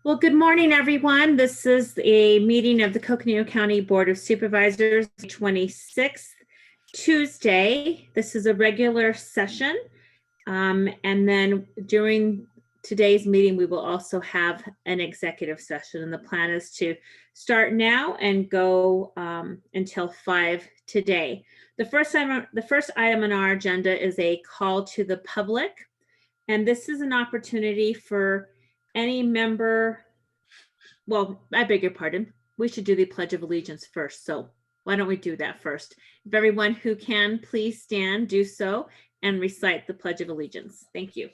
Well, good morning, everyone. This is a meeting of the Coconino County Board of Supervisors, 26th, Tuesday. This is a regular session. And then during today's meeting, we will also have an executive session. And the plan is to start now and go until 5 today. The first item on our agenda is a call to the public. And this is an opportunity for any member, well, I beg your pardon, we should do the Pledge of Allegiance first. So why don't we do that first? If everyone who can, please stand, do so, and recite the Pledge of Allegiance. Thank you.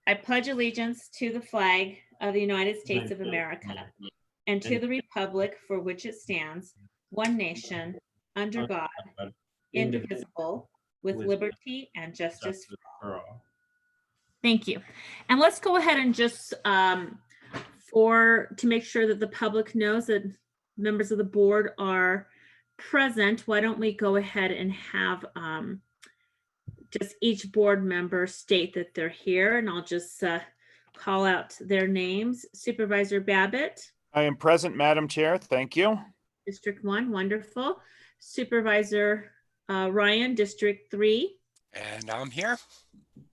I pledge allegiance to the flag of the United States of America and to the republic for which it stands, one nation, under God, indivisible, with liberty and justice for all. Thank you. And let's go ahead and just to make sure that the public knows that members of the board are present, why don't we go ahead and have just each board member state that they're here, and I'll just call out their names. Supervisor Babbitt. I am present, Madam Chair. Thank you. District 1, wonderful. Supervisor Ryan, District 3. And I'm here.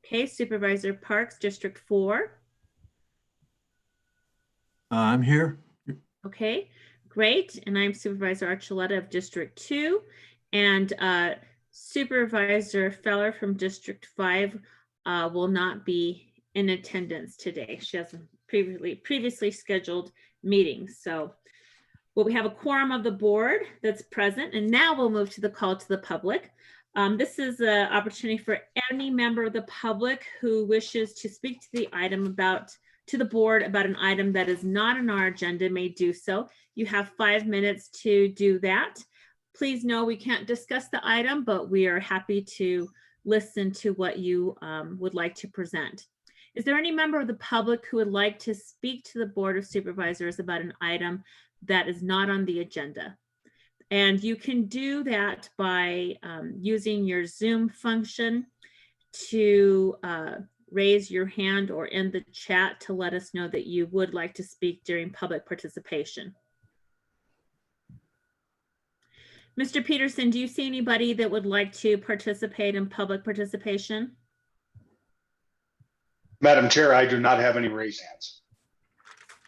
Okay, Supervisor Parks, District 4. I'm here. Okay, great. And I'm Supervisor Archuleta of District 2. And Supervisor Feller from District 5 will not be in attendance today. She has a previously scheduled meetings. So we have a quorum of the board that's present. And now we'll move to the call to the public. This is an opportunity for any member of the public who wishes to speak to the board about an item that is not on our agenda may do so. You have 5 minutes to do that. Please know we can't discuss the item, but we are happy to listen to what you would like to present. Is there any member of the public who would like to speak to the Board of Supervisors about an item that is not on the agenda? And you can do that by using your Zoom function to raise your hand or in the chat to let us know that you would like to speak during public participation. Mr. Peterson, do you see anybody that would like to participate in public participation? Madam Chair, I do not have any raised hands.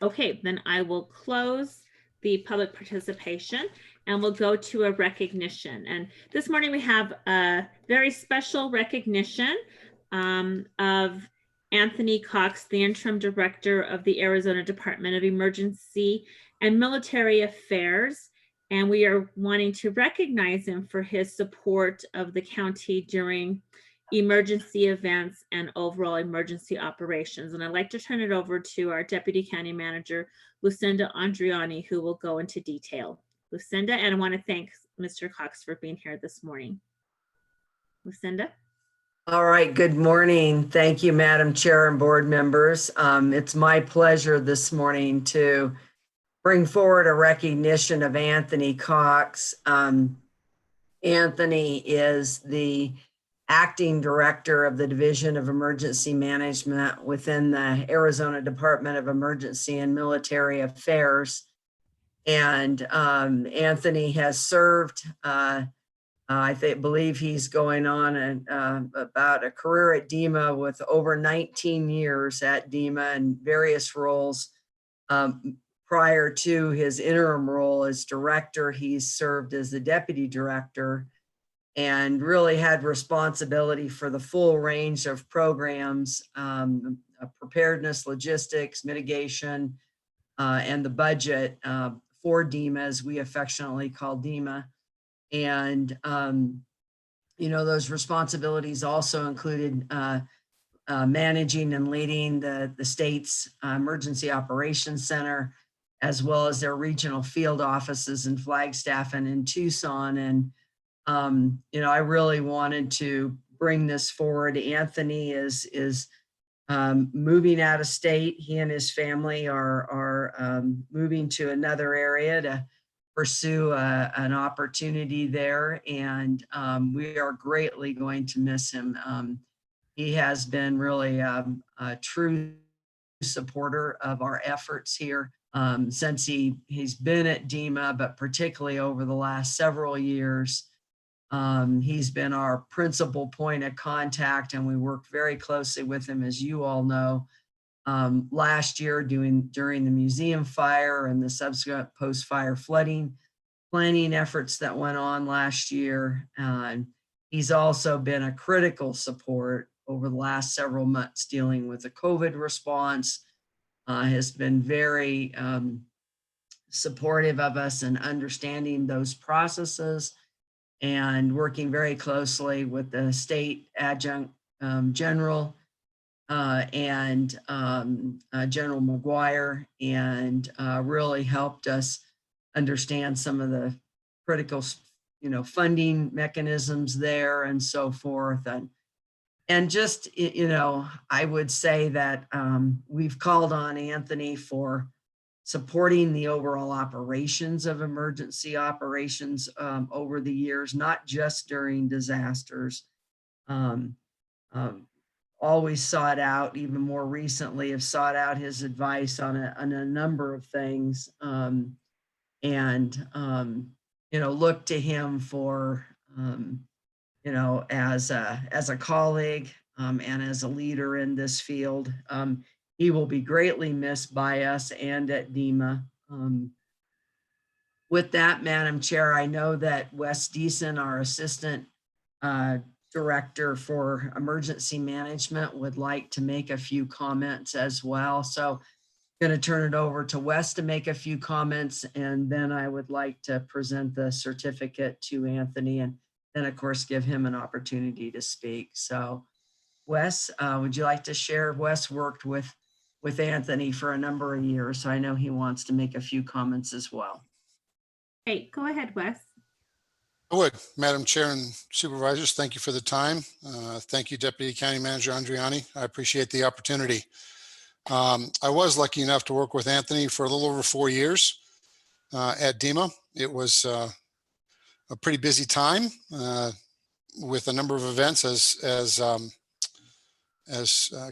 Okay, then I will close the public participation and we'll go to a recognition. And this morning we have a very special recognition of Anthony Cox, the interim director of the Arizona Department of Emergency and Military Affairs. And we are wanting to recognize him for his support of the county during emergency events and overall emergency operations. And I'd like to turn it over to our Deputy County Manager, Lucinda Andriani, who will go into detail. Lucinda, and I want to thank Mr. Cox for being here this morning. Lucinda? All right, good morning. Thank you, Madam Chair and board members. It's my pleasure this morning to bring forward a recognition of Anthony Cox. Anthony is the acting director of the Division of Emergency Management within the Arizona Department of Emergency and Military Affairs. And Anthony has served, I believe he's going on about a career at DEMA with over 19 years at DEMA in various roles. Prior to his interim role as director, he's served as the deputy director and really had responsibility for the full range of programs, preparedness, logistics, mitigation, and the budget for DEMA, as we affectionately call DEMA. And, those responsibilities also included managing and leading the state's Emergency Operations Center, as well as their regional field offices in Flagstaff and in Tucson. And, I really wanted to bring this forward. Anthony is moving out of state. He and his family are moving to another area to pursue an opportunity there. And we are greatly going to miss him. He has been really a true supporter of our efforts here since he's been at DEMA, but particularly over the last several years. He's been our principal point of contact, and we work very closely with him, as you all know. Last year during the museum fire and the subsequent post-fire flooding planning efforts that went on last year. He's also been a critical support over the last several months dealing with the COVID response, has been very supportive of us and understanding those processes, and working very closely with the state adjunct general and General McGuire, and really helped us understand some of the critical, funding mechanisms there and so forth. And just, I would say that we've called on Anthony for supporting the overall operations of emergency operations over the years, not just during disasters. Always sought out, even more recently, have sought out his advice on a number of things. Look to him for, as a colleague and as a leader in this field. He will be greatly missed by us and at DEMA. With that, Madam Chair, I know that Wes Deason, our Assistant Director for Emergency Management, would like to make a few comments as well. So going to turn it over to Wes to make a few comments, and then I would like to present the certificate to Anthony, and then of course give him an opportunity to speak. So Wes, would you like to share? Wes worked with Anthony for a number of years, so I know he wants to make a few comments as well. Hey, go ahead, Wes. I would. Madam Chair and Supervisors, thank you for the time. Thank you, Deputy County Manager Andriani. I appreciate the opportunity. I was lucky enough to work with Anthony for a little over 4 years at DEMA. It was a pretty busy time with a number of events, as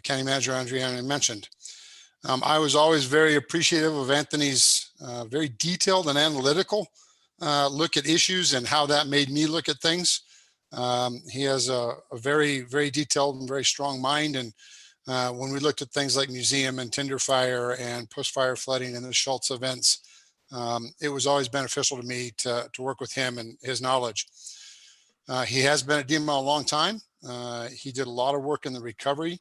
County Manager Andriani mentioned. I was always very appreciative of Anthony's very detailed and analytical look at issues and how that made me look at things. He has a very, very detailed and very strong mind, and when we looked at things like museum and tinder fire and post-fire flooding and the Schultz events, it was always beneficial to me to work with him and his knowledge. He has been at DEMA a long time. He did a lot of work in the recovery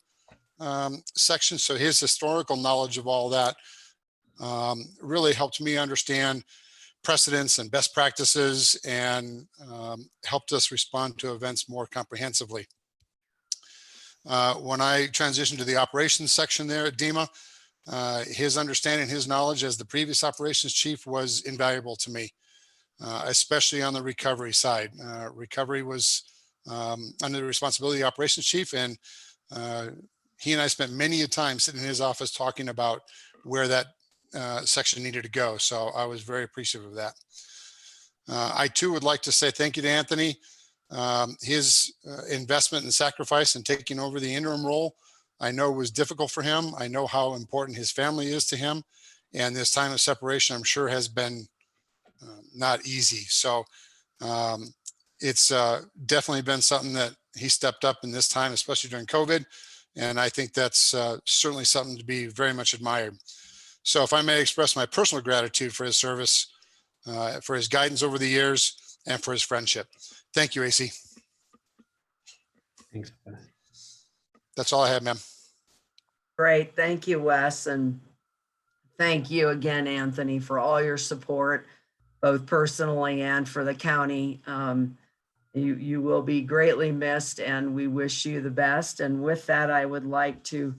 section, so his historical knowledge of all that really helped me understand precedents and best practices, and helped us respond to events more comprehensively. When I transitioned to the operations section there at DEMA, his understanding, his knowledge as the previous operations chief was invaluable to me, especially on the recovery side. Recovery was under the responsibility of the operations chief, and he and I spent many a time sitting in his office talking about where that section needed to go. So I was very appreciative of that. I too would like to say thank you to Anthony. His investment and sacrifice in taking over the interim role, I know was difficult for him. I know how important his family is to him, and this time of separation, I'm sure, has been not easy. So it's definitely been something that he stepped up in this time, especially during COVID, and I think that's certainly something to be very much admired. So if I may express my personal gratitude for his service, for his guidance over the years, and for his friendship. Thank you, AC. Thanks, Wes. That's all I have, ma'am. Great. Thank you, Wes. And thank you again, Anthony, for all your support, both personally and for the county. You will be greatly missed, and we wish you the best. And with that, I would like to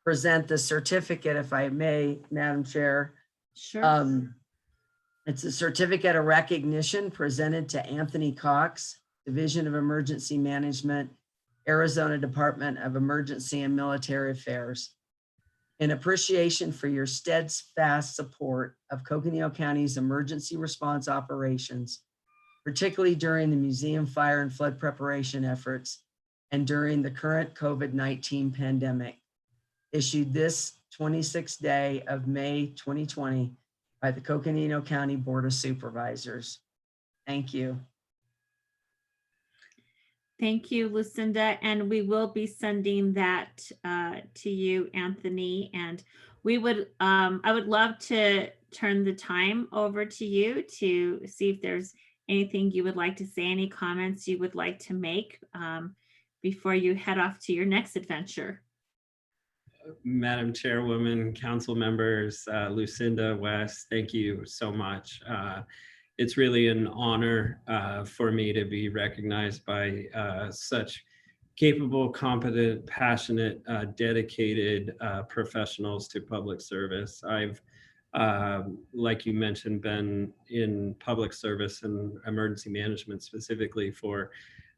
present the certificate, if I may, Madam Chair. Sure. It's a certificate of recognition presented to Anthony Cox, Division of Emergency Management, Arizona Department of Emergency and Military Affairs, in appreciation for your steadfast support of Coconino County's emergency response operations, particularly during the museum fire and flood preparation efforts and during the current COVID-19 pandemic. Issued this 26th day of May 2020 by the Coconino County Board of Supervisors. Thank you. Thank you, Lucinda. And we will be sending that to you, Anthony. And I would love to turn the time over to you to see if there's anything you would like to say, any comments you would like to make before you head off to your next adventure. Madam Chairwoman, council members, Lucinda, Wes, thank you so much. It's really an honor for me to be recognized by such capable, competent, passionate, dedicated professionals to public service. I've, like you mentioned, been in public service and emergency management specifically for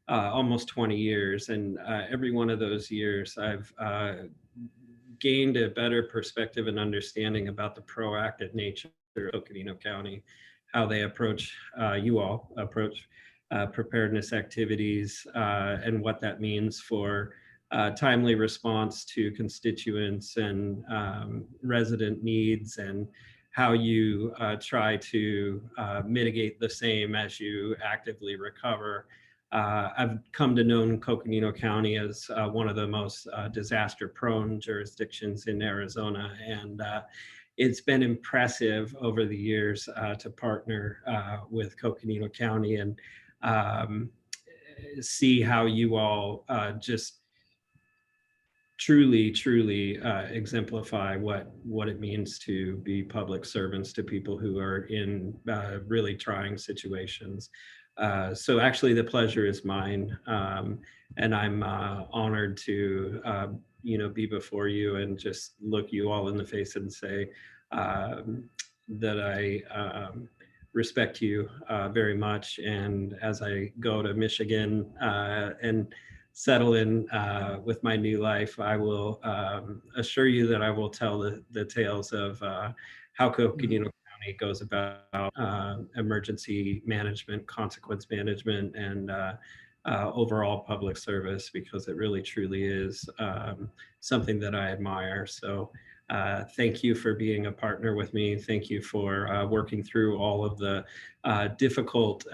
almost 20 years. And every one of those years, I've gained a better perspective and understanding about the proactive nature of Coconino County, how they approach, you all approach preparedness activities and what that means for timely response to constituents and resident needs, and how you try to mitigate the same as you actively recover. I've come to know Coconino County as one of the most disaster-prone jurisdictions in Arizona, and it's been impressive over the years to partner with Coconino County and see how you all just truly exemplify what it means to be public servants to people who are in really trying situations. So actually the pleasure is mine, and I'm honored to be before you and just look you all in the face and say that I respect you very much. And as I go to Michigan and settle in with my new life, I will assure you that I will tell the tales of how Coconino County goes about emergency management, consequence management, and overall public service, because it really truly is something that I admire. So thank you for being a partner with me. Thank you for working through all of the difficult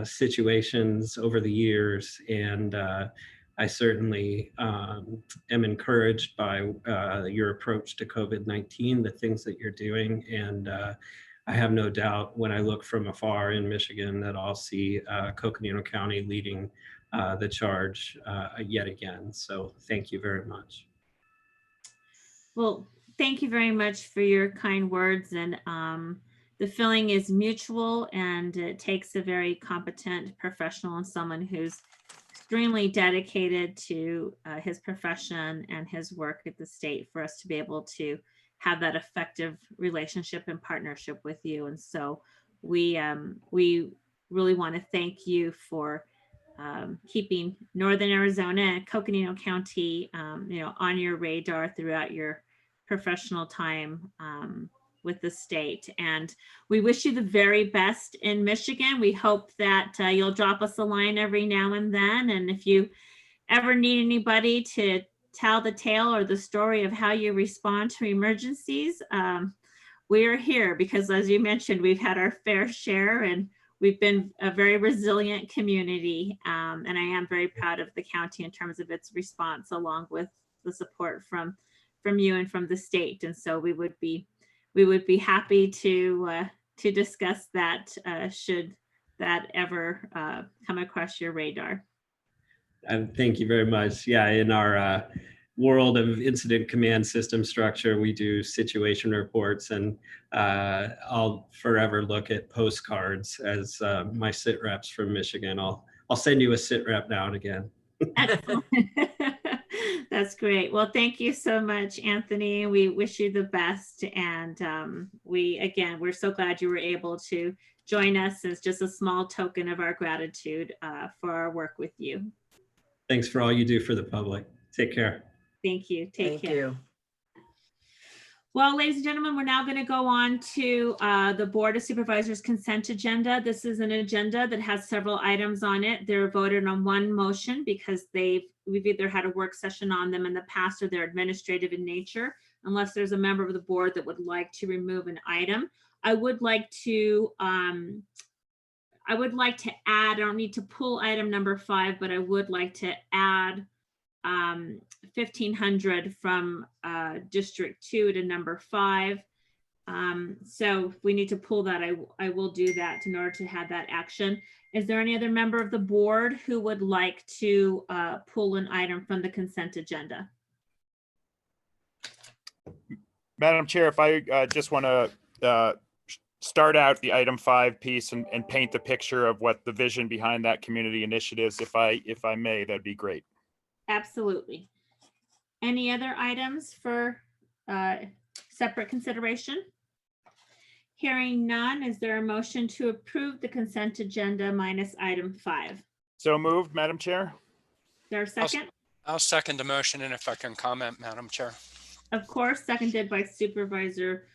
situations over the years. And I certainly am encouraged by your approach to COVID-19, the things that you're doing. And I have no doubt when I look from afar in Michigan that I'll see Coconino County leading the charge yet again. So thank you very much. Well, thank you very much for your kind words. And the feeling is mutual, and it takes a very competent professional and someone who's extremely dedicated to his profession and his work at the state for us to be able to have that effective relationship and partnership with you. And so we really want to thank you for keeping Northern Arizona and Coconino County, on your radar throughout your professional time with the state. And we wish you the very best in Michigan. We hope that you'll drop us a line every now and then. And if you ever need anybody to tell the tale or the story of how you respond to emergencies, we are here, because as you mentioned, we've had our fair share and we've been a very resilient community. And I am very proud of the county in terms of its response, along with the support from you and from the state. And so we would be happy to discuss that should that ever come across your radar. Thank you very much. Yeah, in our world of incident command system structure, we do situation reports, and I'll forever look at postcards as my sit reps from Michigan. I'll send you a sit rep now and again. Excellent. That's great. Well, thank you so much, Anthony. We wish you the best. And we're so glad you were able to join us as just a small token of our gratitude for our work with you. Thanks for all you do for the public. Take care. Thank you. Take care. Thank you. Well, ladies and gentlemen, we're now going to go on to the Board of Supervisors consent agenda. This is an agenda that has several items on it. They're voted on one motion because we've either had a work session on them in the past or they're administrative in nature. unless there's a member of the board that would like to remove an item. I would like to add, I don't need to pull item number 5, but I would like to add 1,500 from District 2 to number 5. So if we need to pull that, I will do that in order to have that action. Is there any other member of the board who would like to pull an item from the consent agenda? Madam Chair, if I just want to start out the item 5 piece and paint the picture of what the vision behind that community initiatives, if I may, that'd be great. Absolutely. Any other items for separate consideration? Hearing none, is there a motion to approve the consent agenda minus item 5? So moved, Madam Chair. Is there a second? I'll second the motion, and if I can comment, Madam Chair. Of course, seconded by Supervisor.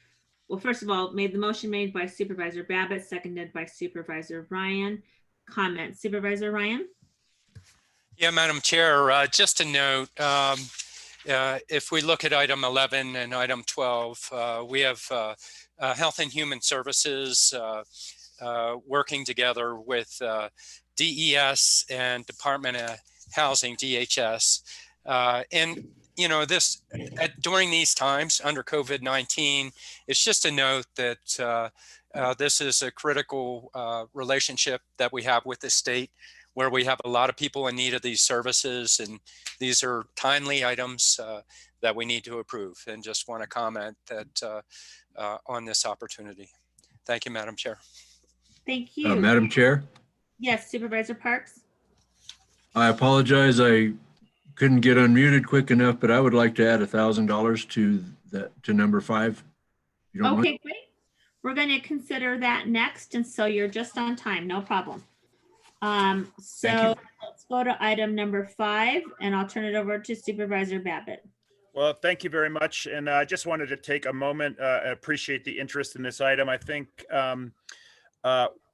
Well, first of all, the motion made by Supervisor Babbitt, seconded by Supervisor Ryan. Comment, Supervisor Ryan? Yeah, Madam Chair, just a note, if we look at item 11 and item 12, we have Health and Human Services working together with DES and Department of Housing, DHS. And, you know, during these times under COVID-19, it's just a note that this is a critical relationship that we have with the state, where we have a lot of people in need of these services, and these are timely items that we need to approve. And just want to comment that on this opportunity. Thank you, Madam Chair. Thank you. Madam Chair, Yes, Supervisor Parks? I apologize. I couldn't get unmuted quick enough, but I would like to add $1,000 to number 5. You don't mind? Okay, great. We're going to consider that next, and so you're just on time, no problem. So let's go to item number 5, and I'll turn it over to Supervisor Babbitt. Well, thank you very much. And I just wanted to take a moment, appreciate the interest in this item. I think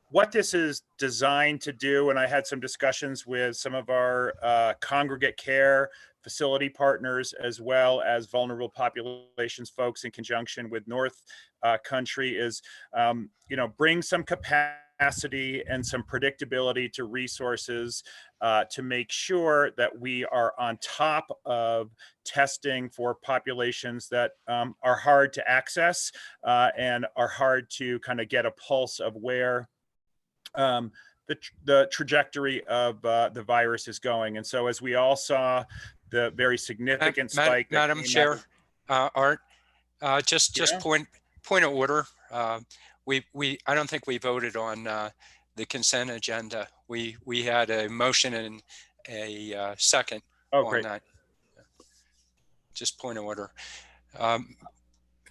what this is designed to do, and I had some discussions with some of our congregate care facility partners, as well as vulnerable populations folks in conjunction with North Country, is, bring some capacity and some predictability to resources to make sure that we are on top of testing for populations that are hard to access and are hard to kind of get a pulse of where the trajectory of the virus is going. And so as we all saw, the very significant spike. Madam Chair, Art, just point of order. I don't think we voted on the consent agenda. We had a motion and a second on that. Just point of order.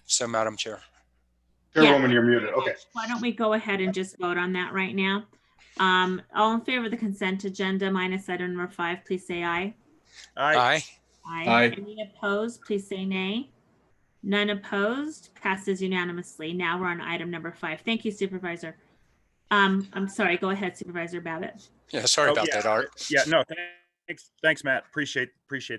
So, Madam Chair. Chairwoman, you're muted. Okay. Why don't we go ahead and just vote on that right now? All in favor of the consent agenda minus item number 5, please say aye. Aye. Aye. Any opposed, please say nay. None opposed, passes unanimously. Now we're on item number 5. Thank you, Supervisor. I'm sorry, go ahead, Supervisor Babbitt. Yeah, sorry about that, Art. Yeah, no, thanks, Matt. Appreciate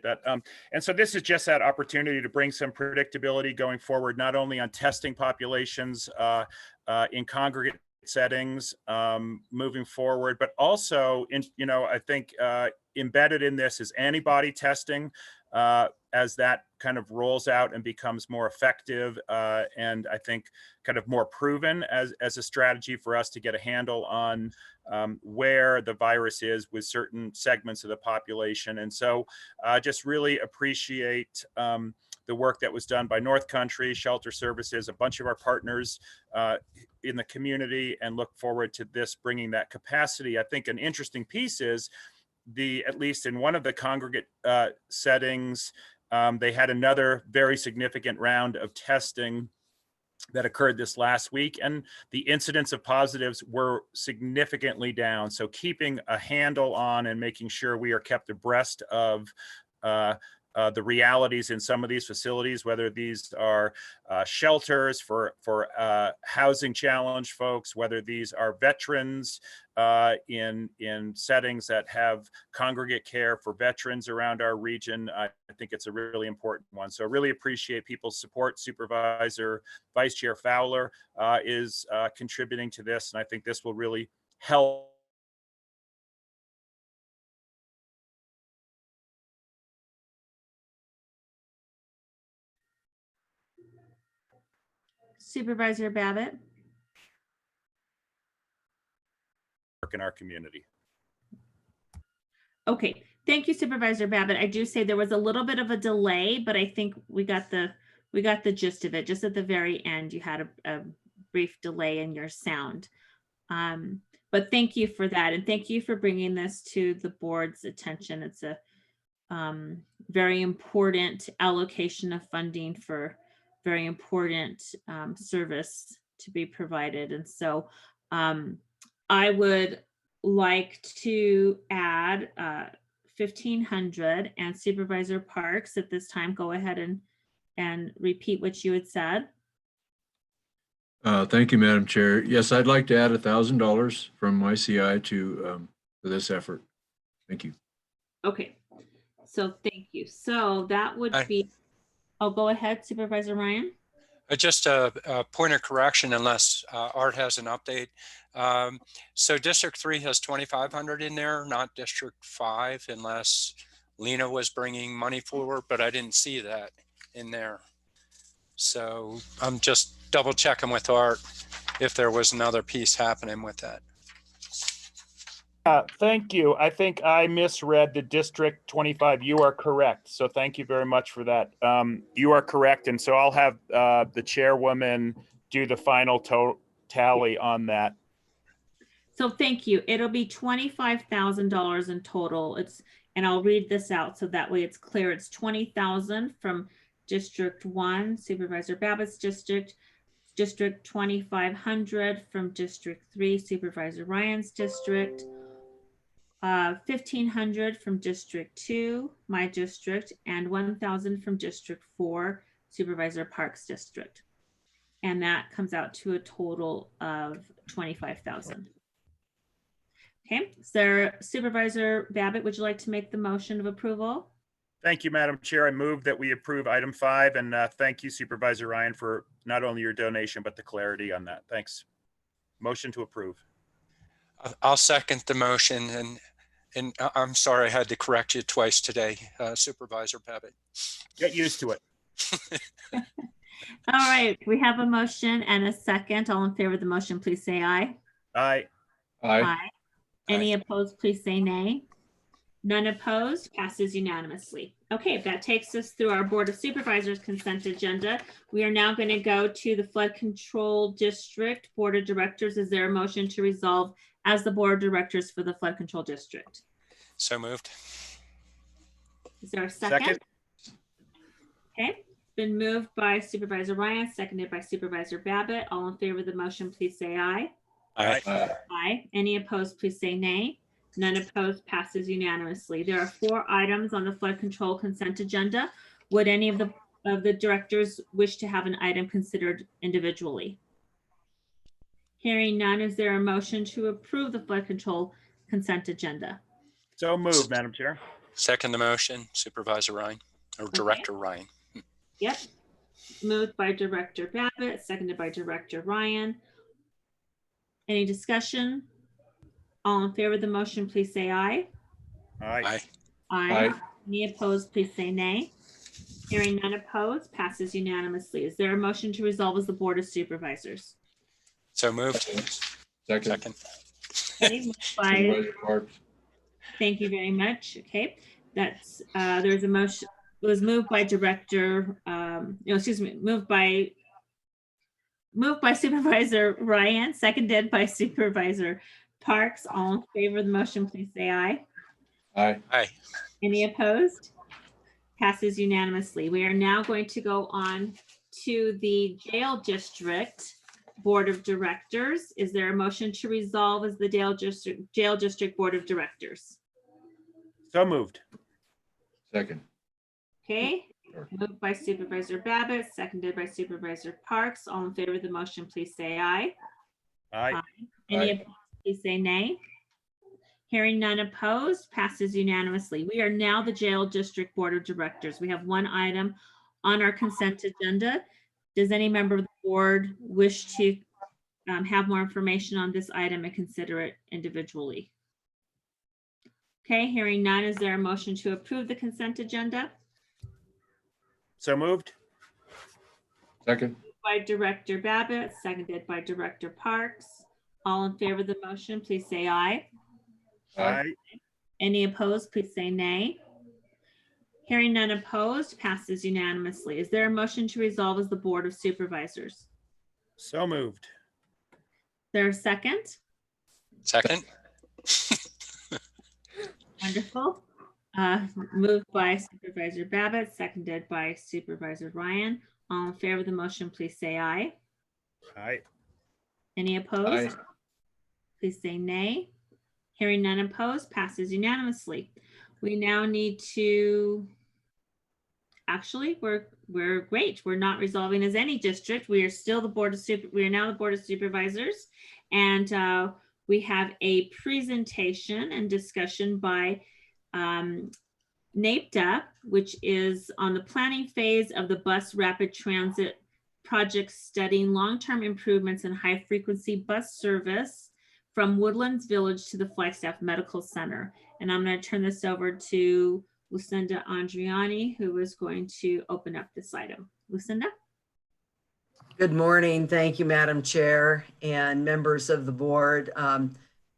that. And so this is just that opportunity to bring some predictability going forward, not only on testing populations in congregate settings moving forward, but also I think embedded in this is antibody testing as that kind of rolls out and becomes more effective and I think kind of more proven as a strategy for us to get a handle on where the virus is with certain segments of the population. And so just really appreciate the work that was done by North Country, Shelter Services, a bunch of our partners in the community, and look forward to this bringing that capacity. I think an interesting piece is at least in one of the congregate settings, they had another very significant round of testing that occurred this last week, and the incidence of positives were significantly down. So keeping a handle on and making sure we are kept abreast of the realities in some of these facilities, whether these are shelters for housing challenged folks, whether these are veterans in settings that have congregate care for veterans around our region. I think it's a really important one. So really appreciate people's support. Supervisor Vice Chair Fowler is contributing to this, and I think this will really help. Supervisor Babbitt. In our community. Okay, thank you, Supervisor Babbitt. I do say there was a little bit of a delay, but I think we got the gist of it. Just at the very end, you had a brief delay in your sound. But thank you for that, and thank you for bringing this to the board's attention. It's a very important allocation of funding for very important service to be provided. And so I would like to add 1,500, and Supervisor Parks at this time, go ahead and repeat what you had said. Thank you, Madam Chair. Yes, I'd like to add $1,000 from my CI to this effort. Thank you. Okay, so thank you. So that would be, oh, go ahead, Supervisor Ryan. Just a point of correction, unless Art has an update. So District 3 has 2,500 in there, not District 5, unless Lena was bringing money forward, but I didn't see that in there. So I'm just double checking with Art if there was another piece happening with that. Thank you. I think I misread the District 25. You are correct. So thank you very much for that. You are correct. And so I'll have the chairwoman do the final tally on that. So thank you. It'll be $25,000 in total. And I'll read this out so that way it's clear. It's 20,000 from District 1, Supervisor Babbitt's district. District 2,500 from District 3, Supervisor Ryan's district. 1,500 from District 2, my district, and 1,000 from District 4, Supervisor Parks district. And that comes out to a total of 25,000. Okay, so Supervisor Babbitt, would you like to make the motion of approval? Thank you, Madam Chair. I move that we approve item 5, and thank you, Supervisor Ryan, for not only your donation, but the clarity on that. Thanks. Motion to approve. I'll second the motion, and I'm sorry I had to correct you twice today, Supervisor Babbitt. Get used to it. All right, we have a motion and a second. All in favor of the motion, please say aye. Aye. Aye. Any opposed, please say nay. None opposed, passes unanimously. Okay, that takes us through our Board of Supervisors consent agenda. We are now going to go to the Flood Control District Board of Directors. Is there a motion to resolve as the Board of Directors for the Flood Control District? So moved. Is there a second? Okay, been moved by Supervisor Ryan, seconded by Supervisor Babbitt. All in favor of the motion, please say aye. Aye. Aye. Any opposed, please say nay. None opposed, passes unanimously. There are 4 items on the flood control consent agenda. Would any of the directors wish to have an item considered individually? Hearing none, is there a motion to approve the flood control consent agenda? So moved, Madam Chair. Second the motion, Supervisor Ryan, or Director Ryan. Yep. Moved by Director Babbitt, seconded by Director Ryan. Any discussion? All in favor of the motion, please say aye. Aye. Aye. Any opposed, please say nay. Hearing none opposed, passes unanimously. Is there a motion to resolve as the Board of Supervisors? So moved. Second. Okay, moved by, Supervisor Parks. thank you very much. Okay, that's there's a motion. It was moved by Director. Moved by Supervisor Ryan, seconded by Supervisor Parks. All in favor of the motion, please say aye. Aye. Aye. Any opposed? Passes unanimously. We are now going to go on to the Jail District Board of Directors. Is there a motion to resolve as the Jail District Board of Directors? So moved. Second. Okay, moved by Supervisor Babbitt, seconded by Supervisor Parks. All in favor of the motion, please say aye. Aye. Any Aye. opposed, please say nay. Hearing none opposed, passes unanimously. We are now the Jail District Board of Directors. We have one item on our consent agenda. Does any member of the board wish to have more information on this item and consider it individually? Okay, hearing none, is there a motion to approve the consent agenda? So moved. Second. By Director Babbitt, seconded by Director Parks. All in favor of the motion, please say aye. Aye. Any opposed, please say nay. Hearing none opposed, passes unanimously. Is there a motion to resolve as the Board of Supervisors? So moved. Is there a second? Second. Wonderful. Moved by Supervisor Babbitt, seconded by Supervisor Ryan. All in favor of the motion, please say aye. Aye. Any opposed? Aye. Please say nay. Hearing none opposed, passes unanimously. We now need to, actually, we're great. We're not resolving as any district. We are still the Board of we are now the Board of Supervisors. And we have a presentation and discussion by NAPTA, which is on the planning phase of the bus rapid transit project, studying long-term improvements in high-frequency bus service from Woodlands Village to the Flagstaff Medical Center. And I'm going to turn this over to Lucinda Andriani, who is going to open up this item. Lucinda? Good morning. Thank you, Madam Chair and members of the board.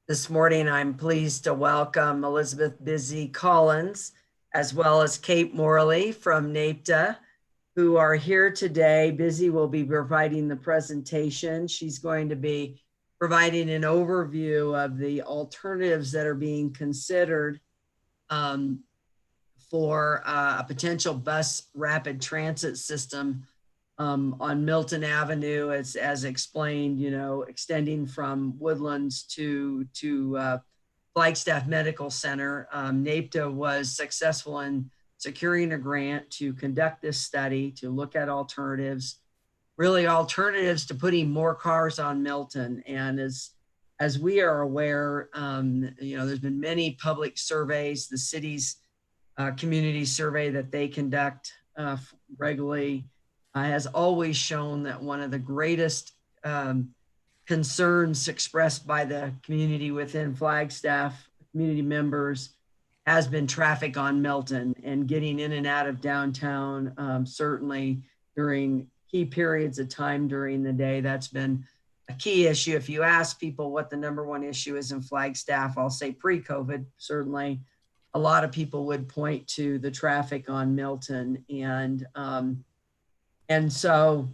This morning, I'm pleased to welcome Elizabeth Busy Collins, as well as Kate Morley from NAPTA, who are here today. Busy will be providing the presentation. She's going to be providing an overview of the alternatives that are being considered for a potential bus rapid transit system on Milton Avenue, as explained, extending from Woodlands to Flagstaff Medical Center. NAPTA was successful in securing a grant to conduct this study, to look at alternatives, really alternatives to putting more cars on Milton. And as we are aware, there's been many public surveys, the city's community survey that they conduct regularly has always shown that one of the greatest concerns expressed by the community within Flagstaff, community members, has been traffic on Milton and getting in and out of downtown, certainly during key periods of time during the day. That's been a key issue. If you ask people what the #1 issue is in Flagstaff, I'll say pre-COVID, certainly a lot of people would point to the traffic on Milton. And so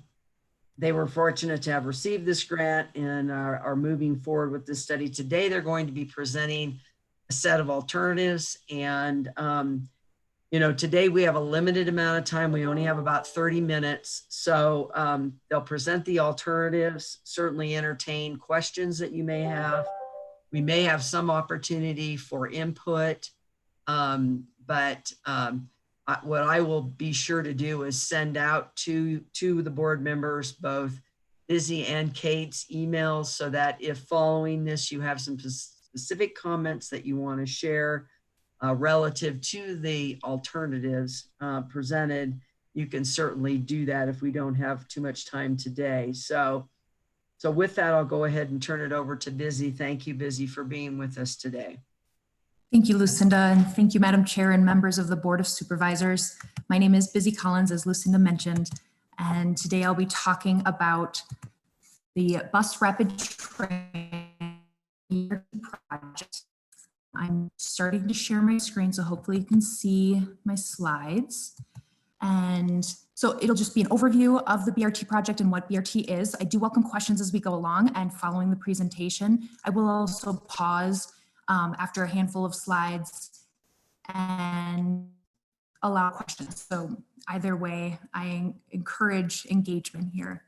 they were fortunate to have received this grant and are moving forward with this study. Today, they're going to be presenting a set of alternatives. And, today we have a limited amount of time. We only have about 30 minutes. So they'll present the alternatives, certainly entertain questions that you may have. We may have some opportunity for input, but what I will be sure to do is send out to the board members, both Busy and Kate's emails, so that if following this, you have some specific comments that you want to share relative to the alternatives presented, you can certainly do that if we don't have too much time today. So with that, I'll go ahead and turn it over to Busy. Thank you, Busy, for being with us today. Thank you, Lucinda, and thank you, Madam Chair and members of the Board of Supervisors. My name is Busy Collins, as Lucinda mentioned, and today I'll be talking about the Bus Rapid Transit project. I'm starting to share my screen, so hopefully you can see my slides. And so it'll just be an overview of the BRT project and what BRT is. I do welcome questions as we go along, and following the presentation, I will also pause after a handful of slides and allow questions. So either way, I encourage engagement here.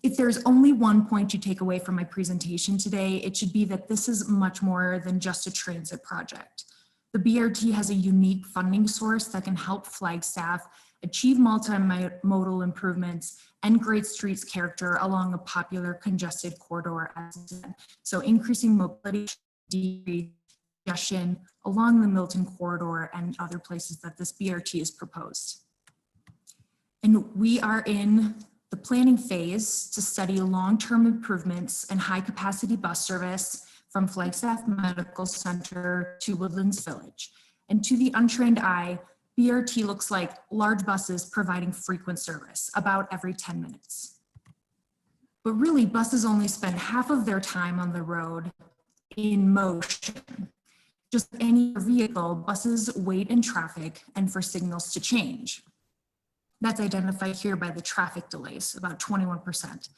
If there's only one point you take away from my presentation today, it should be that this is much more than just a transit project. The BRT has a unique funding source that can help Flagstaff achieve multimodal improvements and great streets character along a popular congested corridor. So increasing mobility, decrease congestion along the Milton corridor and other places that this BRT is proposed. And we are in the planning phase to study long-term improvements and high-capacity bus service from Flagstaff Medical Center to Woodlands Village. And to the untrained eye, BRT looks like large buses providing frequent service, about every 10 minutes. But really, buses only spend half of their time on the road in motion. Just like any vehicle, buses wait in traffic and for signals to change. That's identified here by the traffic delays, about 21%.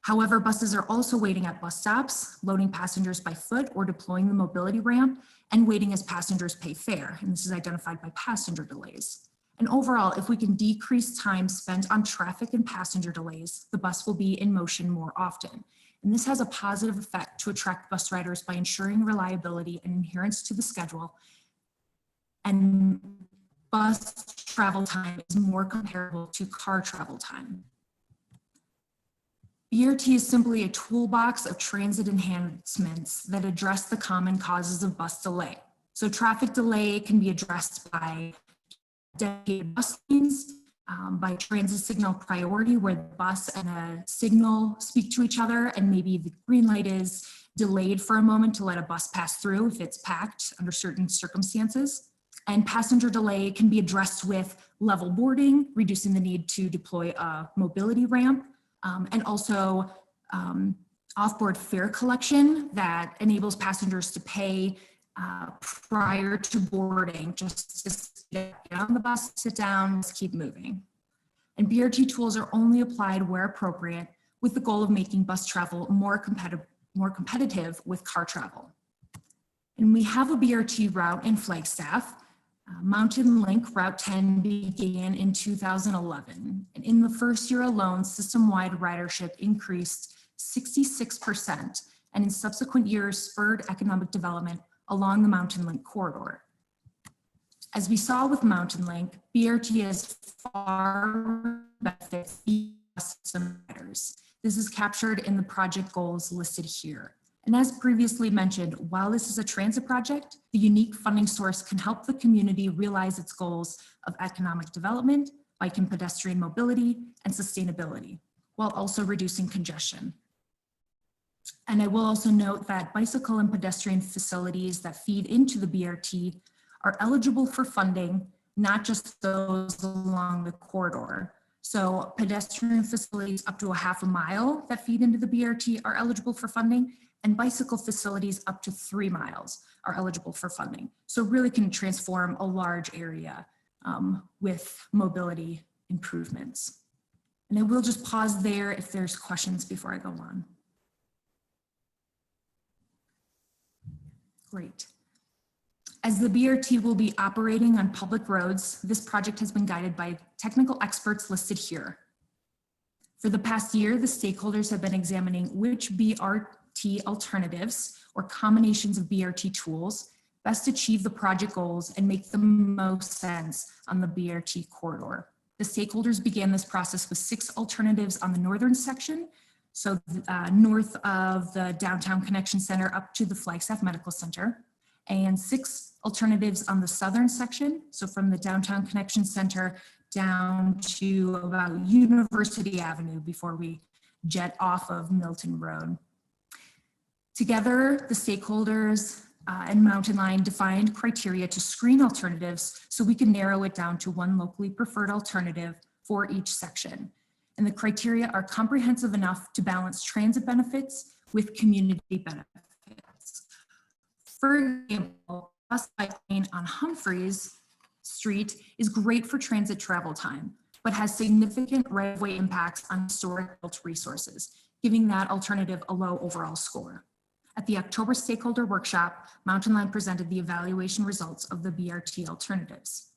However, buses are also waiting at bus stops, loading passengers by foot or deploying the mobility ramp, and waiting as passengers pay fare. And this is identified by passenger delays. And overall, if we can decrease time spent on traffic and passenger delays, the bus will be in motion more often. And this has a positive effect to attract bus riders by ensuring reliability and adherence to the schedule. And bus travel time is more comparable to car travel time. BRT is simply a toolbox of transit enhancements that address the common causes of bus delay. So traffic delay can be addressed by dedicated bus lanes, by transit signal priority, where the bus and a signal speak to each other, and maybe the green light is delayed for a moment to let a bus pass through if it's packed under certain circumstances. And passenger delay can be addressed with level boarding, reducing the need to deploy a mobility ramp, and also off-board fare collection that enables passengers to pay prior to boarding, just to get on the bus, sit down, let's keep moving. And BRT tools are only applied where appropriate, with the goal of making bus travel more competitive with car travel. And we have a BRT route in Flagstaff. Mountain Link Route 10 began in 2011. And in the first year alone, system-wide ridership increased 66%, and in subsequent years spurred economic development along the Mountain Link corridor. As we saw with Mountain Link, BRT has far benefits system riders. This is captured in the project goals listed here. And as previously mentioned, while this is a transit project, the unique funding source can help the community realize its goals of economic development, bike and pedestrian mobility, and sustainability, while also reducing congestion. And I will also note that bicycle and pedestrian facilities that feed into the BRT are eligible for funding, not just those along the corridor. So pedestrian facilities up to a half a mile that feed into the BRT are eligible for funding, and bicycle facilities up to 3 miles are eligible for funding. So really can transform a large area with mobility improvements. And I will just pause there if there's questions before I go on. Great. As the BRT will be operating on public roads, this project has been guided by technical experts listed here. For the past year, the stakeholders have been examining which BRT alternatives or combinations of BRT tools best achieve the project goals and make the most sense on the BRT corridor. The stakeholders began this process with 6 alternatives on the northern section, so north of the Downtown Connection Center up to the Flagstaff Medical Center, and 6 alternatives on the southern section, so from the Downtown Connection Center down to about University Avenue before we jet off of Milton Road. Together, the stakeholders and Mountain Line defined criteria to screen alternatives so we can narrow it down to one locally preferred alternative for each section. And the criteria are comprehensive enough to balance transit benefits with community benefits. For example, bus cycling on Humphreys Street is great for transit travel time, but has significant right-of-way impacts on historic built resources, giving that alternative a low overall score. At the October stakeholder workshop, Mountain Line presented the evaluation results of the BRT alternatives.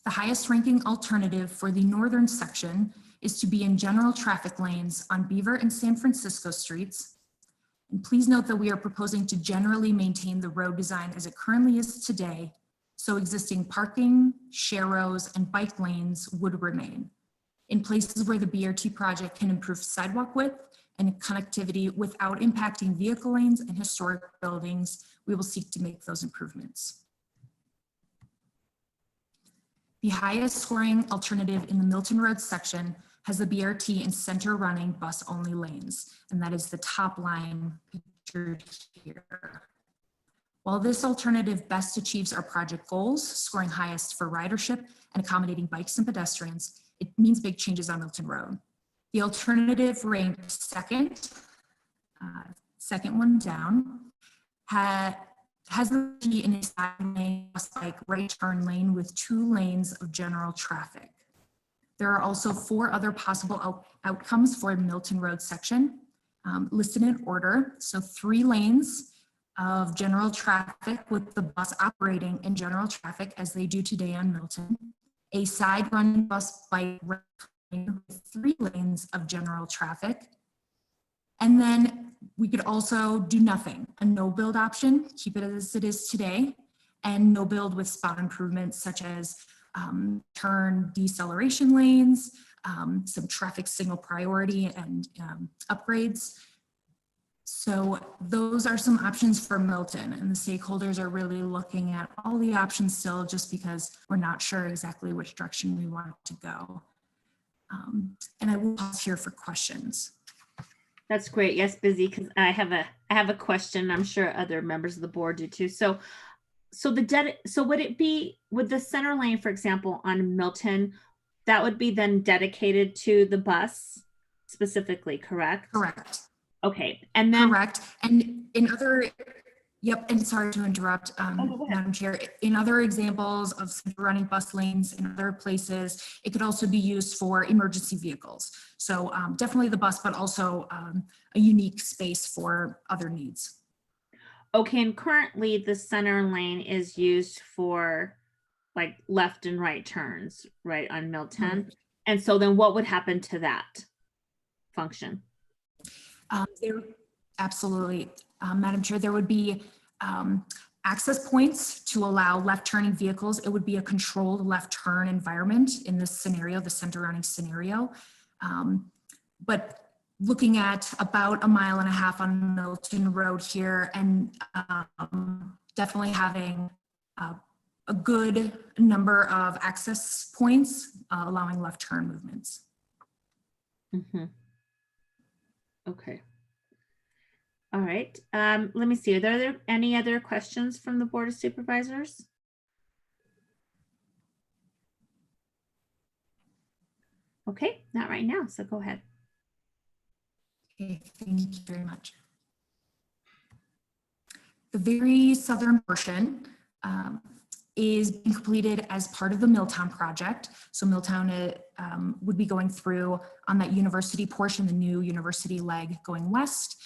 The highest ranking alternative for the northern section is to be in general traffic lanes on Beaver and San Francisco streets. And please note that we are proposing to generally maintain the road design as it currently is today, so existing parking, share rows, and bike lanes would remain. In places where the BRT project can improve sidewalk width and connectivity without impacting vehicle lanes and historic buildings, we will seek to make those improvements. The highest scoring alternative in the Milton Road section has the BRT and center running bus only lanes, and that is the top line pictured here. While this alternative best achieves our project goals, scoring highest for ridership and accommodating bikes and pedestrians, it means big changes on Milton Road. The alternative ranked second one down, has the key in a side lane, like right turn lane with 2 lanes of general traffic. There are also 4 other possible outcomes for Milton Road section listed in order. So 3 lanes of general traffic with the bus operating in general traffic as they do today on Milton. A side running bus bike lane with 3 lanes of general traffic. And then we could also do nothing, a no build option, keep it as it is today, and no build with spot improvements such as turn deceleration lanes, some traffic signal priority and upgrades. So those are some options for Milton, and the stakeholders are really looking at all the options still just because we're not sure exactly which direction we want to go. And I will pause here for questions. That's great. Yes, Busy, because I have a question. I'm sure other members of the board do too. So would the center lane, for example, on Milton, that would be then dedicated to the bus specifically, correct? Correct. Okay, and then correct. And in other, yep, and sorry to interrupt, Madam Chair. In other examples of running bus lanes in other places, it could also be used for emergency vehicles. So definitely the bus, but also a unique space for other needs. Okay, and currently the center lane is used for like left and right turns, right, on Milton. Right. And so then what would happen to that function? Absolutely, Madam Chair, there would be access points to allow left turning vehicles. It would be a controlled left turn environment in this scenario, the center running scenario. But looking at about 1.5 miles on Milton Road here, and definitely having a good number of access points, allowing left turn movements. Mm-hmm. Okay. All right. Let me see. Are there any other questions from the Board of Supervisors? Okay, not right now. So go ahead. Okay, thank you very much. The very southern portion is being completed as part of the Milltown project. So Milltown would be going through on that university portion, the new university leg going west,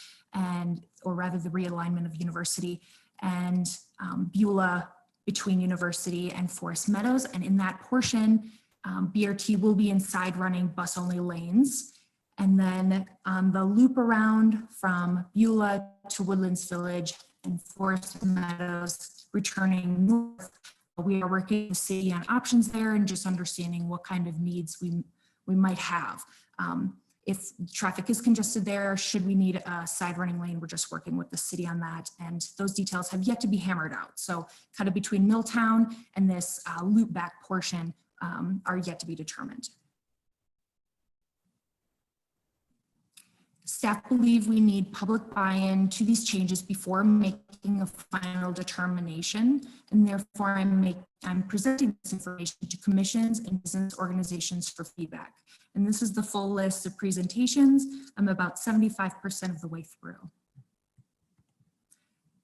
or rather the realignment of university, and Beulah between university and Forest Meadows. And in that portion, BRT will be in side running bus only lanes. And then on the loop around from Beulah to Woodlands Village and Forest Meadows returning north, we are working with the city on options there and just understanding what kind of needs we might have. If traffic is congested there, should we need a side running lane, we're just working with the city on that. And those details have yet to be hammered out. So kind of between Milltown and this loop back portion are yet to be determined. Staff believe we need public buy-in to these changes before making a final determination, and therefore I'm presenting this information to commissions and business organizations for feedback. And this is the full list of presentations. I'm about 75% of the way through.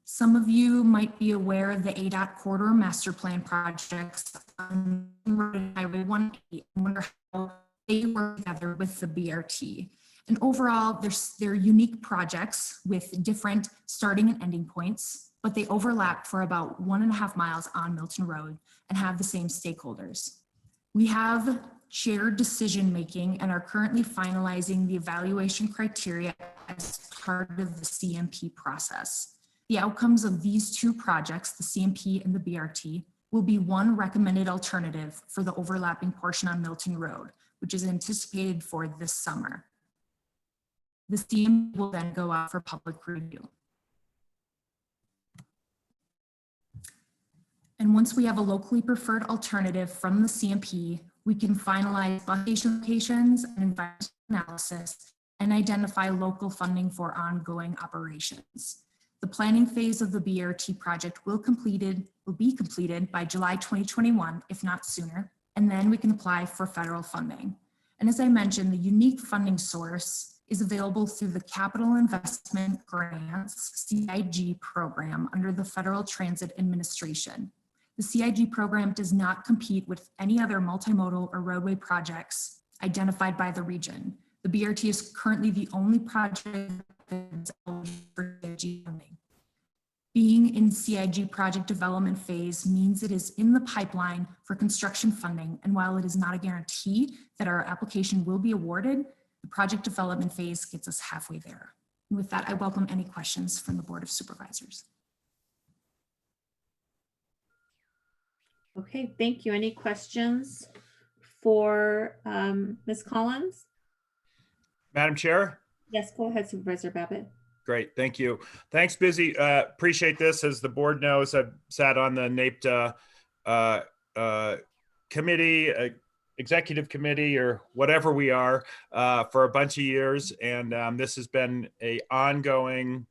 Some of you might be aware of the ADOT corridor master plan projects on Highway 180. I wonder how they work together with the BRT. And overall, they're unique projects with different starting and ending points, but they overlap for about 1.5 miles on Milton Road and have the same stakeholders. We have shared decision-making and are currently finalizing the evaluation criteria as part of the CMP process. The outcomes of these two projects, the CMP and the BRT, will be one recommended alternative for the overlapping portion on Milton Road, which is anticipated for this summer. The CMP will then go out for public review. And once we have a locally preferred alternative from the CMP, we can finalize bus station locations and environmental analysis and identify local funding for ongoing operations. The planning phase of the BRT project will be completed by July 2021, if not sooner, and then we can apply for federal funding. And as I mentioned, the unique funding source is available through the Capital Investment Grants CIG program under the Federal Transit Administration. The CIG program does not compete with any other multimodal or roadway projects identified by the region. The BRT is currently the only project that is eligible for CIG funding. Being in CIG project development phase means it is in the pipeline for construction funding, and while it is not a guarantee that our application will be awarded, the project development phase gets us halfway there. And with that, I welcome any questions from the Board of Supervisors. Okay, thank you. Any questions for Ms. Collins? Madam Chair? Yes, go ahead, Supervisor Babbitt. Great, thank you. Thanks, Busy. Appreciate this. As the board knows, I've sat on the NAPTA committee, executive committee, or whatever we are, for a bunch of years. And this has been an ongoing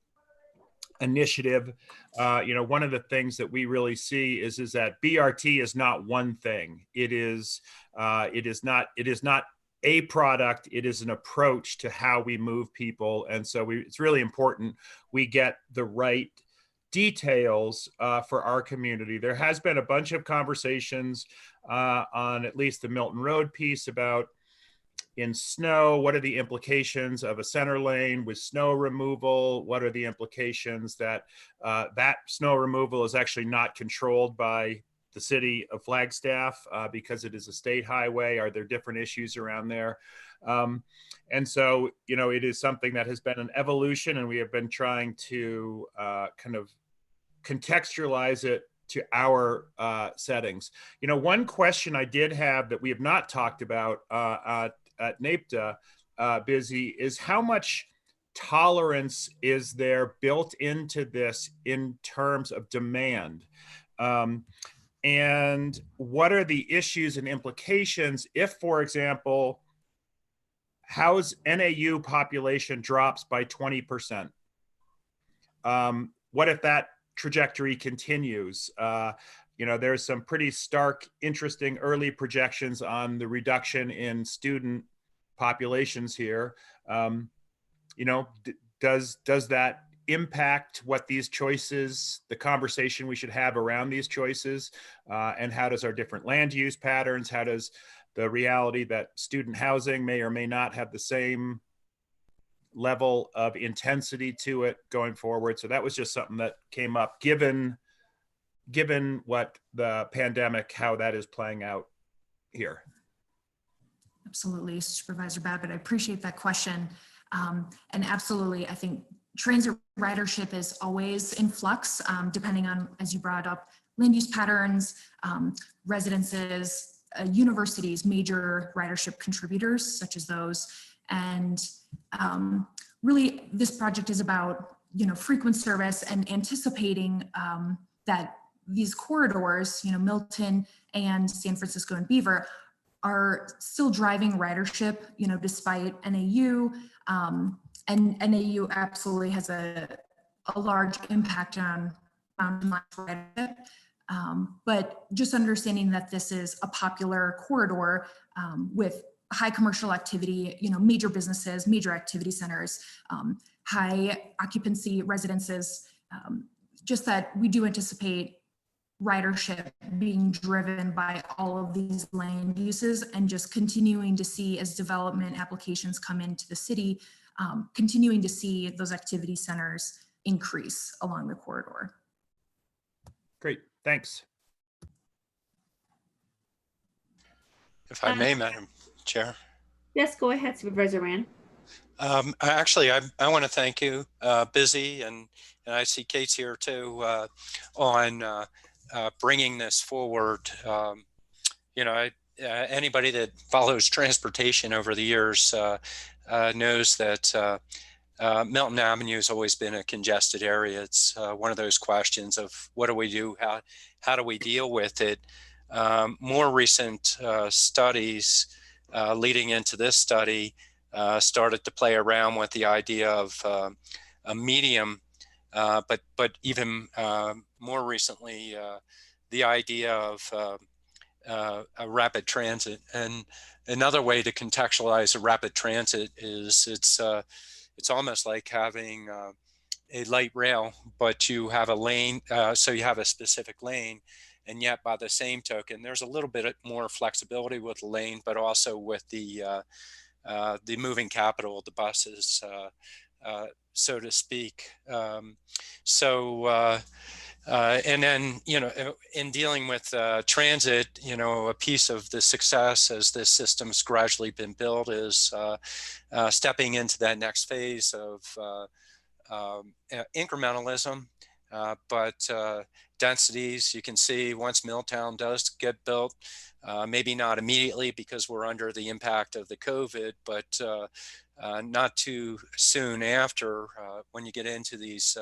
initiative. One of the things that we really see is that BRT is not one thing. It is not a product. It is an approach to how we move people. And so it's really important we get the right details for our community. There has been a bunch of conversations on at least the Milton Road piece about in snow, what are the implications of a center lane with snow removal? What are the implications that that snow removal is actually not controlled by the city of Flagstaff because it is a state highway? Are there different issues around there? And so, it is something that has been an evolution, and we have been trying to kind of contextualize it to our settings. One question I did have that we have not talked about at NAPTA, Busy, is how much tolerance is there built into this in terms of demand? And what are the issues and implications if, for example, Howe's NAU population drops by 20%? What if that trajectory continues? There's some pretty stark, interesting early projections on the reduction in student populations here. Does that impact what these choices, the conversation we should have around these choices, and how does our different land use patterns, how does the reality that student housing may or may not have the same level of intensity to it going forward? So that was just something that came up given what the pandemic, how that is playing out here. Absolutely, Supervisor Babbitt, I appreciate that question. And absolutely, I think transit ridership is always in flux, depending on, as you brought up, land use patterns, residences, universities, major ridership contributors such as those. And really, this project is about, frequent service and anticipating that these corridors, Milton and San Francisco and Beaver, are still driving ridership, despite NAU. And NAU absolutely has a large impact on mountain life ridership. But just understanding that this is a popular corridor with high commercial activity, major businesses, major activity centers, high occupancy residences, just that we do anticipate ridership being driven by all of these land uses, and just continuing to see, as development applications come into the city, continuing to see those activity centers increase along the corridor. Great, thanks. if I may, Madam Chair. Yes, go ahead, Supervisor Rand. I want to thank you, Busy, and I see Kate's here too, on bringing this forward. Anybody that follows transportation over the years knows that Milton Avenue has always been a congested area. It's one of those questions of what do we do? How do we deal with it? More recent studies leading into this study started to play around with the idea of a medium, but even more recently, the idea of a rapid transit. And another way to contextualize a rapid transit is it's almost like having a light rail, but you have a lane, so you have a specific lane. And yet, by the same token, there's a little bit more flexibility with the lane, but also with the moving capital of the buses, so to speak. And then, in dealing with transit, a piece of the success as this system's gradually been built is stepping into that next phase of incrementalism, but densities. You can see once Milltown does get built, maybe not immediately because we're under the impact of the COVID, but not too soon after, when you get into these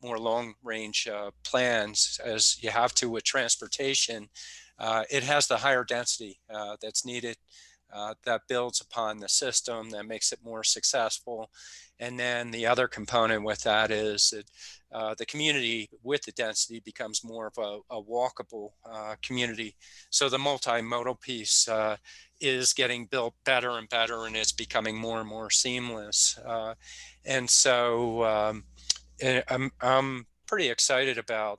more long-range plans, as you have to with transportation, it has the higher density that's needed, that builds upon the system, that makes it more successful. And then the other component with that is that the community with the density becomes more of a walkable community. So the multimodal piece is getting built better and better, and it's becoming more and more seamless. And so I'm pretty excited about,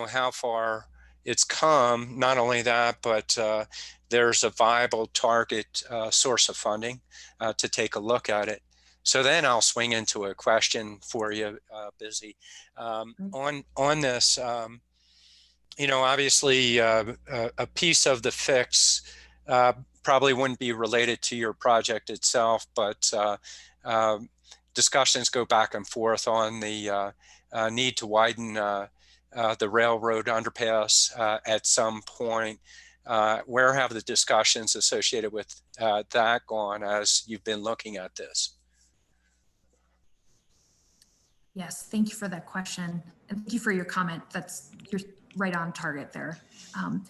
how far it's come. Not only that, but there's a viable target source of funding to take a look at it. So then I'll swing into a question for you, Busy, on this. Obviously, a piece of the fix probably wouldn't be related to your project itself, but discussions go back and forth on the need to widen the railroad underpass at some point. Where have the discussions associated with that gone as you've been looking at this? Yes, thank you for that question. And thank you for your comment. You're right on target there.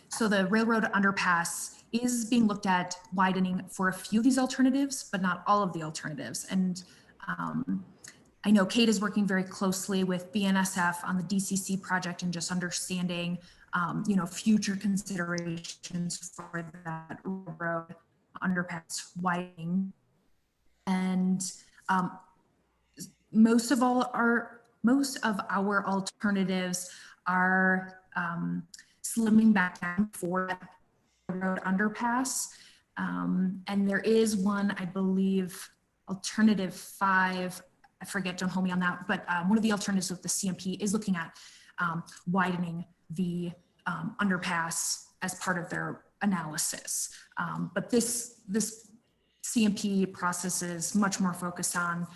So the railroad underpass is being looked at widening for a few of these alternatives, but not all of the alternatives. And I know Kate is working very closely with BNSF on the DCC project and just understanding, future considerations for that road underpass widening. And most of our alternatives are slimming back down for that road underpass. And there is one, I believe, alternative 5, I forget, don't hold me on that, but one of the alternatives with the CMP is looking at widening the underpass as part of their analysis. But this CMP process is much more focused on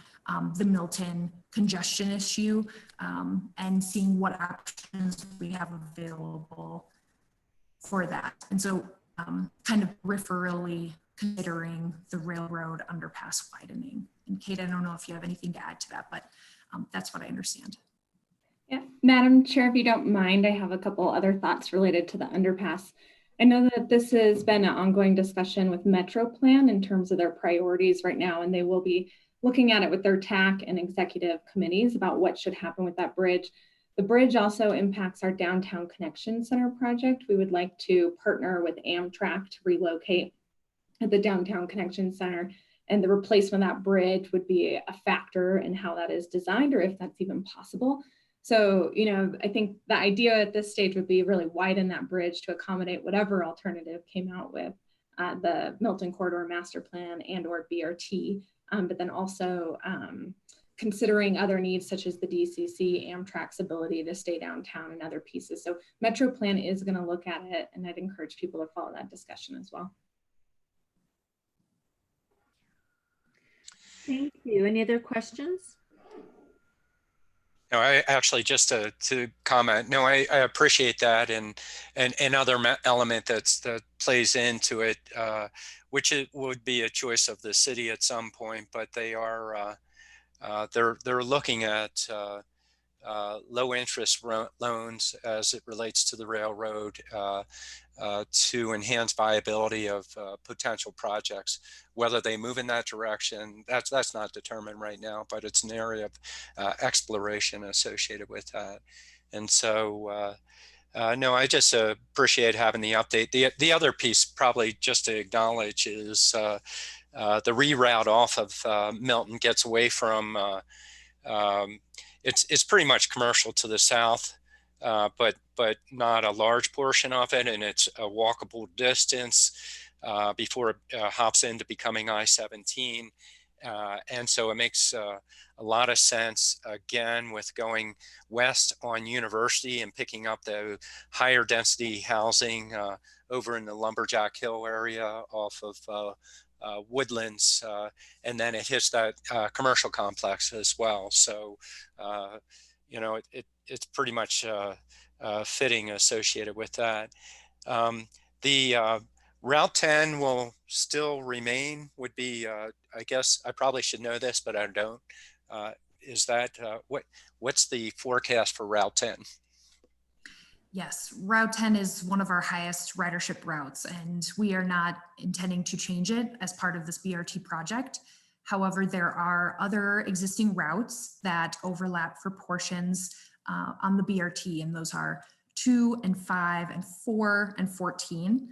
the Milton congestion issue and seeing what options we have available for that. And so kind of peripherally considering the railroad underpass widening. And Kate, I don't know if you have anything to add to that, but that's what I understand. Yeah, Madam Chair, if you don't mind, I have a couple other thoughts related to the underpass. I know that this has been an ongoing discussion with Metro Plan in terms of their priorities right now, and they will be looking at it with their TAC and executive committees about what should happen with that bridge. The bridge also impacts our Downtown Connection Center project. We would like to partner with Amtrak to relocate at the Downtown Connection Center, and the replacement of that bridge would be a factor in how that is designed or if that's even possible. So, I think the idea at this stage would be really widen that bridge to accommodate whatever alternative came out with the Milton Corridor Master Plan and or BRT, but then also considering other needs such as the DCC, Amtrak's ability to stay downtown and other pieces. So Metro Plan is going to look at it, and I'd encourage people to follow that discussion as well. Thank you. Any other questions? No, I actually just to comment. No, I appreciate that, and another element that plays into it, which it would be a choice of the city at some point, but they are they're looking at low interest loans as it relates to the railroad to enhance viability of potential projects. Whether they move in that direction, that's not determined right now, but it's an area of exploration associated with that. And so, no, I just appreciate having the update. The other piece, probably just to acknowledge, is the reroute off of Milton gets away from it's pretty much commercial to the south, but not a large portion of it, and it's a walkable distance before it hops into becoming I-17. And so it makes a lot of sense, again, with going west on University and picking up the higher density housing over in the Lumberjack Hill area off of Woodlands, and then it hits that commercial complex as well. So, you know, it's pretty much fitting associated with that. The Route 10 will still remain, would be, I guess I probably should know this, but I don't. Is that, what's the forecast for Route 10? Yes, Route 10 is one of our highest ridership routes, and we are not intending to change it as part of this BRT project. However, there are other existing routes that overlap for portions on the BRT, and those are 2 and 5 and 4 and 14.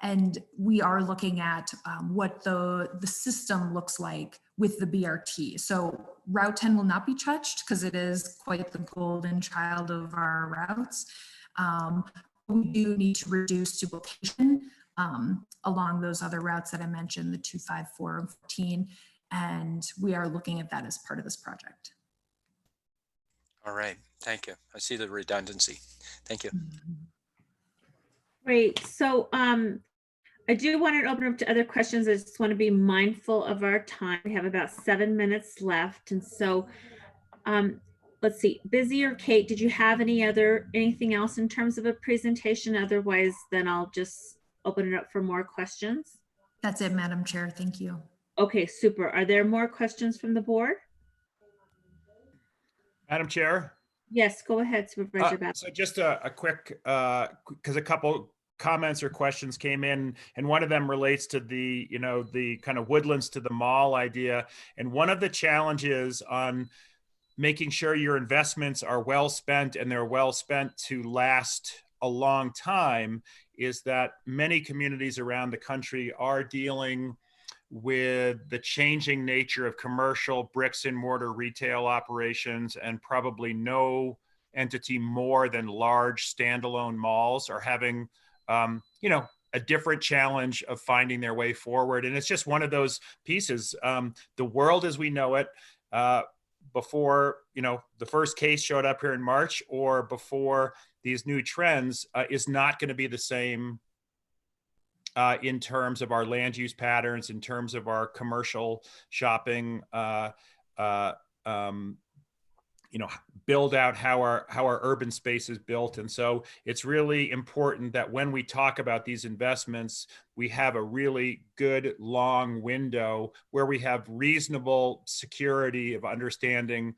And we are looking at what the system looks like with the BRT. So Route 10 will not be touched because it is quite the golden child of our routes. We do need to reduce duplication along those other routes that I mentioned, the 2, 5, 4, and 14. And we are looking at that as part of this project. All right, thank you. I see the redundancy. Thank you. Great. So I do want to open up to other questions. I just want to be mindful of our time. We have about 7 minutes left. And so let's see, Busy or Kate, did you have anything else in terms of a presentation? Otherwise, then I'll just open it up for more questions. That's it, Madam Chair. Thank you. Okay, super. Are there more questions from the board? Madam Chair? Yes, go ahead, Supervisor Babb. So just a quick, because a couple comments or questions came in, and one of them relates to the, you know, the kind of woodlands to the mall idea. And one of the challenges on making sure your investments are well spent and they're well spent to last a long time is that many communities around the country are dealing with the changing nature of commercial bricks and mortar retail operations, and probably no entity more than large standalone malls are having, you know, a different challenge of finding their way forward. And it's just one of those pieces. The world as we know it, before, you know, the first case showed up here in March, or before these new trends, is not going to be the same in terms of our land use patterns, in terms of our commercial shopping, you know, build out how our urban space is built. And so it's really important that when we talk about these investments, we have a really good long window where we have reasonable security of understanding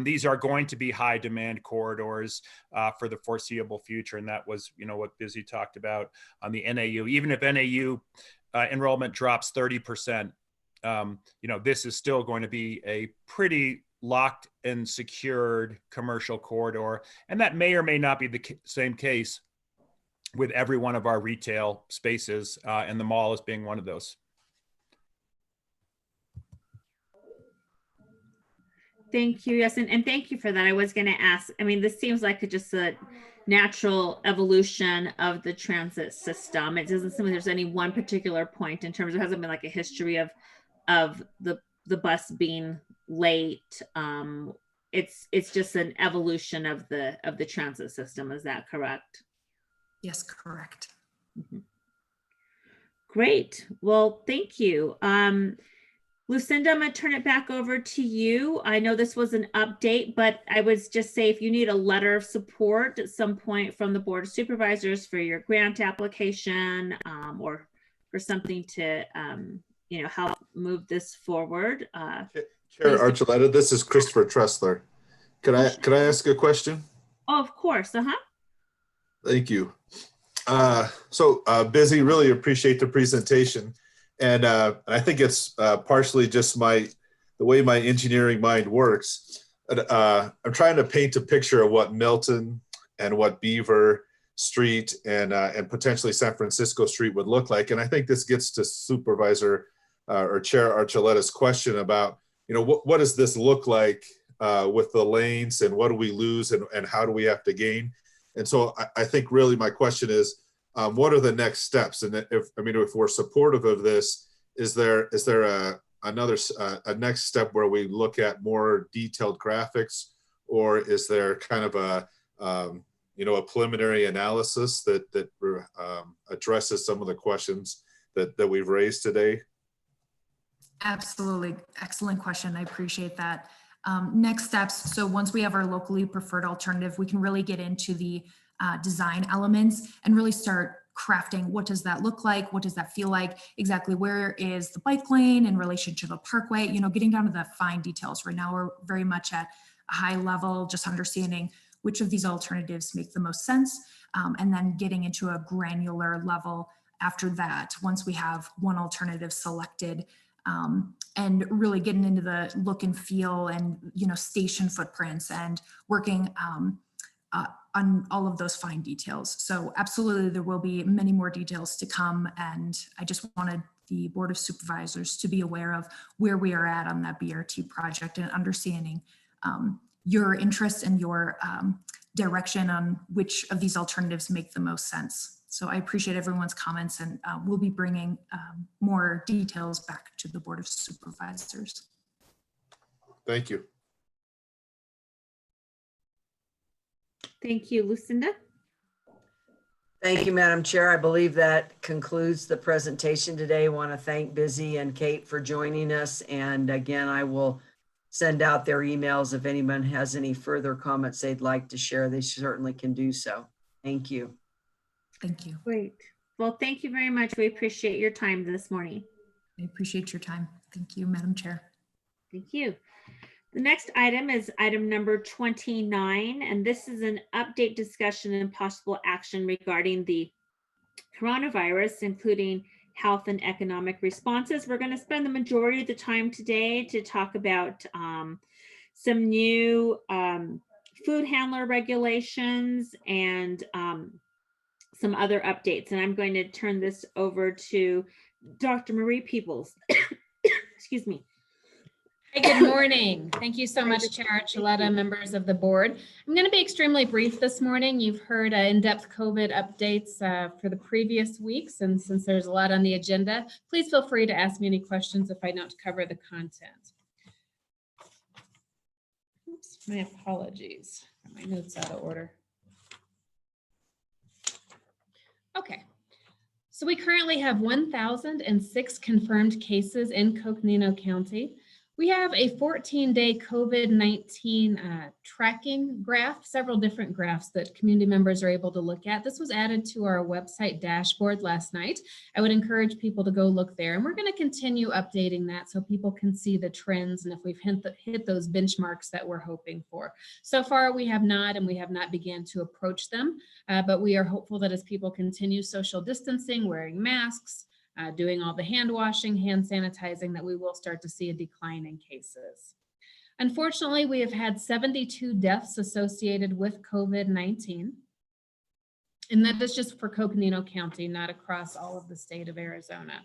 these are going to be high demand corridors for the foreseeable future. And that was, you know, what Busy talked about on the NAU. Even if NAU enrollment drops 30%, you know, this is still going to be a pretty locked and secured commercial corridor. And that may or may not be the same case with every one of our retail spaces, and the mall as being one of those. Thank you. Yes, and thank you for that. I was going to ask, I mean, this seems like just a natural evolution of the transit system. It doesn't seem like there's any one particular point in terms of, hasn't been like a history of the bus being late. It's just an evolution of the transit system. Is that correct? Yes, correct. Mm-hmm. Great. Well, thank you. Lucinda, I'm going to turn it back over to you. I know this was an update, but I would just say if you need a letter of support at some point from the Board of Supervisors for your grant application, or for something to help move this forward. Chair Archuleta, this is Christopher Tressler. Could I ask a question? Oh, of course. Thank you. Busy, really appreciate the presentation. And I think it's partially just the way my engineering mind works. I'm trying to paint a picture of what Milton and what Beaver Street and potentially San Francisco Street would look like. And I think this gets to Supervisor or Chair Archuleta's question about, what does this look like with the lanes, and what do we lose, and how do we have to gain? And so I think really my question is, what are the next steps? And if we're supportive of this, is there a next step where we look at more detailed graphics, or is there kind of a preliminary analysis that addresses some of the questions that we've raised today? Absolutely. Excellent question. I appreciate that. Next steps. So once we have our locally preferred alternative, we can really get into the design elements and really start crafting. What does that look like? What does that feel like? Exactly where is the bike lane in relation to the parkway? Getting down to the fine details. Right now, we're very much at a high level, just understanding which of these alternatives make the most sense, and then getting into a granular level after that, once we have one alternative selected, and really getting into the look and feel and, station footprints and working on all of those fine details. So absolutely, there will be many more details to come. And I just wanted the Board of Supervisors to be aware of where we are at on that BRT project and understanding your interest and your direction on which of these alternatives make the most sense. So I appreciate everyone's comments, and we'll be bringing more details back to the Board of Supervisors. Thank you. Thank you, Lucinda. Thank you, Madam Chair. I believe that concludes the presentation today. I want to thank Busy and Kate for joining us. And again, I will send out their emails if anyone has any further comments they'd like to share. They certainly can do so. Thank you. Thank you. Great. Well, thank you very much. We appreciate your time this morning. I appreciate your time. Thank you, Madam Chair. Thank you. The next item is item number 29, and this is an update, discussion, and possible action regarding the coronavirus, including health and economic responses. We're going to spend the majority of the time today to talk about some new food handler regulations and some other updates. And I'm going to turn this over to Dr. Marie Peoples. Excuse me. Hi, good morning. Thank you so much, Chair Archuleta, members of the board. I'm going to be extremely brief this morning. You've heard in-depth COVID updates for the previous weeks, and since there's a lot on the agenda, please feel free to ask me any questions if I don't cover the content. Oops, my apologies. Got my notes out of order. Okay. So we currently have 1,006 confirmed cases in Coconino County. We have a 14-day COVID-19 tracking graph, several different graphs that community members are able to look at. This was added to our website dashboard last night. I would encourage people to go look there, and we're going to continue updating that so people can see the trends and if we've hit those benchmarks that we're hoping for. So far, we have not, and we have not began to approach them, but we are hopeful that as people continue social distancing, wearing masks, doing all the hand washing, hand sanitizing, that we will start to see a decline in cases. Unfortunately, we have had 72 deaths associated with COVID-19. And that is just for Coconino County, not across all of the state of Arizona.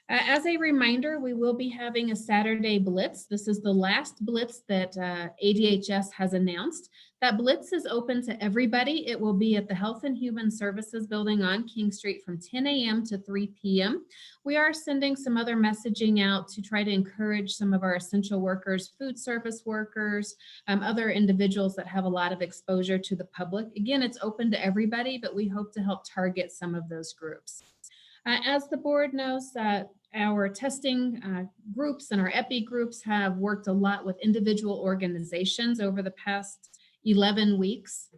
As a reminder, we will be having a Saturday Blitz. This is the last Blitz that ADHS has announced. That Blitz is open to everybody. It will be at the Health and Human Services building on King Street from 10 a.m. to 3 p.m. We are sending some other messaging out to try to encourage some of our essential workers, food service workers, other individuals that have a lot of exposure to the public. Again, it's open to everybody, but we hope to help target some of those groups. As the board knows, our testing groups and our EPI groups have worked a lot with individual organizations over the past 11 weeks.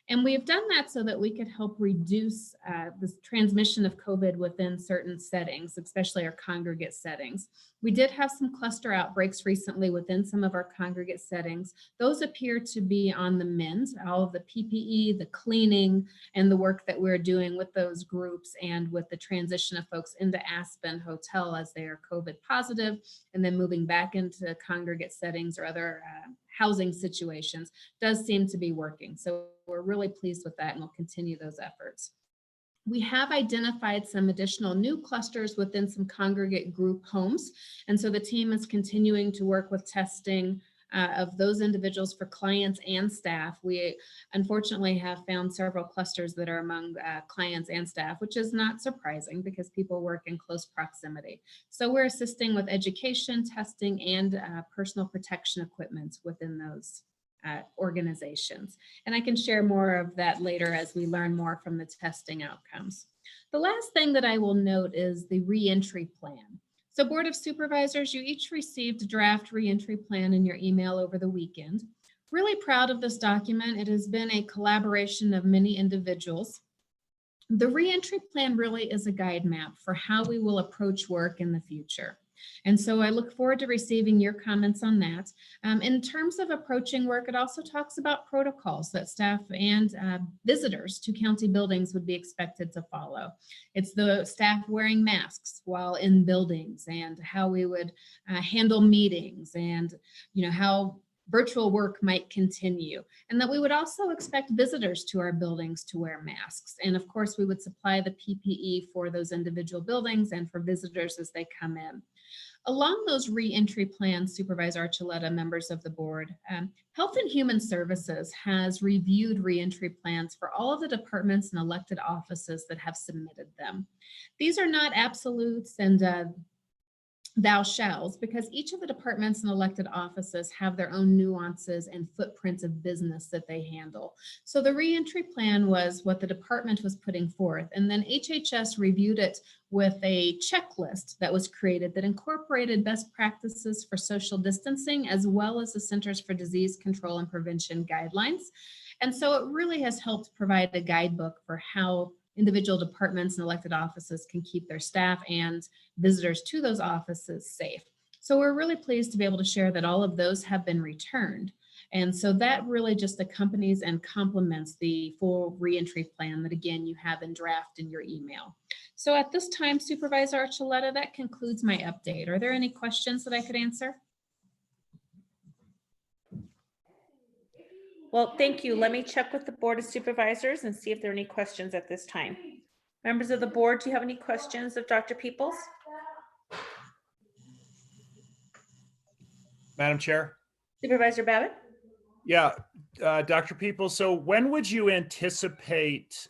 And we've done that so that we could help reduce the transmission of COVID within certain settings, especially our congregate settings. We did have some cluster outbreaks recently within some of our congregate settings. Those appear to be on the mend. All of the PPE, the cleaning, and the work that we're doing with those groups and with the transition of folks into Aspen Hotel as they are COVID positive, and then moving back into congregate settings or other housing situations does seem to be working. So we're really pleased with that, and we'll continue those efforts. We have identified some additional new clusters within some congregate group homes. And so the team is continuing to work with testing of those individuals for clients and staff. We unfortunately have found several clusters that are among clients and staff, which is not surprising because people work in close proximity. So we're assisting with education, testing, and personal protection equipment within those organizations. And I can share more of that later as we learn more from the testing outcomes. The last thing that I will note is the reentry plan. So Board of Supervisors, you each received a draft reentry plan in your email over the weekend. Really proud of this document. It has been a collaboration of many individuals. The reentry plan really is a guide map for how we will approach work in the future. And so I look forward to receiving your comments on that. In terms of approaching work, it also talks about protocols that staff and visitors to county buildings would be expected to follow. It's the staff wearing masks while in buildings and how we would handle meetings and how virtual work might continue, and that we would also expect visitors to our buildings to wear masks. And of course, we would supply the PPE for those individual buildings and for visitors as they come in. Along those reentry plans, Supervisor Archuleta, members of the board, Health and Human Services has reviewed reentry plans for all of the departments and elected offices that have submitted them. These are not absolutes and thou shalls, because each of the departments and elected offices have their own nuances and footprints of business that they handle. So the reentry plan was what the department was putting forth, and then HHS reviewed it with a checklist that was created that incorporated best practices for social distancing, as well as the Centers for Disease Control and Prevention guidelines. And so it really has helped provide a guidebook for how individual departments and elected offices can keep their staff and visitors to those offices safe. So we're really pleased to be able to share that all of those have been returned. And so that really just accompanies and complements the full reentry plan that, again, you have in draft in your email. So at this time, Supervisor Archuleta, that concludes my update. Are there any questions that I could answer? Well, thank you. Let me check with the Board of Supervisors and see if there are any questions at this time. Members of the board, do you have any questions of Dr. Peoples? Madam Chair? Supervisor Babbitt? Yeah, Dr. Peoples, so when would you anticipate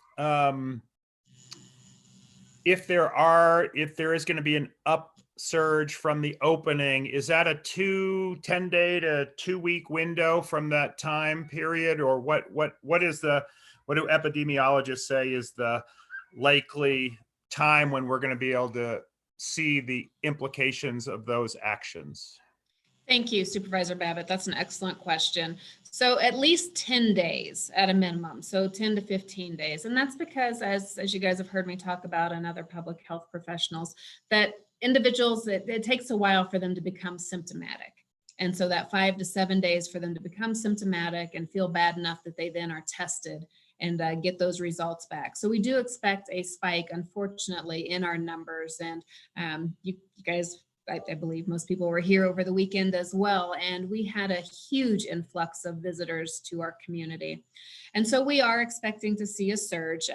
if there is going to be an upsurge from the opening, is that a 10-day to 2-week window from that time period, or what do epidemiologists say is the likely time when we're going to be able to see the implications of those actions? Thank you, Supervisor Babbitt. That's an excellent question. So at least 10 days at a minimum, so 10 to 15 days. And that's because, as you guys have heard me talk about and other public health professionals, that individuals, it takes a while for them to become symptomatic. And so that 5 to 7 days for them to become symptomatic and feel bad enough that they then are tested and get those results back. So we do expect a spike, unfortunately, in our numbers. And you guys, I believe most people were here over the weekend as well, and we had a huge influx of visitors to our community. And so we are expecting to see a surge.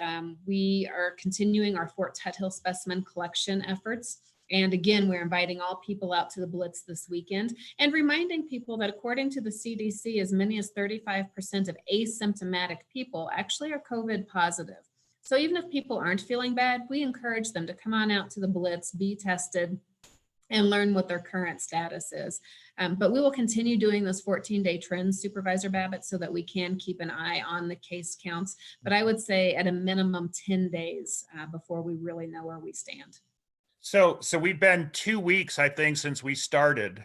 We are continuing our Fort Tuthill specimen collection efforts. And again, we're inviting all people out to the Blitz this weekend and reminding people that according to the CDC, as many as 35% of asymptomatic people actually are COVID positive. So even if people aren't feeling bad, we encourage them to come on out to the Blitz, be tested, and learn what their current status is. But we will continue doing those 14-day trends, Supervisor Babbitt, so that we can keep an eye on the case counts. But I would say at a minimum 10 days before we really know where we stand. So we've been 2 weeks, I think, since we started.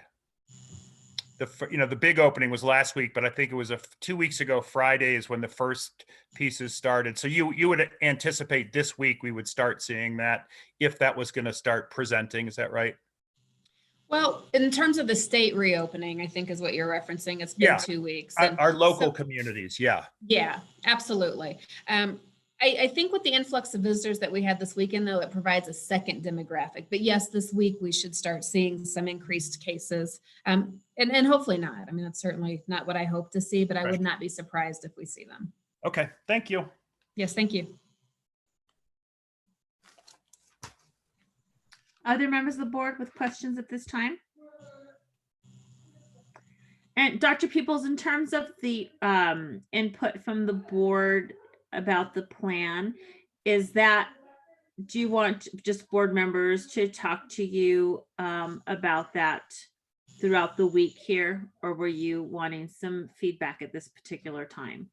The big opening was last week, but I think it was 2 weeks ago. Friday is when the first pieces started. So you would anticipate this week we would start seeing that, if that was going to start presenting. Is that right? Well, in terms of the state reopening, I think is what you're referencing. It's been Yeah. 2 weeks. Our local communities. Yeah. Yeah, absolutely. I think with the influx of visitors that we had this weekend, though, it provides a second demographic. But yes, this week we should start seeing some increased cases, and hopefully not. I mean, that's certainly not what I hope to see, but I would not be surprised if we see them. Okay, thank you. Yes, thank you. Other members of the board with questions at this time? And Dr. Peoples, in terms of the input from the board about the plan, do you want just board members to talk to you about that throughout the week here, or were you wanting some feedback at this particular time?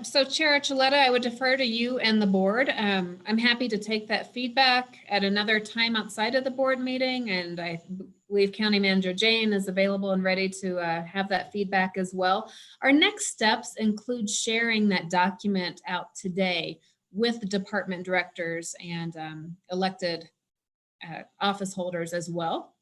So Chair Archuleta, I would defer to you and the board. I'm happy to take that feedback at another time outside of the board meeting, and I believe County Manager Jane is available and ready to have that feedback as well. Our next steps include sharing that document out today with the department directors and elected office holders as well,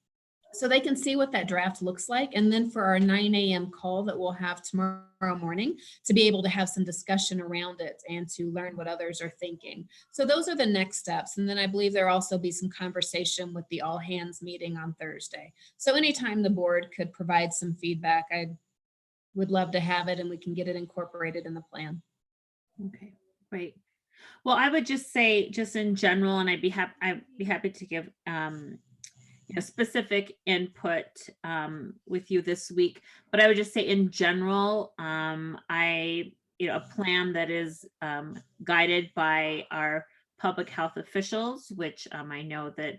so they can see what that draft looks like. And then for our 9 a.m. call that we'll have tomorrow morning, to be able to have some discussion around it and to learn what others are thinking. So those are the next steps. And then I believe there'll also be some conversation with the all hands meeting on Thursday. So anytime the board could provide some feedback, I would love to have it, and we can get it incorporated in the plan. Okay, great. Well, I would just say, just in general, and I'd be happy to give specific input with you this week, but I would just say in general, a plan that is guided by our public health officials, which I know that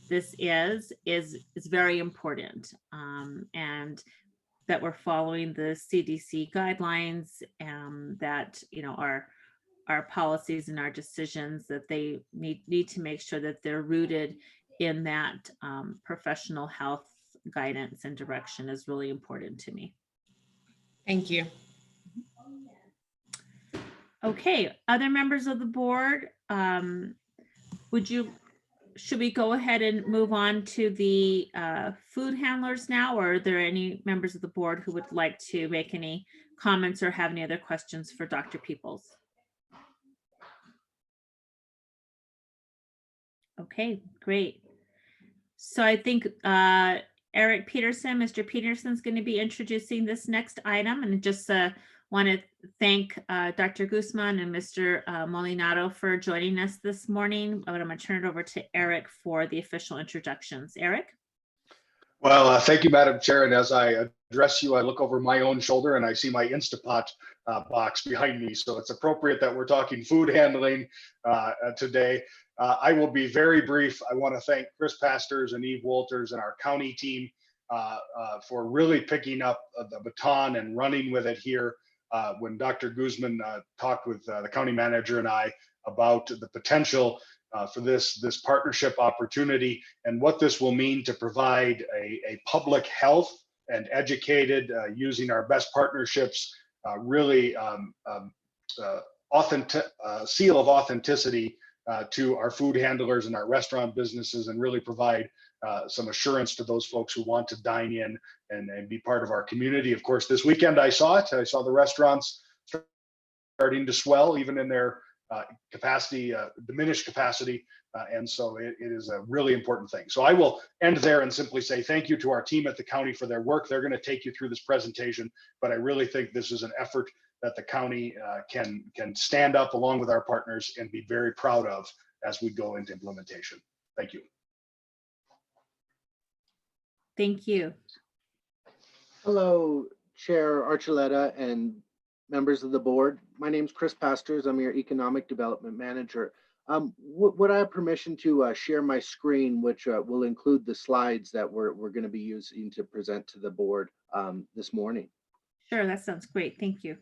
this is very important, and that we're following the CDC guidelines, that our policies and our decisions, that they need to make sure that they're rooted in that professional health guidance and direction is really important to me. Thank you. Okay, other members of the board, should we go ahead and move on to the food handlers now, or are there any members of the board who would like to make any comments or have any other questions for Dr. Peoples? Okay, great. So I think Eric Peterson, Mr. Peterson's going to be introducing this next item, and just want to thank Dr. Guzman and Mr. Molinado for joining us this morning. But I'm going to turn it over to Eric for the official introductions. Eric? Well, thank you, Madam Chair. And as I address you, I look over my own shoulder and I see my Instapot box behind me. So it's appropriate that we're talking food handling today. I will be very brief. I want to thank Chris Pastors and Eve Walters and our county team for really picking up the baton and running with it here. When Dr. Guzman talked with the county manager and I about the potential for this partnership opportunity and what this will mean to provide a public health and educated, using our best partnerships, really seal of authenticity to our food handlers and our restaurant businesses, and really provide some assurance to those folks who want to dine in and be part of our community. Of course, this weekend I saw it. I saw the restaurants starting to swell, even in their capacity, diminished capacity. And so it is a really important thing. So I will end there and simply say thank you to our team at the county for their work. They're going to take you through this presentation, but I really think this is an effort that the county can stand up along with our partners and be very proud of as we go into implementation. Thank you. Thank you. Hello, Chair Archuleta and members of the board. My name is Chris Pastors. I'm your Economic Development Manager. Would I have permission to share my screen, which will include the slides that we're going to be using to present to the board this morning? Sure, that sounds great. Thank you.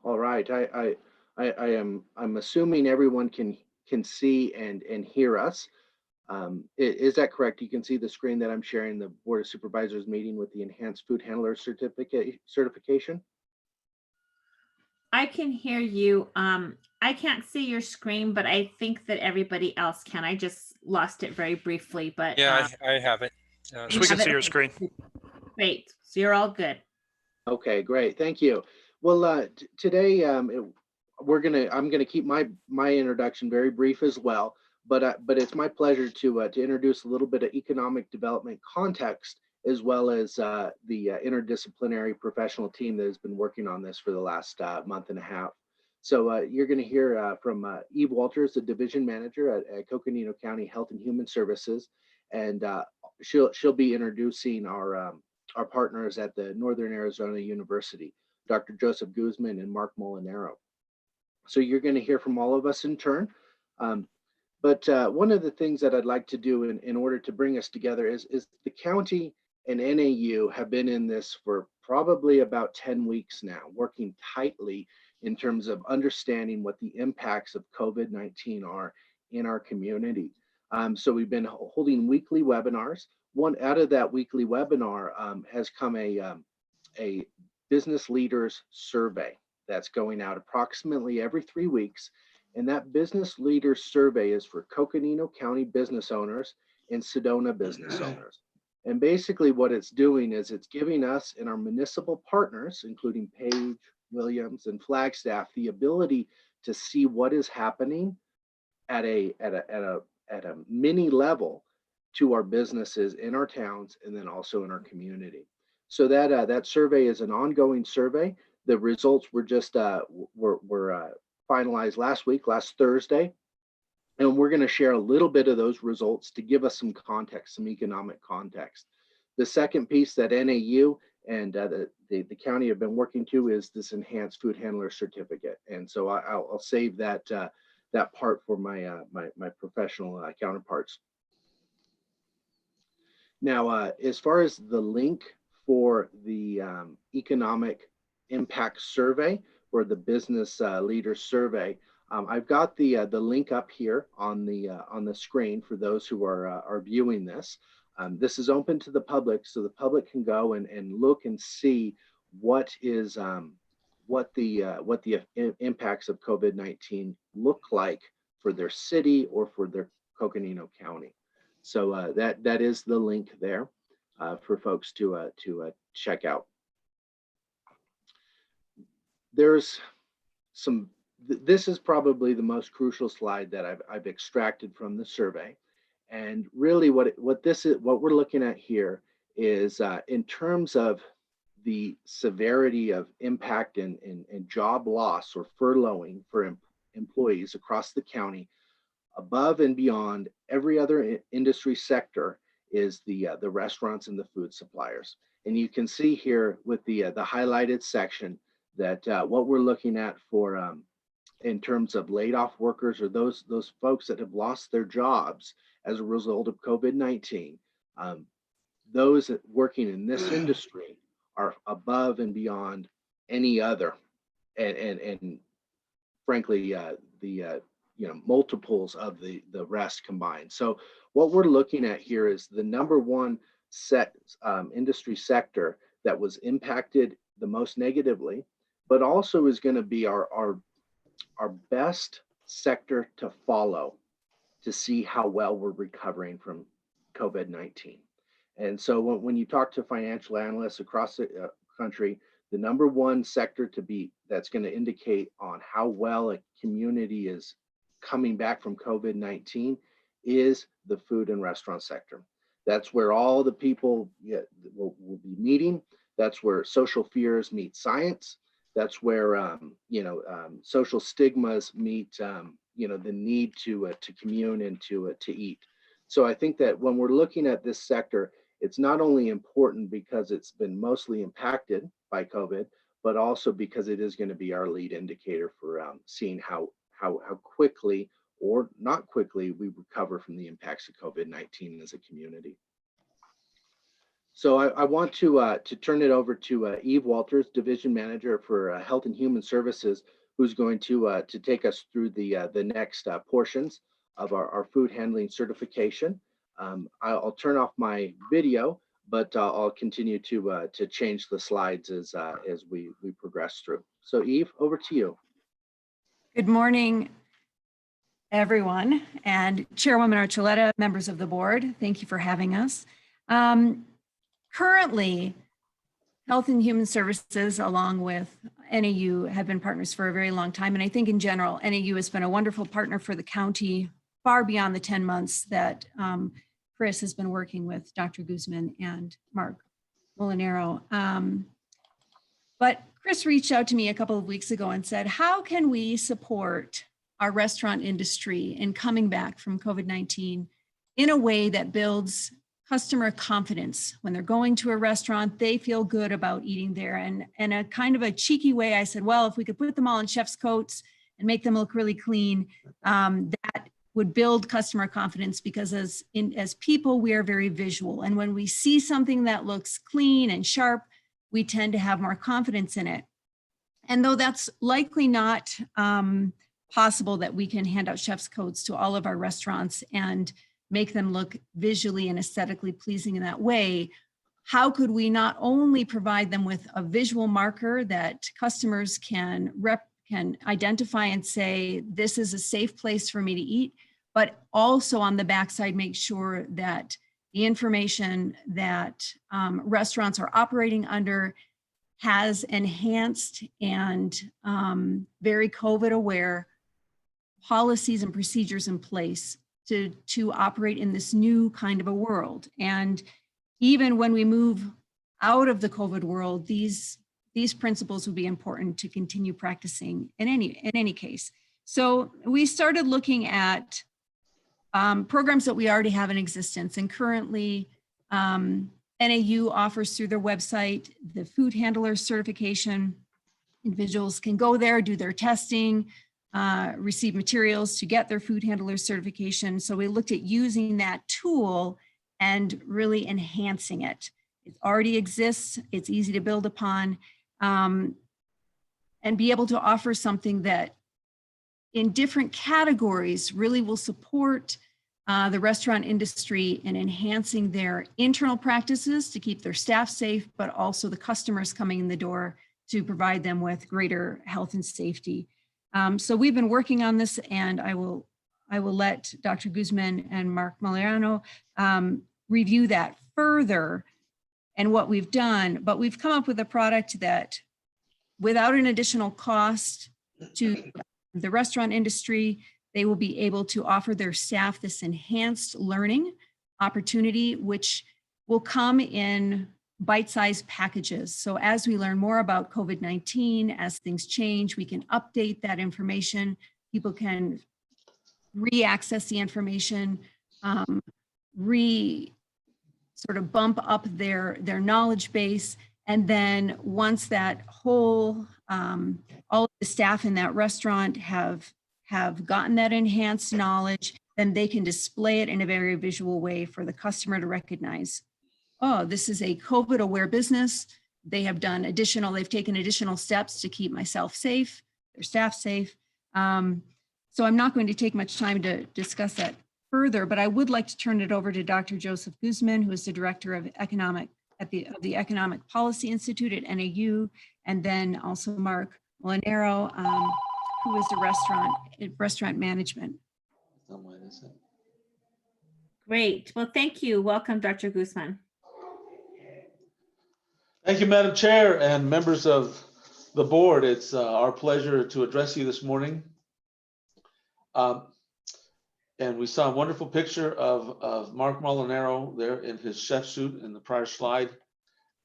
All right. I'm assuming everyone can see and hear us. Is that correct? You can see the screen that I'm sharing, the Board of Supervisors meeting with the Enhanced Food Handler certification. I can hear you. I can't see your screen, but I think that everybody else can. I just lost it very briefly, but Yeah, I have it. you We can have see it? your Okay, screen. great. So you're all good. Okay, great. Thank you. Well, today I'm gonna keep my introduction very brief as well. But it's my pleasure to introduce a little bit of economic development context, as well as the interdisciplinary professional team that has been working on this for the last month and a half. So you're going to hear from Eve Walters, the division manager at Coconino County Health and Human Services, and she'll be introducing our partners at the Northern Arizona University, Dr. Joseph Guzman and Mark Molinaro. So you're going to hear from all of us in turn. But one of the things that I'd like to do in order to bring us together is the county and NAU have been in this for probably about 10 weeks now, working tightly in terms of understanding what the impacts of COVID-19 are in our community. So we've been holding weekly webinars. One out of that weekly webinar has come a business leaders survey that's going out approximately every 3 weeks. And that business leaders survey is for Coconino County business owners and Sedona business owners. And basically what it's doing is it's giving us and our municipal partners, including Page, Williams, and Flagstaff, the ability to see what is happening at a mini level to our businesses in our towns and then also in our community. So that survey is an ongoing survey. The results were just finalized last Thursday. And we're going to share a little bit of those results to give us some context, some economic context. The second piece that NAU and the county have been working to is this enhanced food handler certificate. And so I'll save that part for my professional counterparts. Now, as far as the link for the economic impact survey or the business leader survey, I've got the link up here on the screen for those who are viewing this. This is open to the public, so the public can go and look and see what the impacts of COVID-19 look like for their city or for their Coconino County. So that is the link there for folks to check out. There's some. This is probably the most crucial slide that I've extracted from the survey, and really what we're looking at here is in terms of the severity of impact and job loss or furloughing for employees across the county. Above and beyond every other industry sector is the restaurants and the food suppliers. And you can see here with the highlighted section that what we're looking at for in terms of laid off workers or those folks that have lost their jobs as a result of COVID-19, those working in this industry are above and beyond any other, and frankly, the multiples of the rest combined. So what we're looking at here is the number one industry sector that was impacted the most negatively, but also is going to be our best sector to follow to see how well we're recovering from COVID-19. And so when you talk to financial analysts across the country, the number one sector that's going to indicate on how well a community is coming back from COVID-19 is the food and restaurant sector. That's where all the people will be meeting. That's where social fears meet science. That's where social stigmas meet the need to commune and to eat. So I think that when we're looking at this sector, it's not only important because it's been mostly impacted by COVID, but also because it is going to be our lead indicator for seeing how quickly or not quickly we recover from the impacts of COVID-19 as a community. So I want to turn it over to Eve Walters, Division Manager for Health and Human Services, who's going to take us through the next portions of our food handling certification. I'll turn off my video, but I'll continue to change the slides as we progress through. So Eve, over to you. Good morning, everyone, and Chairwoman Archuleta, members of the board. Thank you for having us. Currently, Health and Human Services, along with NAU, have been partners for a very long time. And I think in general, NAU has been a wonderful partner for the county, far beyond the 10 months that Chris has been working with Dr. Guzman and Mark Molinaro. But Chris reached out to me a couple of weeks ago and said, how can we support our restaurant industry in coming back from COVID-19 in a way that builds customer confidence? When they're going to a restaurant, they feel good about eating there. And in a kind of a cheeky way, I said, well, if we could put them all in chef's coats and make them look really clean, that would build customer confidence, because as people, we are very visual. And when we see something that looks clean and sharp, we tend to have more confidence in it. And though that's likely not possible that we can hand out chef's coats to all of our restaurants and make them look visually and aesthetically pleasing in that way, how could we not only provide them with a visual marker that customers can identify and say, this is a safe place for me to eat, but also on the backside, make sure that the information that restaurants are operating under has enhanced and very COVID aware policies and procedures in place to operate in this new kind of a world. And even when we move out of the COVID world, these principles will be important to continue practicing in any case. So we started looking at programs that we already have in existence, and currently NAU offers through their website the food handler certification. Individuals can go there, do their testing, receive materials to get their food handler certification. So we looked at using that tool and really enhancing it. It already exists, it's easy to build upon, and be able to offer something that in different categories really will support the restaurant industry in enhancing their internal practices to keep their staff safe, but also the customers coming in the door to provide them with greater health and safety. So we've been working on this, and I will let Dr. Guzman and Mark Molinaro review that further and what we've done, but we've come up with a product that, without an additional cost to the restaurant industry, they will be able to offer their staff this enhanced learning opportunity, which will come in bite-sized packages. So as we learn more about COVID-19, as things change, we can update that information. People can re-access the information, sort of bump up their knowledge base. And then once that whole, all of the staff in that restaurant have gotten that enhanced knowledge, then they can display it in a very visual way for the customer to recognize, oh, this is a COVID aware business. They've taken additional steps to keep myself safe, their staff safe. So I'm not going to take much time to discuss that further, but I would like to turn it over to Dr. Joseph Guzman, who is the Director of the Economic Policy Institute at NAU, and then also Mark Molinaro, who is the restaurant management. Great. Well, thank you. Welcome, Dr. Guzman. Thank you, Madam Chair and members of the board. It's our pleasure to address you this morning. And we saw a wonderful picture of Mark Molinaro there in his chef suit in the prior slide.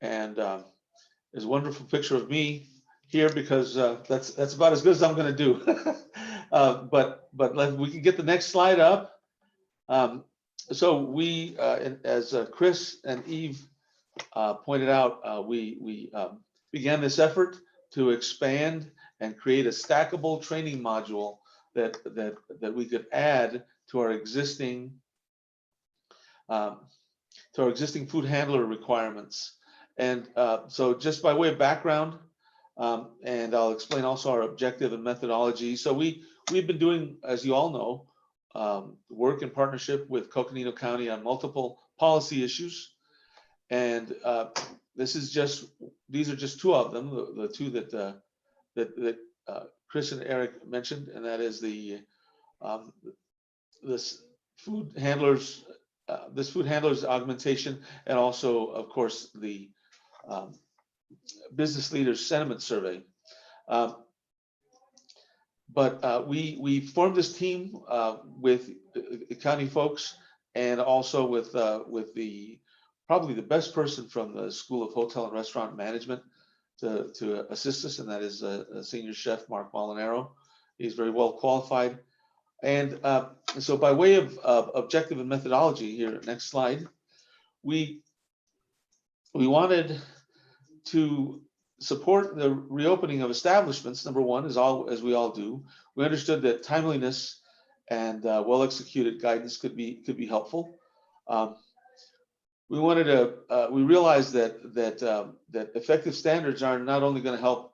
And there's a wonderful picture of me here, because that's about as good as I'm going to do. But we can get the next slide up. So we, as Chris and Eve pointed out, we began this effort to expand and create a stackable training module that we could add to our existing to our existing food handler requirements. And so just by way of background, and I'll explain also our objective and methodology. So we've been doing, as you all know, work in partnership with Coconino County on multiple policy issues. And these are just two of them, the two that Chris and Eric mentioned, and that is this food handlers augmentation, and also, of course, the business leaders sentiment survey. But we formed this team with the county folks, and also with probably the best person from the School of Hotel and Restaurant Management to assist us, and that is Senior Chef Mark Molinaro. He's very well qualified. And so by way of objective and methodology here, next slide, we wanted to support the reopening of establishments. Number one, as we all do, we understood that timeliness and well-executed guidance could be helpful. We realized that effective standards are not only going to help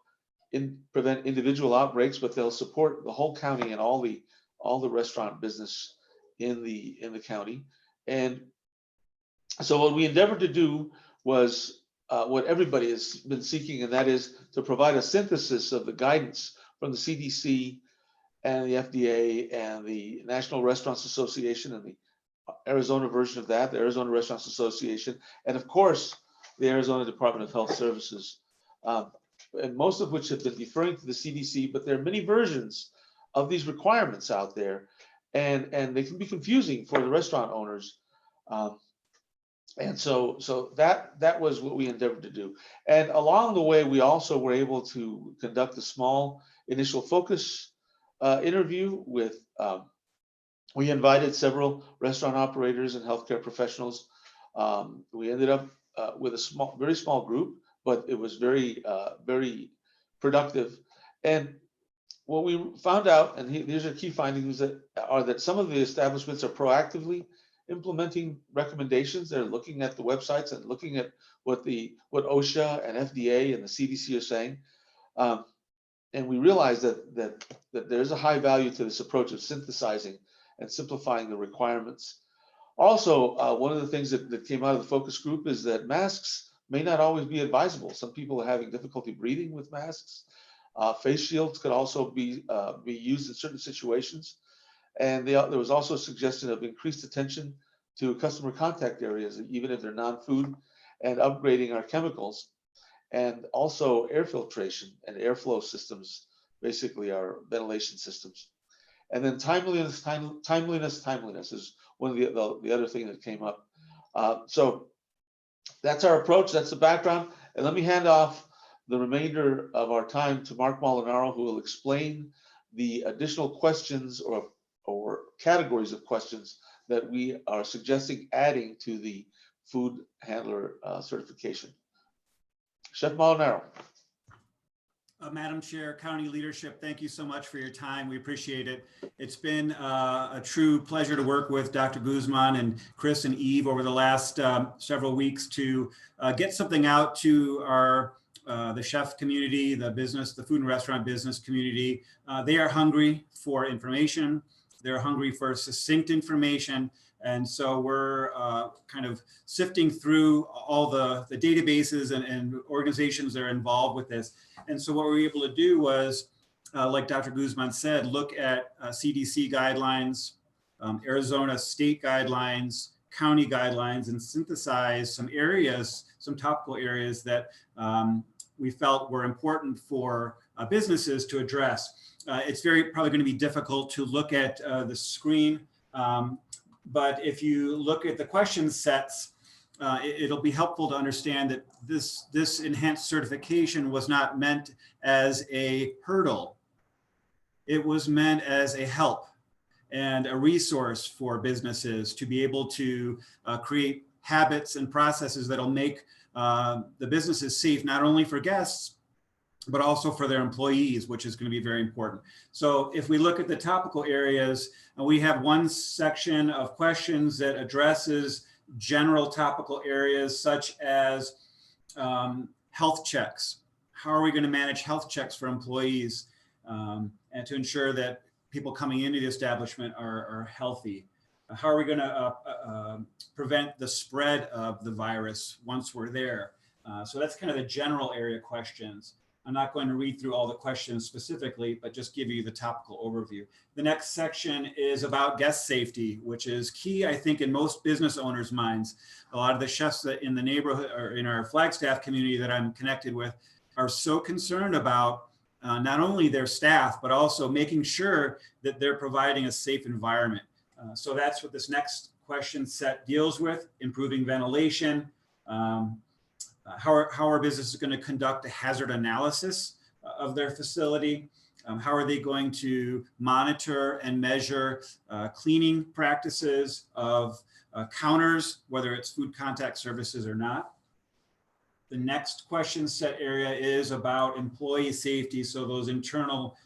prevent individual outbreaks, but they'll support the whole county and all the restaurant business in the county. And so what we endeavored to do was what everybody has been seeking, and that is to provide a synthesis of the guidance from the CDC and the FDA and the National Restaurants Association and the Arizona version of that, the Arizona Restaurants Association, and of course, the Arizona Department of Health Services, and most of which have been deferring to the CDC, but there are many versions of these requirements out there, and they can be confusing for the restaurant owners. And so that was what we endeavored to do. And along the way, we also were able to conduct a small initial focus interview with, we invited several restaurant operators and healthcare professionals. We ended up with a very small group, but it was very productive. And what we found out, and these are key findings, that some of the establishments are proactively implementing recommendations. They're looking at the websites and looking at what OSHA and FDA and the CDC are saying. And we realize that there's a high value to this approach of synthesizing and simplifying the requirements. Also, one of the things that came out of the focus group is that masks may not always be advisable. Some people are having difficulty breathing with masks. Face shields could also be used in certain situations. And there was also a suggestion of increased attention to customer contact areas, even if they're non-food, and upgrading our chemicals, and also air filtration and airflow systems, basically our ventilation systems. And then timeliness is one of the other thing that came up. So that's our approach. That's the background. And let me hand off the remainder of our time to Mark Molinaro, who will explain the additional questions or categories of questions that we are suggesting adding to the food handler certification. Chef Molinaro. Madam Chair, County Leadership, thank you so much for your time. We appreciate it. It's been a true pleasure to work with Dr. Guzman and Chris and Eve over the last several weeks to get something out to the chef community, the food and restaurant business community. They are hungry for information. They're hungry for succinct information. And so we're kind of sifting through all the databases and organizations that are involved with this. And so what we were able to do was, like Dr. Guzman said, look at CDC guidelines, Arizona state guidelines, county guidelines, and synthesize some areas, some topical areas that we felt were important for businesses to address. It's probably going to be difficult to look at the screen, but if you look at the question sets, it'll be helpful to understand that this enhanced certification was not meant as a hurdle. It was meant as a help and a resource for businesses to be able to create habits and processes that'll make the businesses safe, not only for guests, but also for their employees, which is going to be very important. So if we look at the topical areas, we have one section of questions that addresses general topical areas such as health checks. How are we going to manage health checks for employees and to ensure that people coming into the establishment are healthy? How are we going to prevent the spread of the virus once we're there? So that's kind of the general area questions. I'm not going to read through all the questions specifically, but just give you the topical overview. The next section is about guest safety, which is key, I think, in most business owners' minds. A lot of the chefs that in the neighborhood or in our Flagstaff community that I'm connected with are so concerned about not only their staff, but also making sure that they're providing a safe environment. So that's what this next question set deals with: improving ventilation. How are businesses going to conduct a hazard analysis of their facility? How are they going to monitor and measure cleaning practices of counters, whether it's food contact services or not? The next question set area is about employee safety. So those internal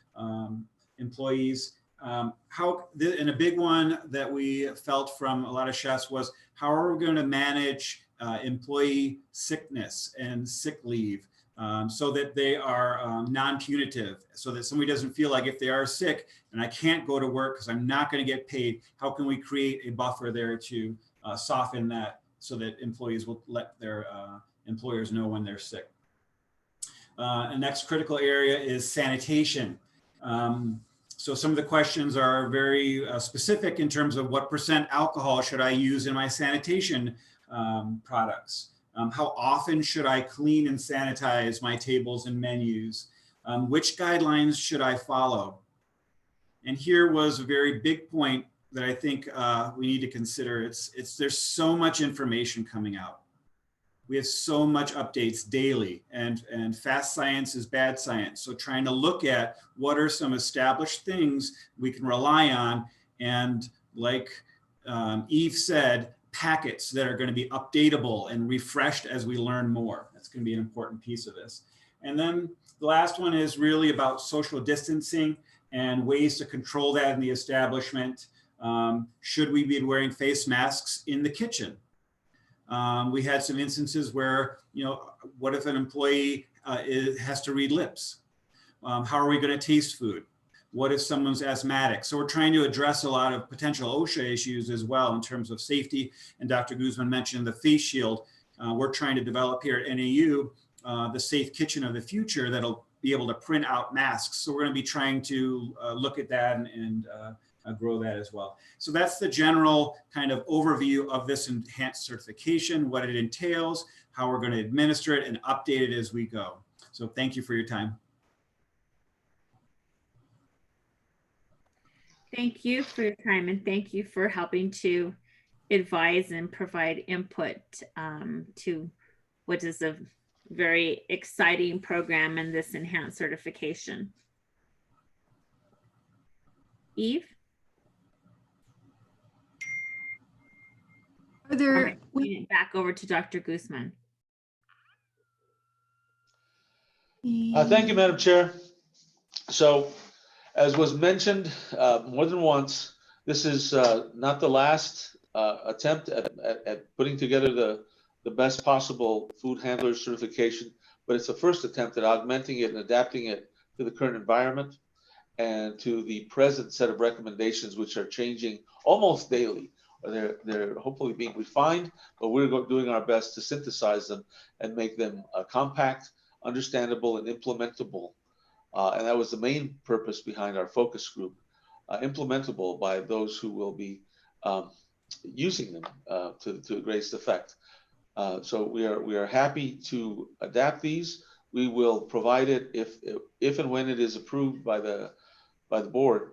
employees. And a big one that we felt from a lot of chefs was, how are we going to manage employee sickness and sick leave so that they are non-punitive, so that somebody doesn't feel like if they are sick and I can't go to work because I'm not going to get paid, how can we create a buffer there to soften that so that employees will let their employers know when they're sick. And next critical area is sanitation. So some of the questions are very specific in terms of what % alcohol should I use in my sanitation products? How often should I clean and sanitize my tables and menus? Which guidelines should I follow? And here was a very big point that I think we need to consider. There's so much information coming out. We have so much updates daily, and fast science is bad science. So trying to look at what are some established things we can rely on, and like Eve said, packets that are going to be updatable and refreshed as we learn more. That's going to be an important piece of this. And then the last one is really about social distancing and ways to control that in the establishment. Should we be wearing face masks in the kitchen? We had some instances where, what if an employee has to read lips? How are we going to taste food? What if someone's asthmatic? So we're trying to address a lot of potential OSHA issues as well in terms of safety. And Dr. Guzman mentioned the face shield. We're trying to develop here at NAU the safe kitchen of the future that'll be able to print out masks. So we're going to be trying to look at that and grow that as well. So that's the general kind of overview of this enhanced certification, what it entails, how we're going to administer it and update it as we go. So thank you for your time. Thank you for your time, and thank you for helping to advise and provide input to what is a very exciting program in this enhanced certification. Eve? Are there back over to Dr. Guzman. Thank you, Madam Chair. So, as was mentioned more than once, this is not the last attempt at putting together the best possible food handler certification, but it's the first attempt at augmenting it and adapting it to the current environment and to the present set of recommendations, which are changing almost daily. They're hopefully being refined, but we're doing our best to synthesize them and make them compact, understandable, and implementable. And that was the main purpose behind our focus group, implementable by those who will be using them to the greatest effect. So we are happy to adapt these. We will provide it if and when it is approved by the board.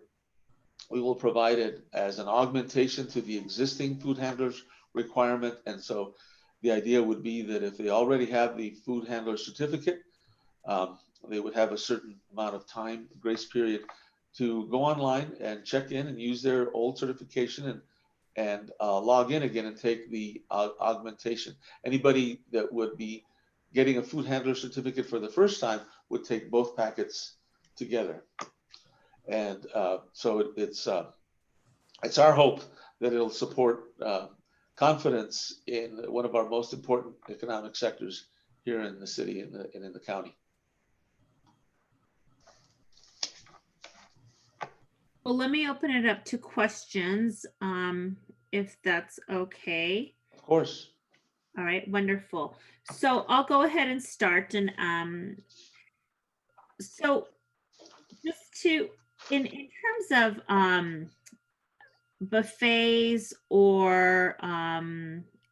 We will provide it as an augmentation to the existing food handlers requirement. And so the idea would be that if they already have the food handler certificate, they would have a certain amount of time, grace period, to go online and check in and use their old certification and log in again and take the augmentation. Anybody that would be getting a food handler certificate for the first time would take both packets together. And so it's our hope that it'll support confidence in one of our most important economic sectors here in the city and in the county. Well, let me open it up to questions, if that's okay. Of course. All right, wonderful. So I'll go ahead and start. And so just to, in terms of buffets or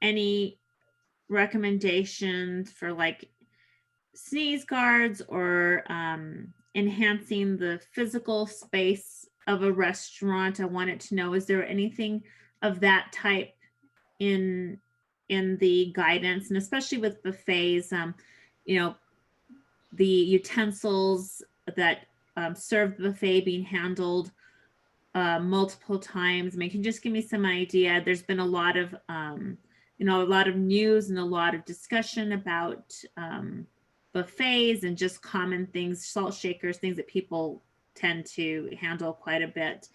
any recommendations for like sneeze guards or enhancing the physical space of a restaurant, I wanted to know, is there anything of that type in the guidance? And especially with buffets, you know, the utensils that serve the buffet being handled multiple times. I mean, can you just give me some idea? There's been a lot of you know, a lot of news and a lot of discussion about buffets and just common things, salt shakers, things that people tend to handle quite a bit.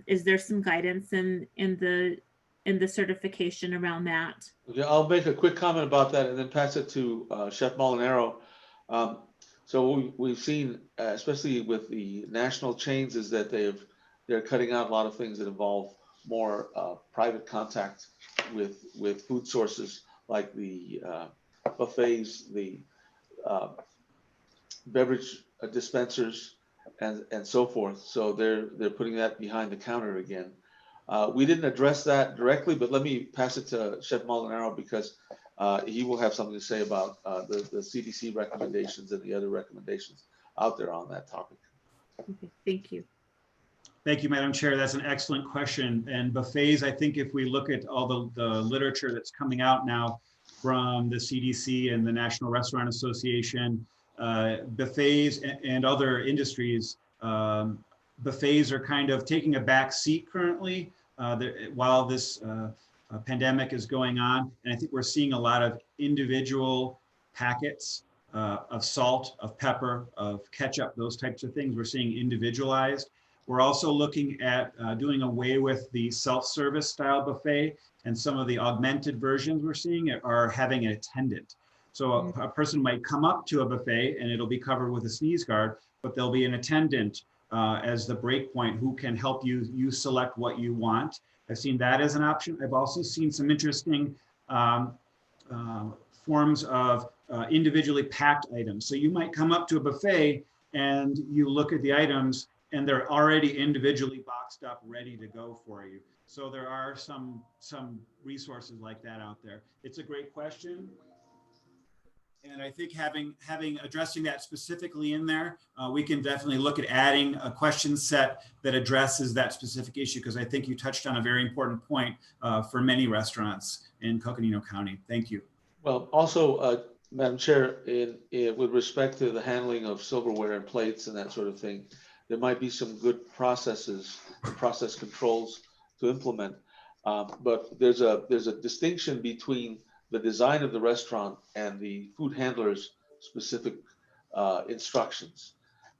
Is there some guidance in the certification around that? Okay, I'll make a quick comment about that and then pass it to Chef Molinaro. So we've seen, especially with the national chains, is that they're cutting out a lot of things that involve more private contact with food sources, like the buffets, the beverage dispensers, and so forth. So they're putting that behind the counter again. We didn't address that directly, but let me pass it to Chef Molinaro because he will have something to say about the CDC recommendations and the other recommendations out there on that topic. Okay, thank you. Thank you, Madam Chair. That's an excellent question. And buffets, I think if we look at all the literature that's coming out now from the CDC and the National Restaurant Association, buffets and other industries, buffets are kind of taking a back seat currently while this pandemic is going on. And I think we're seeing a lot of individual packets of salt, of pepper, of ketchup, those types of things. We're seeing individualized. We're also looking at doing away with the self-service style buffet, and some of the augmented versions we're seeing are having an attendant. So a person might come up to a buffet and it'll be covered with a sneeze guard, but there'll be an attendant as the break point who can help you select what you want. I've seen that as an option. I've also seen some interesting forms of individually packed items. So you might come up to a buffet and you look at the items and they're already individually boxed up, ready to go for you. So there are some resources like that out there. It's a great question. And I think addressing that specifically in there, we can definitely look at adding a question set that addresses that specific issue, because I think you touched on a very important point for many restaurants in Coconino County. Thank you. Well, also, Madam Chair, with respect to the handling of silverware and plates and that sort of thing, there might be some good processes and process controls to implement. But there's a distinction between the design of the restaurant and the food handler's specific instructions.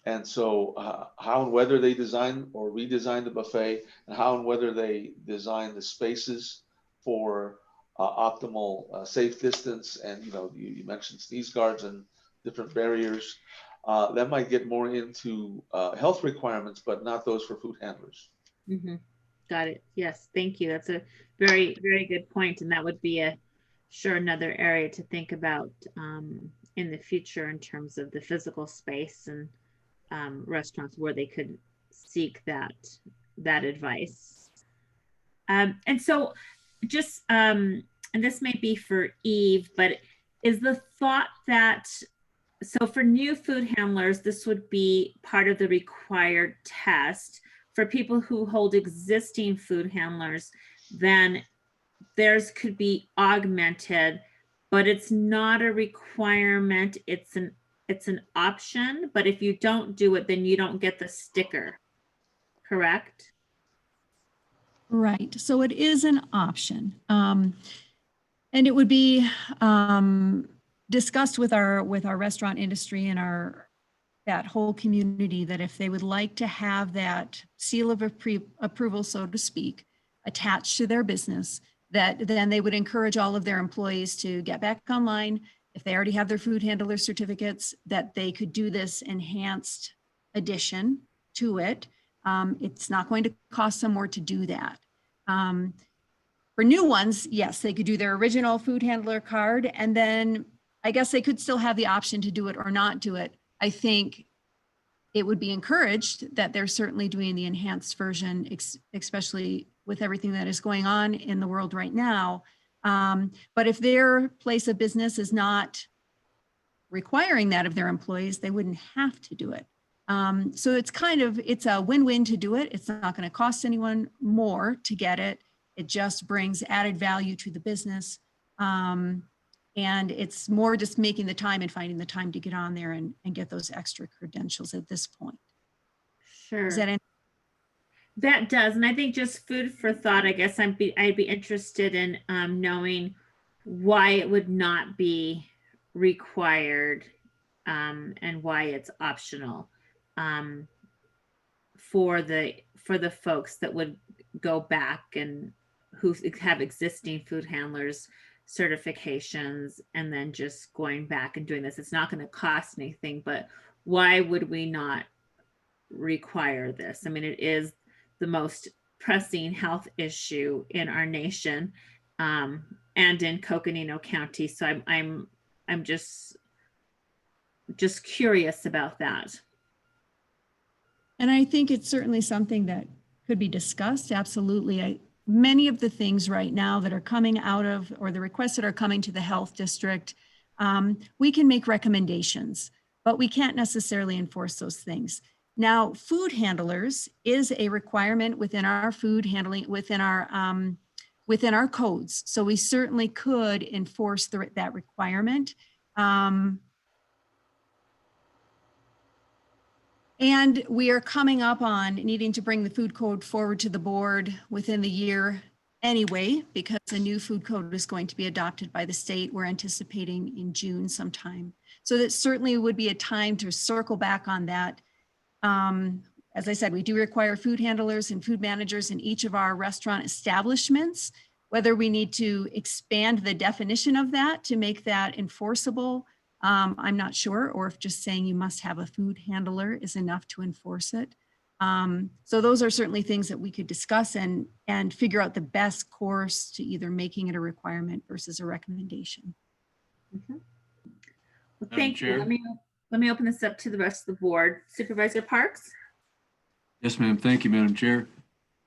And so how and whether they design or redesign the buffet, and how and whether they design the spaces for optimal safe distance, and you mentioned sneeze guards and different barriers, that might get more into health requirements, but not those for food handlers. Mm-hmm. Got it. Yes, thank you. That's a very, very good point. And that would be another area to think about in the future in terms of the physical space and restaurants where they could seek that advice. And so just, and this may be for Eve, but is the thought that, so for new food handlers, this would be part of the required test. For people who hold existing food handlers, then theirs could be augmented, but it's not a requirement. It's an option, but if you don't do it, then you don't get the sticker, correct? Right. So it is an option. And it would be discussed with our restaurant industry and that whole community, that if they would like to have that seal of approval, so to speak, attached to their business, that then they would encourage all of their employees to get back online. If they already have their food handler certificates, that they could do this enhanced addition to it. It's not going to cost them more to do that. For new ones, yes, they could do their original food handler card, and then I guess they could still have the option to do it or not do it. I think it would be encouraged that they're certainly doing the enhanced version, especially with everything that is going on in the world right now. But if their place of business is not requiring that of their employees, they wouldn't have to do it. So it's a win-win to do it. It's not going to cost anyone more to get it. It just brings added value to the business. And it's more just making the time and finding the time to get on there and get those extra credentials at this point. Sure. Is that That does, and I think just food for thought. I guess I'd be interested in knowing why it would not be required and why it's optional for the folks that would go back and who have existing food handlers certifications and then just going back and doing this. It's not going to cost anything, but why would we not require this? I mean, it is the most pressing health issue in our nation and in Coconino County. So I'm just curious about that. And I think it's certainly something that could be discussed. Absolutely. Many of the things right now that are coming out of, or the requests that are coming to the health district, we can make recommendations, but we can't necessarily enforce those things. Now, food handlers is a requirement within our food handling, within our codes. So we certainly could enforce that requirement. And we are coming up on needing to bring the food code forward to the board within the year anyway, because a new food code is going to be adopted by the state. We're anticipating in June sometime. So that certainly would be a time to circle back on that. As I said, we do require food handlers and food managers in each of our restaurant establishments. Whether we need to expand the definition of that to make that enforceable, I'm not sure, or if just saying you must have a food handler is enough to enforce it. So those are certainly things that we could discuss and figure out the best course to either making it a requirement versus a recommendation. Mm-hmm. Well, thank you. Let me open this up to the rest of the board. Supervisor Parks? Yes, ma'am. Thank you, Madam Chair.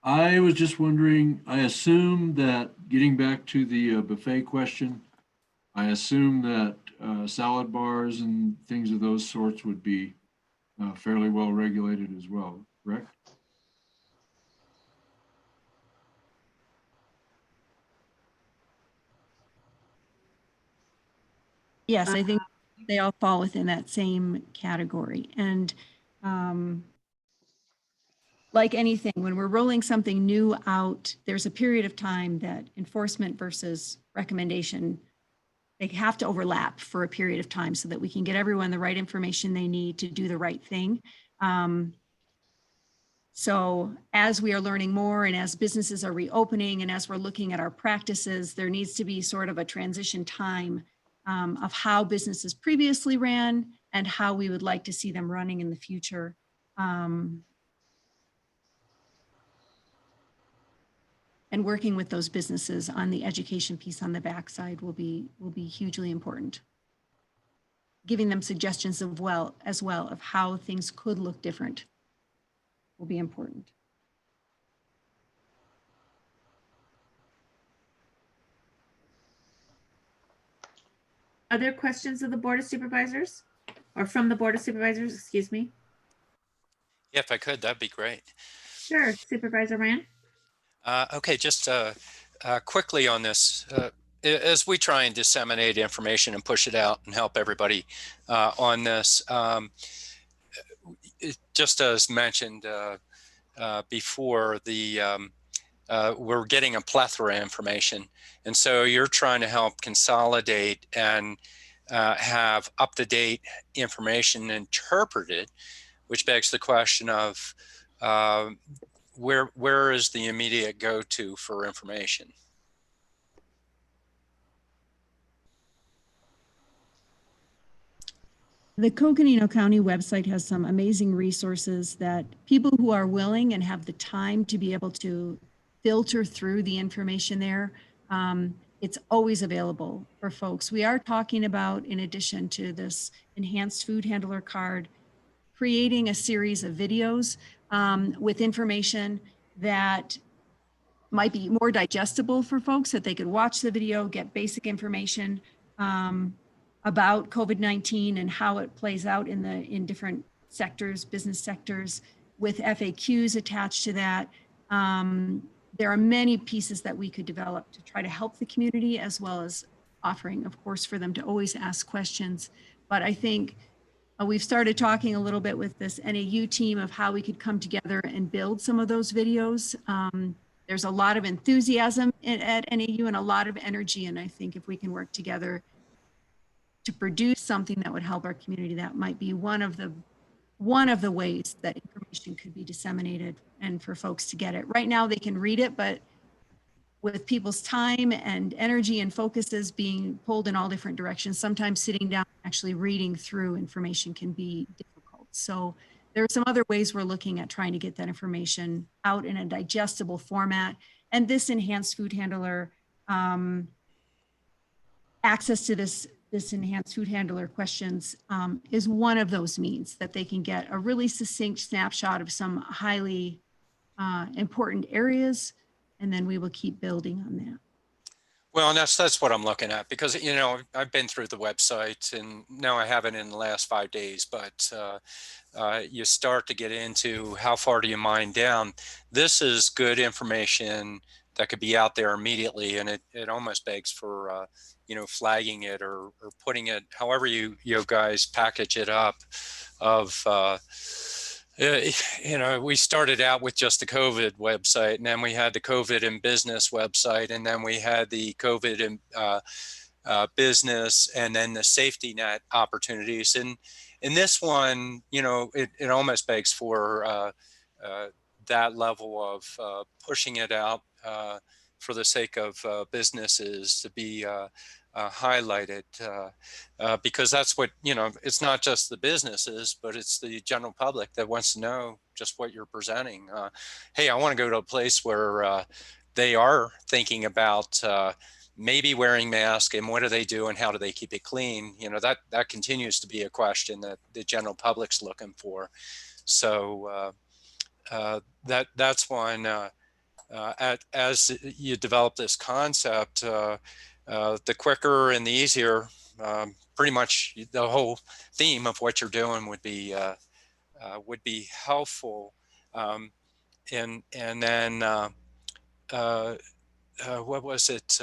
I was just wondering, I assume that, getting back to the buffet question, I assume that salad bars and things of those sorts would be fairly well regulated as well, correct? Yes, I think they all fall within that same category. And like anything, when we're rolling something new out, there's a period of time that enforcement versus recommendation, they have to overlap for a period of time so that we can get everyone the right information they need to do the right thing. So as we are learning more and as businesses are reopening and as we're looking at our practices, there needs to be sort of a transition time of how businesses previously ran and how we would like to see them running in the future. And working with those businesses on the education piece on the backside will be hugely important. Giving them suggestions as well of how things could look different will be important. Other questions of the Board of Supervisors or from the Board of Supervisors, excuse me? Yeah, if I could, that'd be great. Sure, Supervisor Rand. Okay, just quickly on this, as we try and disseminate information and push it out and help everybody on this, just as mentioned before, we're getting a plethora of information. And so you're trying to help consolidate and have up-to-date information interpreted, which begs the question of where is the immediate go-to for information? The Coconino County website has some amazing resources that people who are willing and have the time to be able to filter through the information there, it's always available for folks. We are talking about, in addition to this enhanced food handler card, creating a series of videos with information that might be more digestible for folks, that they could watch the video, get basic information about COVID-19 and how it plays out in different sectors, business sectors, with FAQs attached to that. There are many pieces that we could develop to try to help the community, as well as offering, of course, for them to always ask questions. But I think we've started talking a little bit with this NAU team of how we could come together and build some of those videos. There's a lot of enthusiasm at NAU and a lot of energy. And I think if we can work together to produce something that would help our community, that might be one of the ways that information could be disseminated and for folks to get it. Right now they can read it, but with people's time and energy and focuses being pulled in all different directions, sometimes sitting down and actually reading through information can be difficult. So there are some other ways we're looking at trying to get that information out in a digestible format. And this enhanced food handler, access to this enhanced food handler questions is one of those means that they can get a really succinct snapshot of some highly important areas, and then we will keep building on that. Well, and that's what I'm looking at, because, you know, I've been through the website, and now I haven't in the last 5 days, but you start to get into how far do you mine down. This is good information that could be out there immediately, and it almost begs for you know, flagging it or putting it however you guys package it up. Of you know, we started out with just the COVID website, and then we had the COVID in business website, and then we had the COVID in business, and then the safety net opportunities. And in this one, you know, it almost begs for that level of pushing it out for the sake of businesses to be highlighted, because that's what, you know, it's not just the businesses, but it's the general public that wants to know just what you're presenting. Hey, I want to go to a place where they are thinking about maybe wearing masks, and what do they do and how do they keep it clean? You know, that continues to be a question that the general public's looking for. So that's one. As you develop this concept, the quicker and the easier, pretty much the whole theme of what you're doing would be helpful. And then what was it?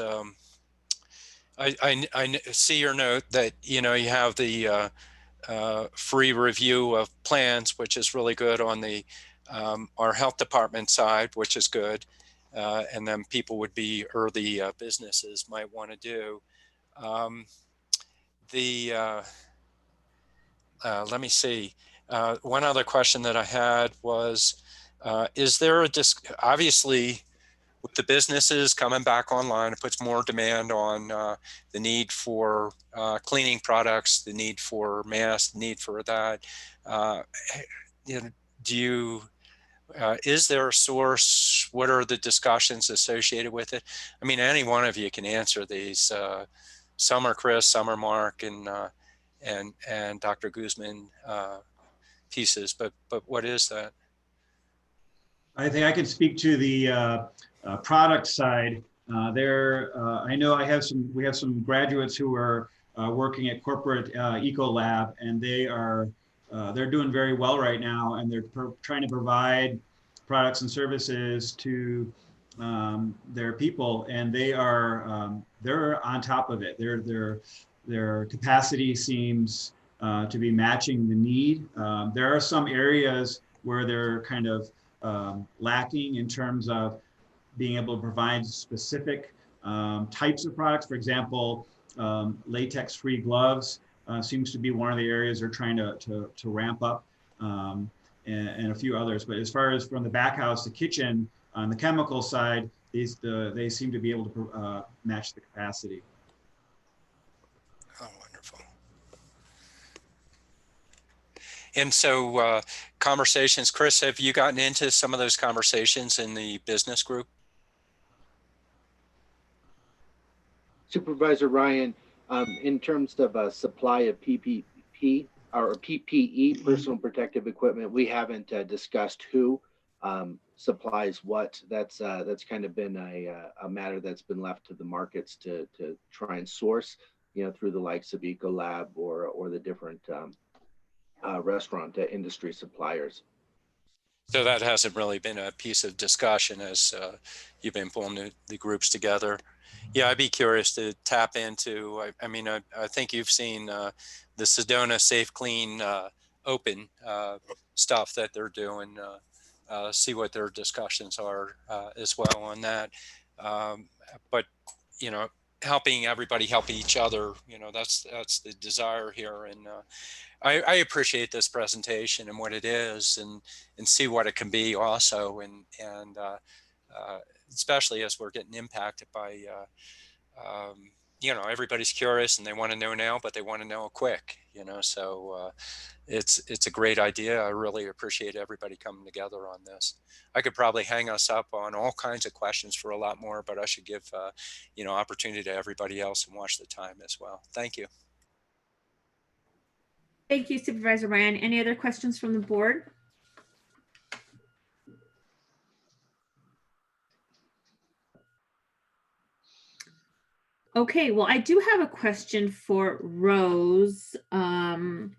I see your note that, you know, you have the free review of plans, which is really good on the our health department side, which is good. And then people would be, or the businesses might want to do. Let me see. One other question that I had was, is there a obviously with the businesses coming back online, it puts more demand on the need for cleaning products, the need for masks, the need for that. You know, do you, is there a source? What are the discussions associated with it? I mean, any one of you can answer these. Some are Chris, some are Mark, and Dr. Guzman pieces. But what is that? I think I can speak to the product side. I know we have some graduates who are working at corporate Eco Lab, and they're doing very well right now, and they're trying to provide products and services to their people, and they're on top of it. Their capacity seems to be matching the need. There are some areas where they're kind of lacking in terms of being able to provide specific types of products. For example, latex-free gloves seems to be one of the areas they're trying to ramp up, and a few others. But as far as from the back house to kitchen, on the chemical side, they seem to be able to match the capacity. Oh, wonderful. And so conversations, Chris, have you gotten into some of those conversations in the business group? Supervisor Ryan, in terms of supply of PPP or PPE, personal protective equipment, we haven't discussed who supplies what. That's kind of been a matter that's been left to the markets to try and source, through the likes of Ecolab or the different restaurant industry suppliers. So that hasn't really been a piece of discussion as you've been pulling the groups together. Yeah, I'd be curious to tap into, I mean, I think you've seen the Sedona Safe Clean Open stuff that they're doing, see what their discussions are as well on that. But, helping everybody help each other, that's the desire here. And I appreciate this presentation and what it is, and see what it can be also, and especially as we're getting impacted by everybody's curious and they want to know now, but they want to know quick, so it's a great idea. I really appreciate everybody coming together on this. I could probably hang us up on all kinds of questions for a lot more, but I should give opportunity to everybody else and watch the time as well. Thank you. Thank you, Supervisor Ryan. Any other questions from the board? Okay, well, I do have a question for Rose, our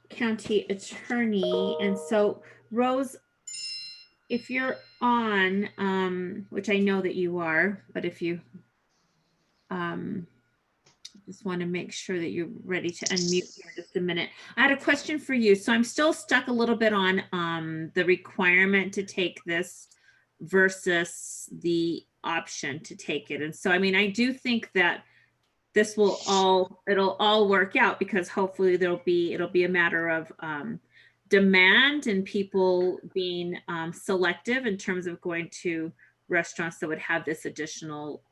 county attorney. And so, Rose, if you're on, which I know that you are, but if you just want to make sure that you're ready to unmute for just a minute. I had a question for you. So I'm still stuck a little bit on the requirement to take this versus the option to take it. And so, I mean, I do think that this will it'll all work out, because hopefully it'll be a matter of demand and people being selective in terms of going to restaurants that would have this additional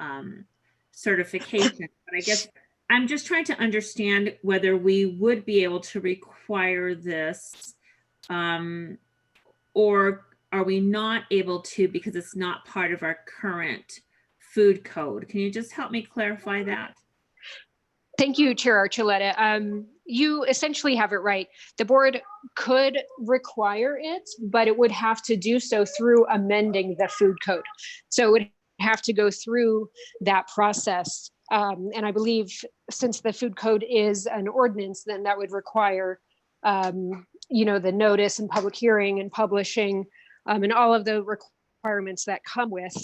certification. But I guess I'm just trying to understand whether we would be able to require this, or are we not able to because it's not part of our current food code? Can you just help me clarify that? Thank you, Chair Archuleta. You essentially have it right. The board could require it, but it would have to do so through amending the food code. So it would have to go through that process. And I believe since the food code is an ordinance, then that would require, the notice and public hearing and publishing and all of the requirements that come with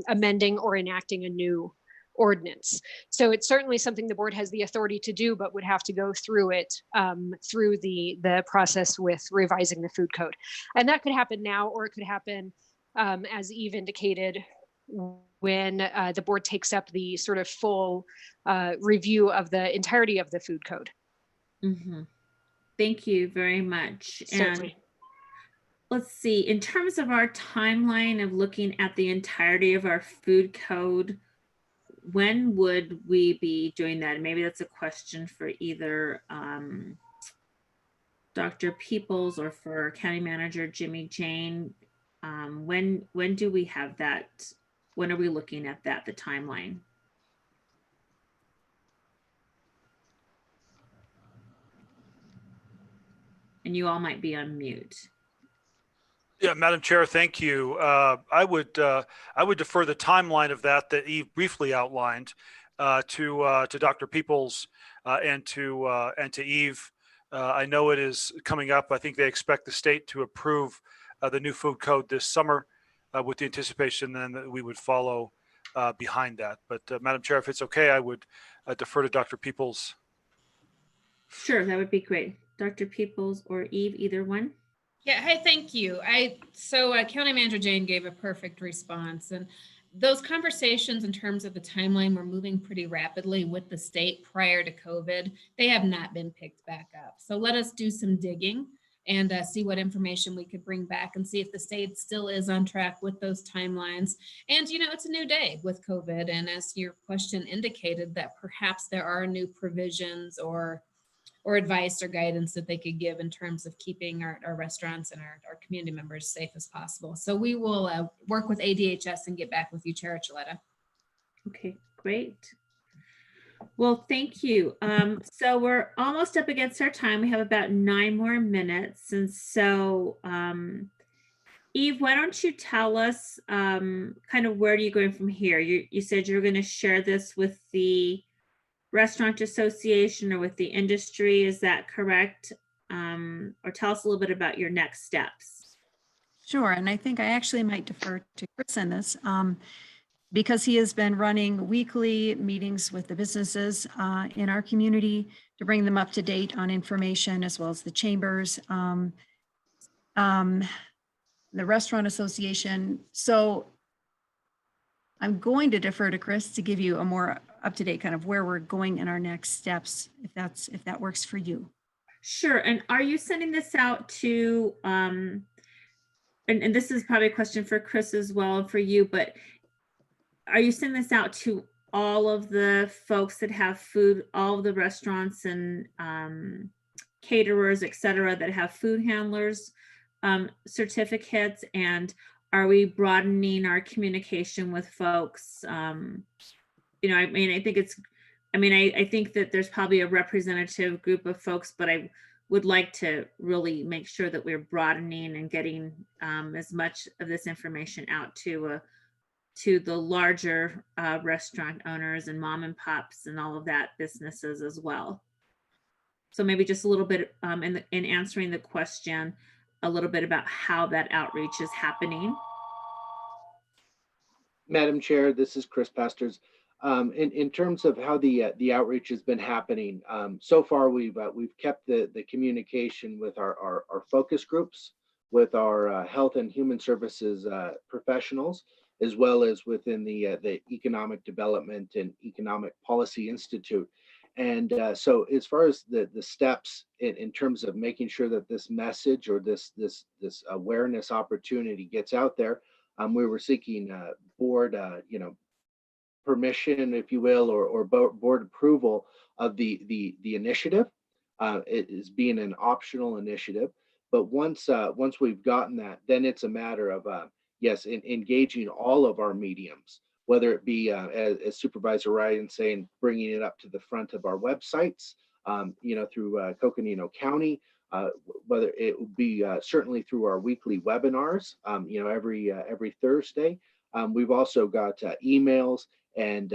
amending or enacting a new ordinance. So it's certainly something the board has the authority to do, but would have to go through it through the process with revising the food code. And that could happen now, or it could happen, as Eve indicated, when the board takes up the sort of full review of the entirety of the food code. Mm-hmm. Thank you very much. Certainly. And let's see, in terms of our timeline of looking at the entirety of our food code, when would we be doing that? And maybe that's a question for either Dr. Peoples or for County Manager Jimmy Jane. When do we have that? When are we looking at that, the timeline? And you all might be on mute. Yeah, Madam Chair, thank you. I would defer the timeline of that Eve briefly outlined to Dr. Peoples and to Eve. I know it is coming up. I think they expect the state to approve the new food code this summer, with the anticipation then that we would follow behind that. But Madam Chair, if it's okay, I would defer to Dr. Peoples. Sure, that would be great. Dr. Peoples or Eve, either one. Yeah, hi, thank you. So County Manager Jane gave a perfect response, and those conversations in terms of the timeline were moving pretty rapidly with the state prior to COVID. They have not been picked back up. So let us do some digging and see what information we could bring back and see if the state still is on track with those timelines. And, it's a new day with COVID. And as your question indicated, that perhaps there are new provisions or or advice or guidance that they could give in terms of keeping our restaurants and our community members safe as possible. So we will work with ADHS and get back with you, Chair Archuleta. Okay, great. Well, thank you. So we're almost up against our time. We have about 9 more minutes. And so, Eve, why don't you tell us kind of where are you going from here? You said you're going to share this with the Restaurant Association or with the industry. Is that correct? Or tell us a little bit about your next steps. Sure, and I think I actually might defer to Chris in this because he has been running weekly meetings with the businesses in our community to bring them up to date on information, as well as the chambers, the Restaurant Association. So I'm going to defer to Chris to give you a more up-to-date kind of where we're going in our next steps, if that works for you. Sure. And are you sending this out to, and this is probably a question for Chris as well, and for you, but are you sending this out to all of the folks that have food, all of the restaurants and caterers, et cetera, that have food handlers certificates? And are we broadening our communication with folks? You know, I mean, I think that there's probably a representative group of folks, but I would like to really make sure that we're broadening and getting as much of this information out to the larger restaurant owners and mom and pops and all of that businesses as well. So maybe just a little bit in answering the question, a little bit about how that outreach is happening. Madam Chair, this is Chris Pastors. In terms of how the outreach has been happening, so far we've kept the communication with our focus groups, with our health and human services professionals, as well as within the Economic Development and Economic Policy Institute. And so as far as the steps in terms of making sure that this message or this awareness opportunity gets out there, we were seeking board permission, if you will, or board approval of the initiative. It is being an optional initiative, but once we've gotten that, then it's a matter of yes, engaging all of our mediums, whether it be as Supervisor Ryan saying, bringing it up to the front of our websites, through Coconino County, whether it would be certainly through our weekly webinars, every Thursday. We've also got emails and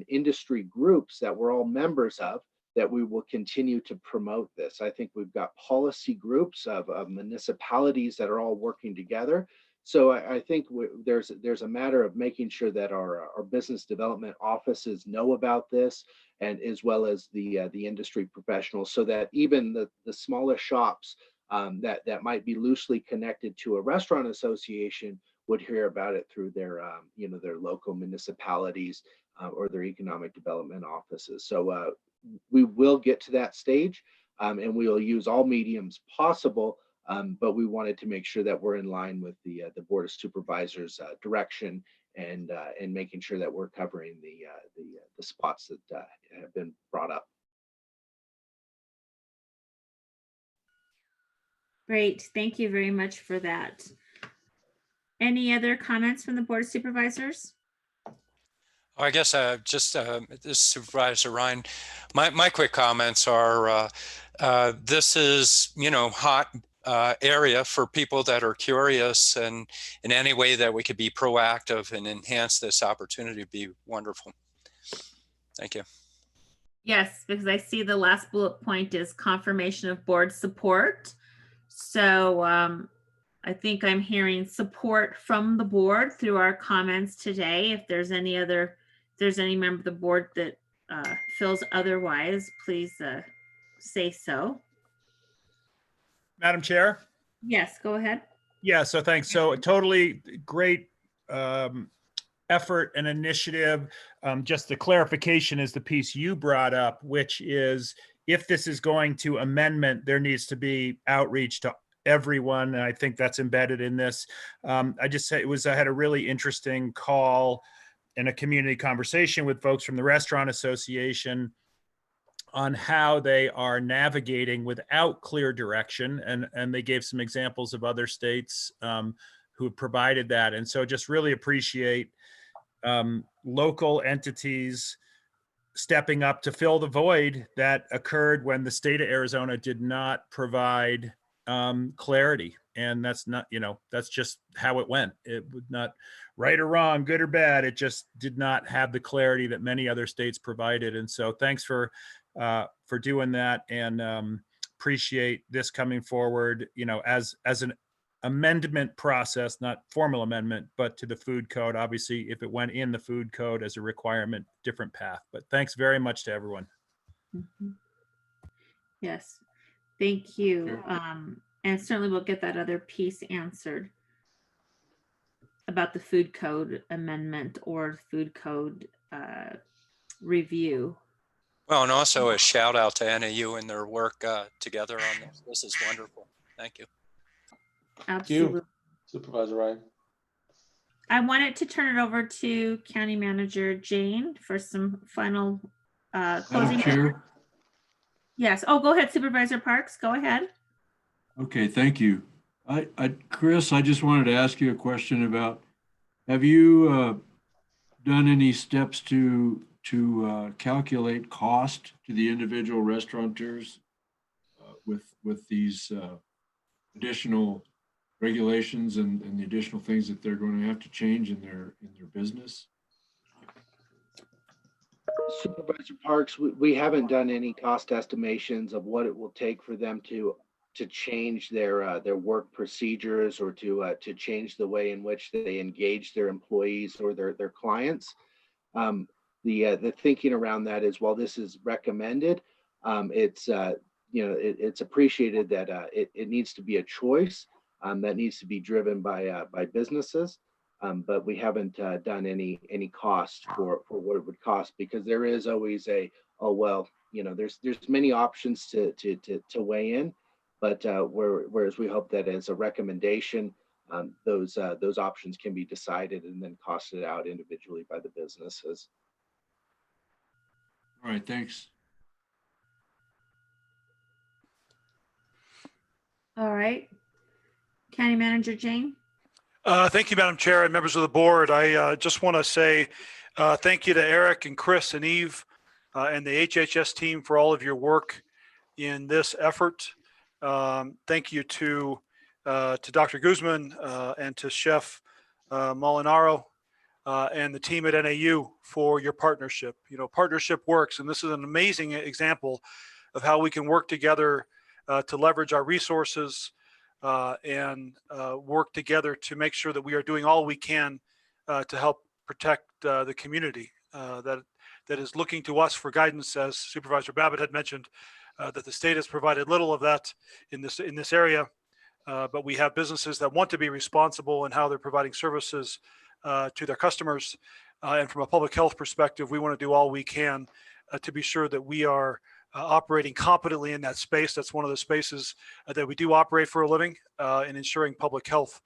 industry groups that we're all members of that we will continue to promote this. I think we've got policy groups of municipalities that are all working together. So I think there's a matter of making sure that our business development offices know about this, and as well as the industry professionals, so that even the smaller shops that might be loosely connected to a restaurant association would hear about it through their local municipalities or their economic development offices. So we will get to that stage, and we will use all mediums possible. But we wanted to make sure that we're in line with the Board of Supervisors direction, and making sure that we're covering the spots that have been brought up. Great, thank you very much for that. Any other comments from the Board of Supervisors? I guess just this Supervisor Ryan, my quick comments are this is hot area for people that are curious, and in any way that we could be proactive and enhance this opportunity would be wonderful. Thank you. Yes, because I see the last bullet point is confirmation of board support. So I think I'm hearing support from the board through our comments today. If there's any member of the board that feels otherwise, please say so. Madam Chair? Yes, go ahead. Yeah, so thanks. So totally great effort and initiative. Just the clarification is the piece you brought up, which is if this is going to amendment, there needs to be outreach to everyone. And I think that's embedded in this. I just said I had a really interesting call and a community conversation with folks from the Restaurant Association on how they are navigating without clear direction. And they gave some examples of other states who have provided that. And so just really appreciate local entities stepping up to fill the void that occurred when the state of Arizona did not provide clarity. And that's not, that's just how it went. It would not right or wrong, good or bad. It just did not have the clarity that many other states provided. And so thanks for doing that, and appreciate this coming forward, as an amendment process, not formal amendment, but to the food code. Obviously, if it went in the food code as a requirement, different path. But thanks very much to everyone. Mhm. Yes, thank you. Sure. And certainly we'll get that other piece answered about the food code amendment or food code review. Well, and also a shout out to NAU and their work together on this. This is wonderful. Thank you. Absolutely. Supervisor Ryan. I wanted to turn it over to County Manager Jane for some final closing. Madam Chair. Yes. Oh, go ahead, Supervisor Parks. Go ahead. Okay, thank you. Chris, I just wanted to ask you a question about, have you done any steps to calculate cost to the individual restaurateurs with these additional regulations and the additional things that they're going to have to change in their business? Supervisor Parks, we haven't done any cost estimations of what it will take for them to change their work procedures, or to change the way in which they engage their employees or their clients. The thinking around that is, while this is recommended, it's it's appreciated that it needs to be a choice that needs to be driven by businesses. But we haven't done any cost for what it would cost, because there is always there's many options to weigh in, but whereas we hope that as a recommendation, those options can be decided and then costed out individually by the businesses. All right, thanks. All right. County Manager Jane. Thank you, Madam Chair and members of the board. I just want to say thank you to Eric and Chris and Eve and the HHS team for all of your work in this effort. Thank you to Dr. Guzman and to Chef Molinaro and the team at NAU for your partnership. Partnership works, and this is an amazing example of how we can work together to leverage our resources and work together to make sure that we are doing all we can to help protect the community that is looking to us for guidance. As Supervisor Babbitt had mentioned, that the state has provided little of that in this area, but we have businesses that want to be responsible in how they're providing services to their customers. And from a public health perspective, we want to do all we can to be sure that we are operating competently in that space. That's one of the spaces that we do operate for a living, in ensuring public health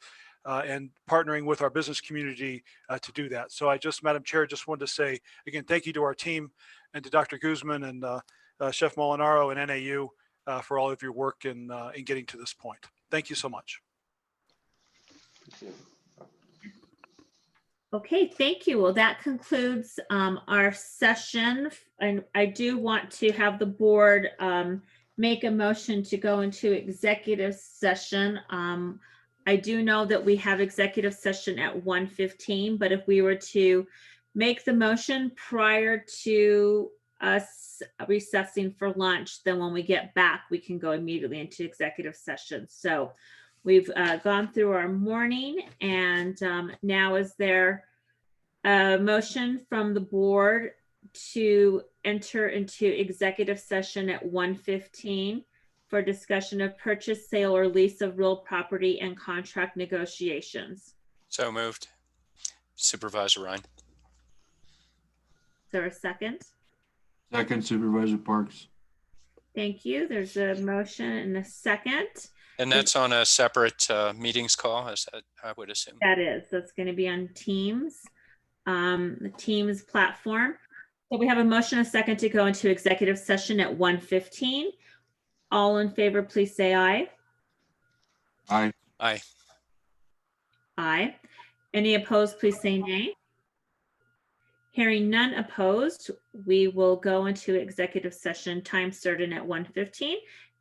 and partnering with our business community to do that. So Madam Chair, just wanted to say, again, thank you to our team and to Dr. Guzman and Chef Molinaro and NAU for all of your work in getting to this point. Thank you so much. Okay, thank you. Well, that concludes our session. And I do want to have the board make a motion to go into executive session. I do know that we have executive session at 1:15, but if we were to make the motion prior to us recessing for lunch, then when we get back, we can go immediately into executive session. So we've gone through our morning, and now is there a motion from the board to enter into executive session at 1:15 for discussion of purchase, sale, or lease of real property and contract negotiations? So moved. Supervisor Ryan. Is there a second? Second, Supervisor Parks. Thank you. There's a motion and a second. And that's on a separate meetings call, is that, I would assume? That's going to be on Teams, the Teams platform. So we have a motion, a second to go into executive session at 1:15. All in favor, please say aye. Aye. Aye. Aye. Any opposed, please say nay. Hearing none opposed, we will go into executive session, time starting at 1:15.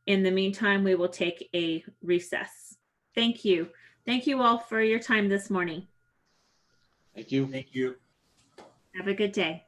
In the meantime, we will take a recess. Thank you. Thank you all for your time this morning. Thank you. Thank you. Have a good day.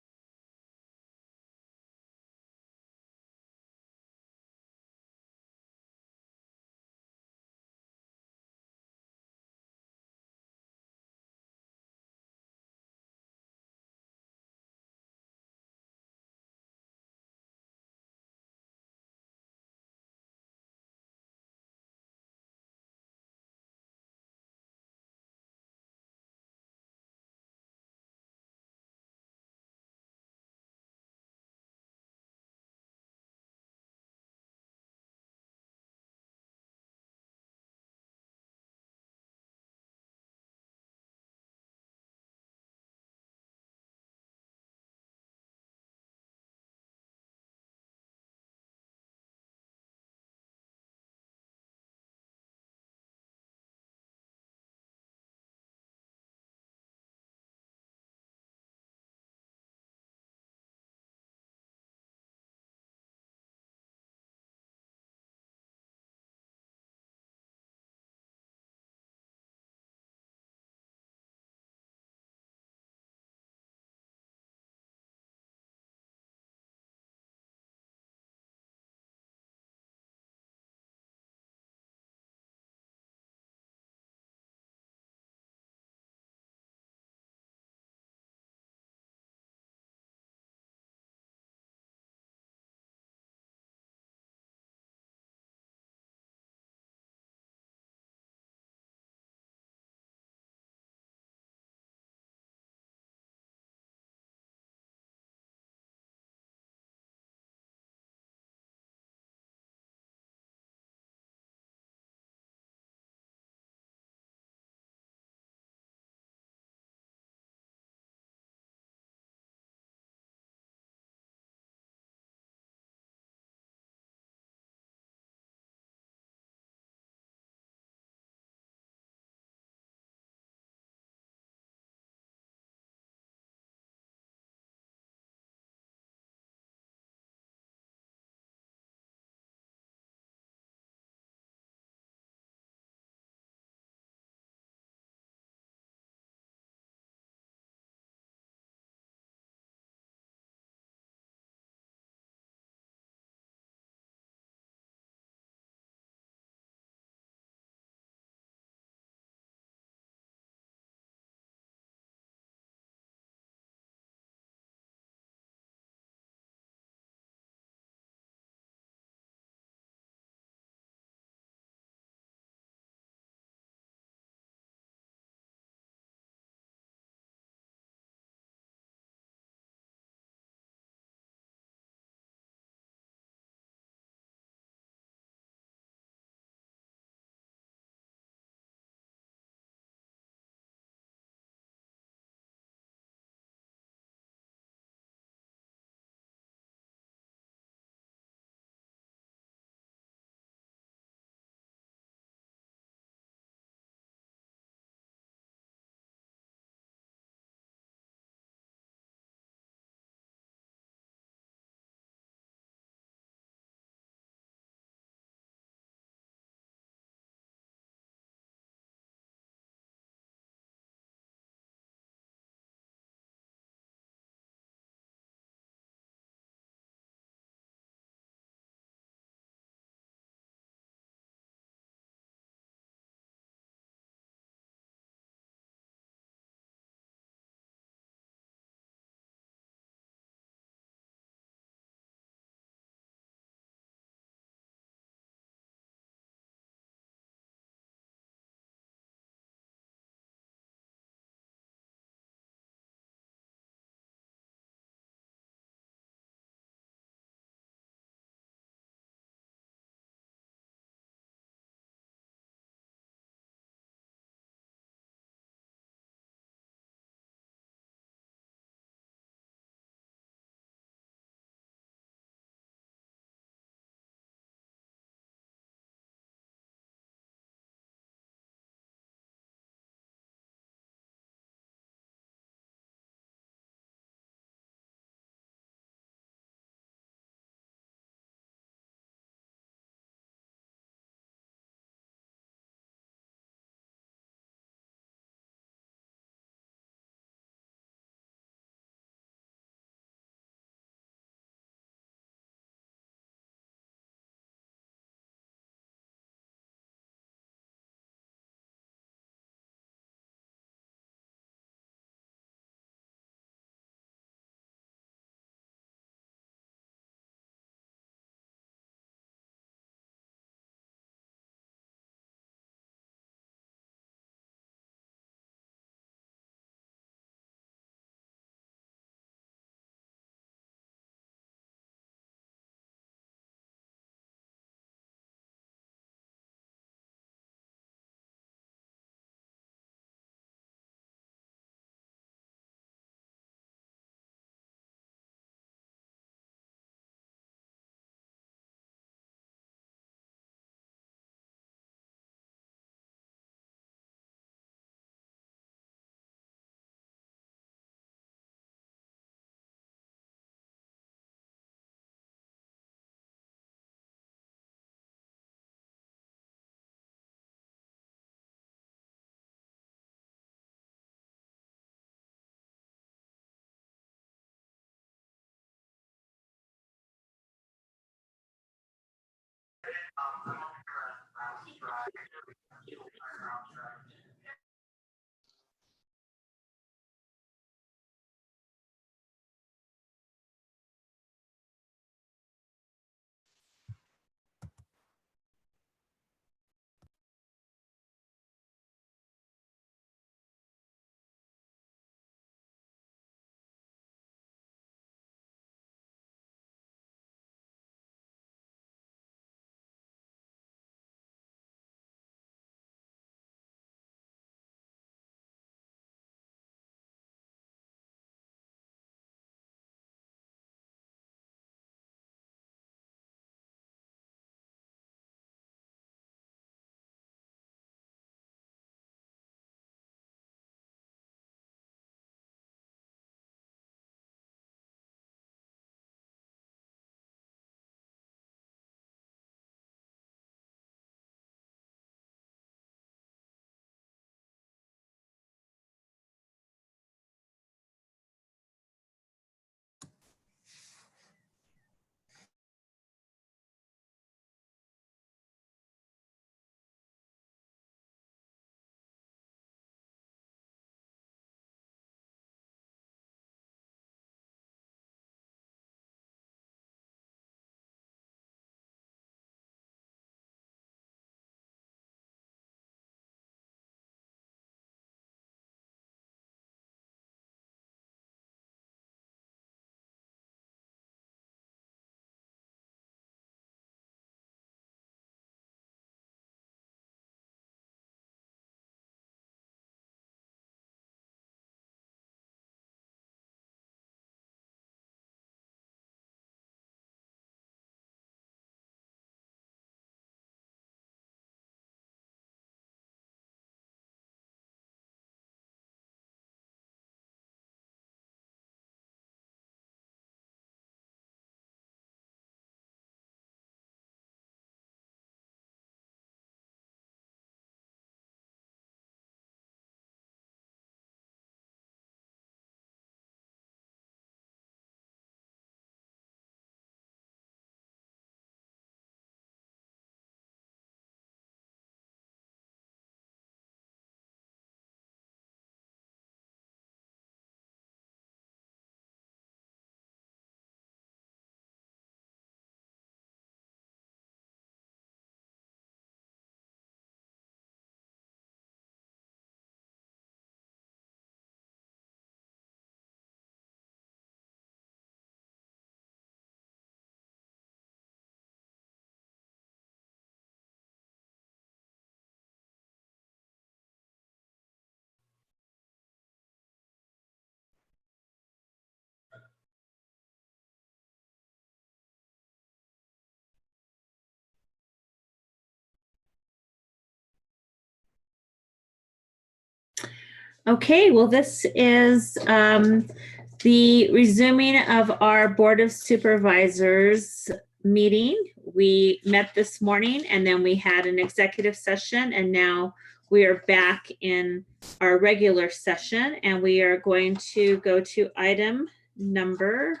Okay, well, this is the resuming of our Board of Supervisors meeting. We met this morning and then we had an executive session, and now we are back in our regular session, and we are going to go to item number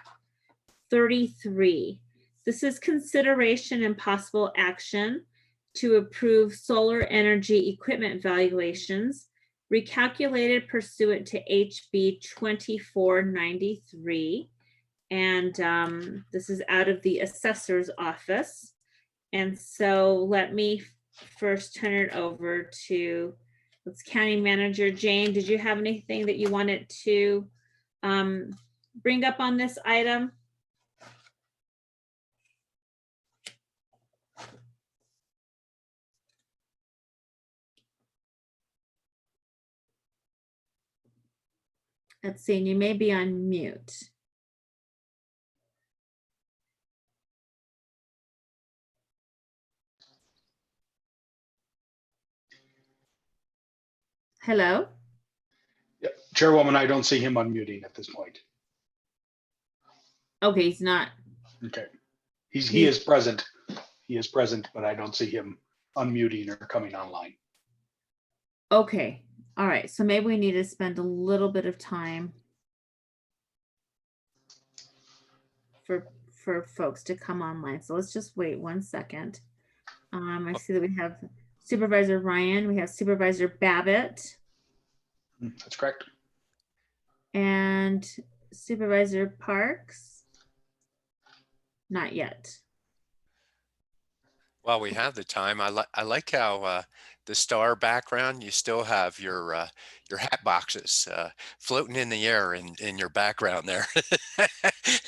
33. This is consideration and possible action to approve solar energy equipment valuations recalculated pursuant to HB 2493. And this is out of the assessor's office. And so let me first turn it over to County Manager Jane. Did you have anything that you wanted to bring up on this item? Let's see, and you may be on mute. Hello? Yep. Chairwoman, I don't see him unmuting at this point. Okay, he's not. Okay. He is present. He is present, but I don't see him unmuting or coming online. Okay, all right, so maybe we need to spend a little bit of time for folks to come online. So let's just wait 1 second. I see that we have Supervisor Ryan, we have Supervisor Babbitt, That's correct. and Supervisor Parks. Not yet. While we have the time, I like how the star background, you still have your hat boxes floating in the air in your background there.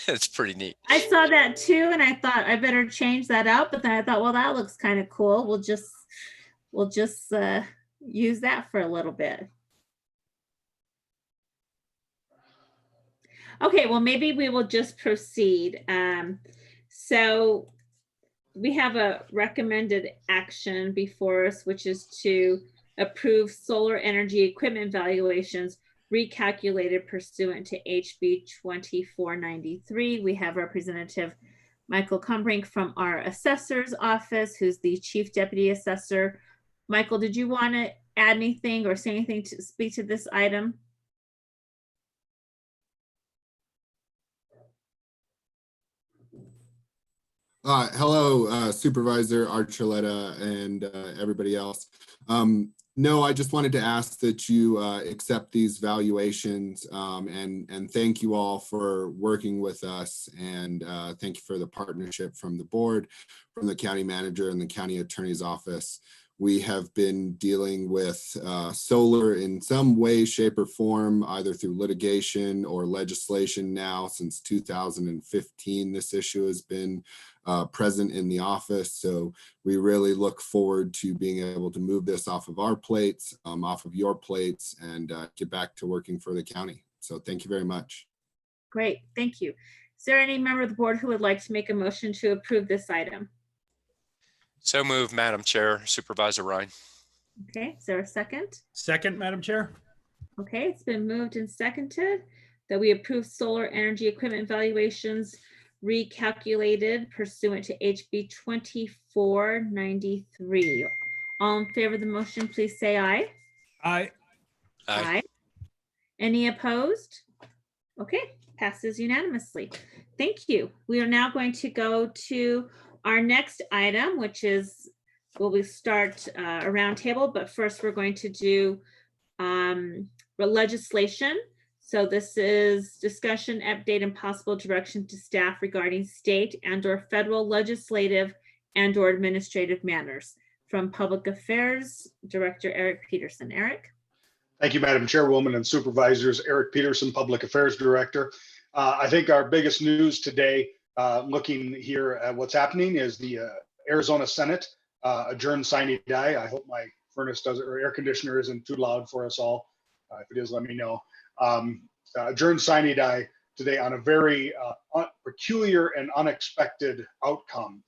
It's pretty neat. I saw that too, and I thought I better change that out. But then I thought, well, that looks kind of cool. We'll just use that for a little bit. Okay, well, maybe we will just proceed. So we have a recommended action before us, which is to approve solar energy equipment valuations recalculated pursuant to HB 2493. We have Representative Michael Cumbrink from our assessor's office, who's the Chief Deputy Assessor. Michael, did you want to add anything or say anything to speak to this item? Hello, Supervisor Archuleta and everybody else. No, I just wanted to ask that you accept these valuations and thank you all for working with us, and thank you for the partnership from the board, from the county manager and the county attorney's office. We have been dealing with solar in some way, shape, or form, either through litigation or legislation now since 2015. This issue has been present in the office. So we really look forward to being able to move this off of our plates, off of your plates, and get back to working for the county. So thank you very much. Great, thank you. Is there any member of the board who would like to make a motion to approve this item? So moved, Madam Chair, Supervisor Ryan. Okay, is there a second? Second, Madam Chair. Okay, it's been moved and seconded that we approve solar energy equipment valuations recalculated pursuant to HB 2493. All in favor of the motion, please say aye. Aye. Aye. Any opposed? Okay, passes unanimously. Thank you. We are now going to go to our next item, which is, well, we start a roundtable, but first we're going to do legislation. So this is discussion, update, and possible direction to staff regarding state and/or federal legislative and/or administrative matters. From Public Affairs Director Eric Peterson. Eric. Thank you, Madam Chairwoman and Supervisors. Eric Peterson, Public Affairs Director. I think our biggest news today, looking here at what's happening, is the Arizona Senate adjourned sine die. I hope my furnace does it, or air conditioner isn't too loud for us all. If it is, let me know. Adjourned sine die today on a very peculiar and unexpected outcome.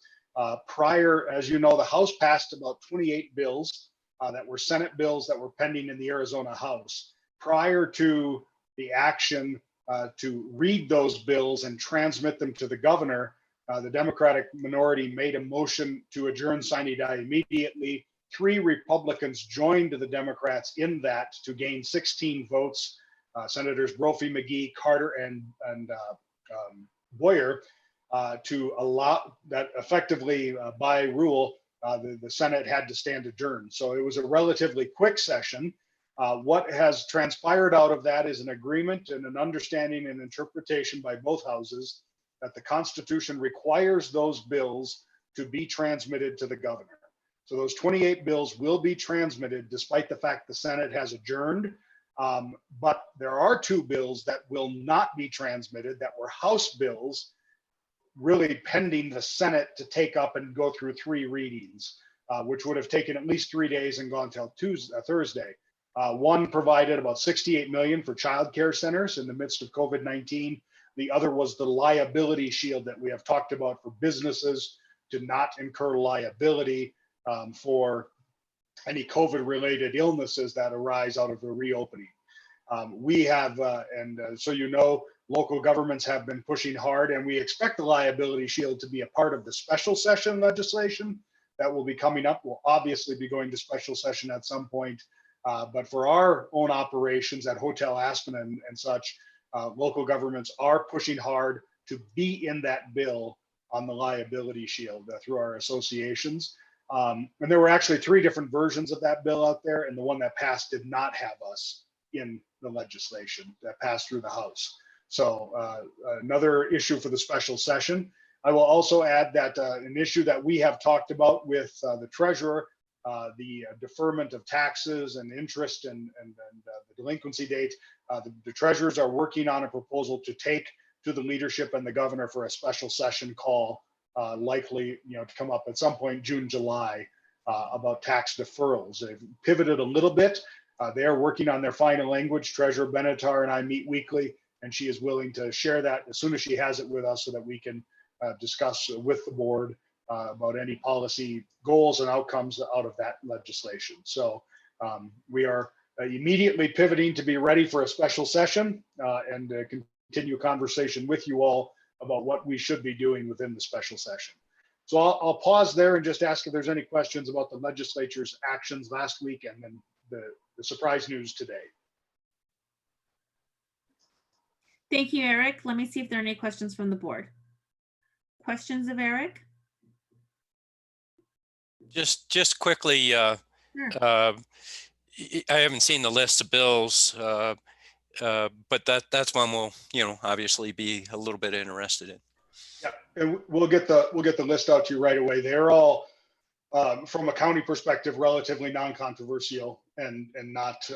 Prior, as you know, the House passed about 28 bills that were Senate bills that were pending in the Arizona House. Prior to the action to read those bills and transmit them to the governor, the Democratic minority made a motion to adjourn sine die immediately. 3 Republicans joined the Democrats in that to gain 16 votes. Senators Brophy, McGee, Carter, and Boyer, to allow that effectively by rule, the Senate had to stand adjourned. So it was a relatively quick session. What has transpired out of that is an agreement and an understanding and interpretation by both houses that the Constitution requires those bills to be transmitted to the governor. So those 28 bills will be transmitted despite the fact the Senate has adjourned. But there are 2 bills that will not be transmitted that were House bills, really pending the Senate to take up and go through 3 readings, which would have taken at least 3 days and gone till Thursday. One provided about $68 million for child care centers in the midst of COVID-19. The other was the liability shield that we have talked about for businesses to not incur liability for any COVID-related illnesses that arise out of the reopening. We have, so you know, local governments have been pushing hard, and we expect the liability shield to be a part of the special session legislation that will be coming up. We'll obviously be going to special session at some point, but for our own operations at Hotel Aspen and such, local governments are pushing hard to be in that bill on the liability shield through our associations. And there were actually 3 different versions of that bill out there, and the one that passed did not have us in the legislation that passed through the House. So another issue for the special session. I will also add that an issue that we have talked about with the treasurer, the deferment of taxes and interest and the delinquency date. The treasurers are working on a proposal to take to the leadership and the governor for a special session call, likely to come up at some point June, July, about tax deferrals. They've pivoted a little bit. They are working on their final language. Treasurer Benatar and I meet weekly, and she is willing to share that as soon as she has it with us so that we can discuss with the board about any policy goals and outcomes out of that legislation. So we are immediately pivoting to be ready for a special session and continue a conversation with you all about what we should be doing within the special session. So I'll pause there and just ask if there's any questions about the legislature's actions last week and then the surprise news today. Thank you, Eric. Let me see if there are any questions from the board. Questions of Eric? Just quickly, I haven't seen the list of bills, but that's one we'll, obviously be a little bit interested in. Yeah, and we'll get the list out to you right away. They're all, from a county perspective, relatively non-controversial and not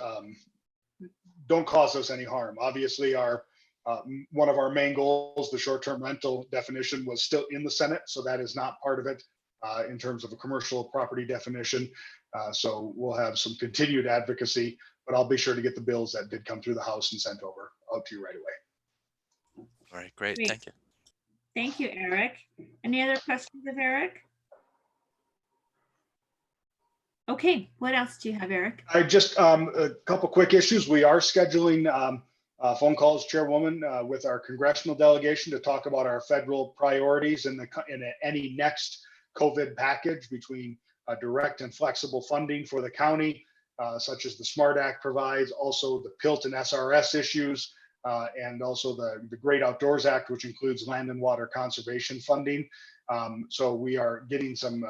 don't cause us any harm. Obviously, one of our main goals, the short-term rental definition, was still in the Senate, so that is not part of it in terms of a commercial property definition. So we'll have some continued advocacy, but I'll be sure to get the bills that did come through the House and sent over out to you right away. All right, great. Thank you. Thank you, Eric. Any other questions of Eric? Okay, what else do you have, Eric? I just a couple quick issues. We are scheduling phone calls, Chairwoman, with our congressional delegation to talk about our federal priorities in any next COVID package between direct and flexible funding for the county, such as the SMART Act provides, also the PILT and SRS issues, and also the Great Outdoors Act, which includes land and water conservation funding. So we are getting some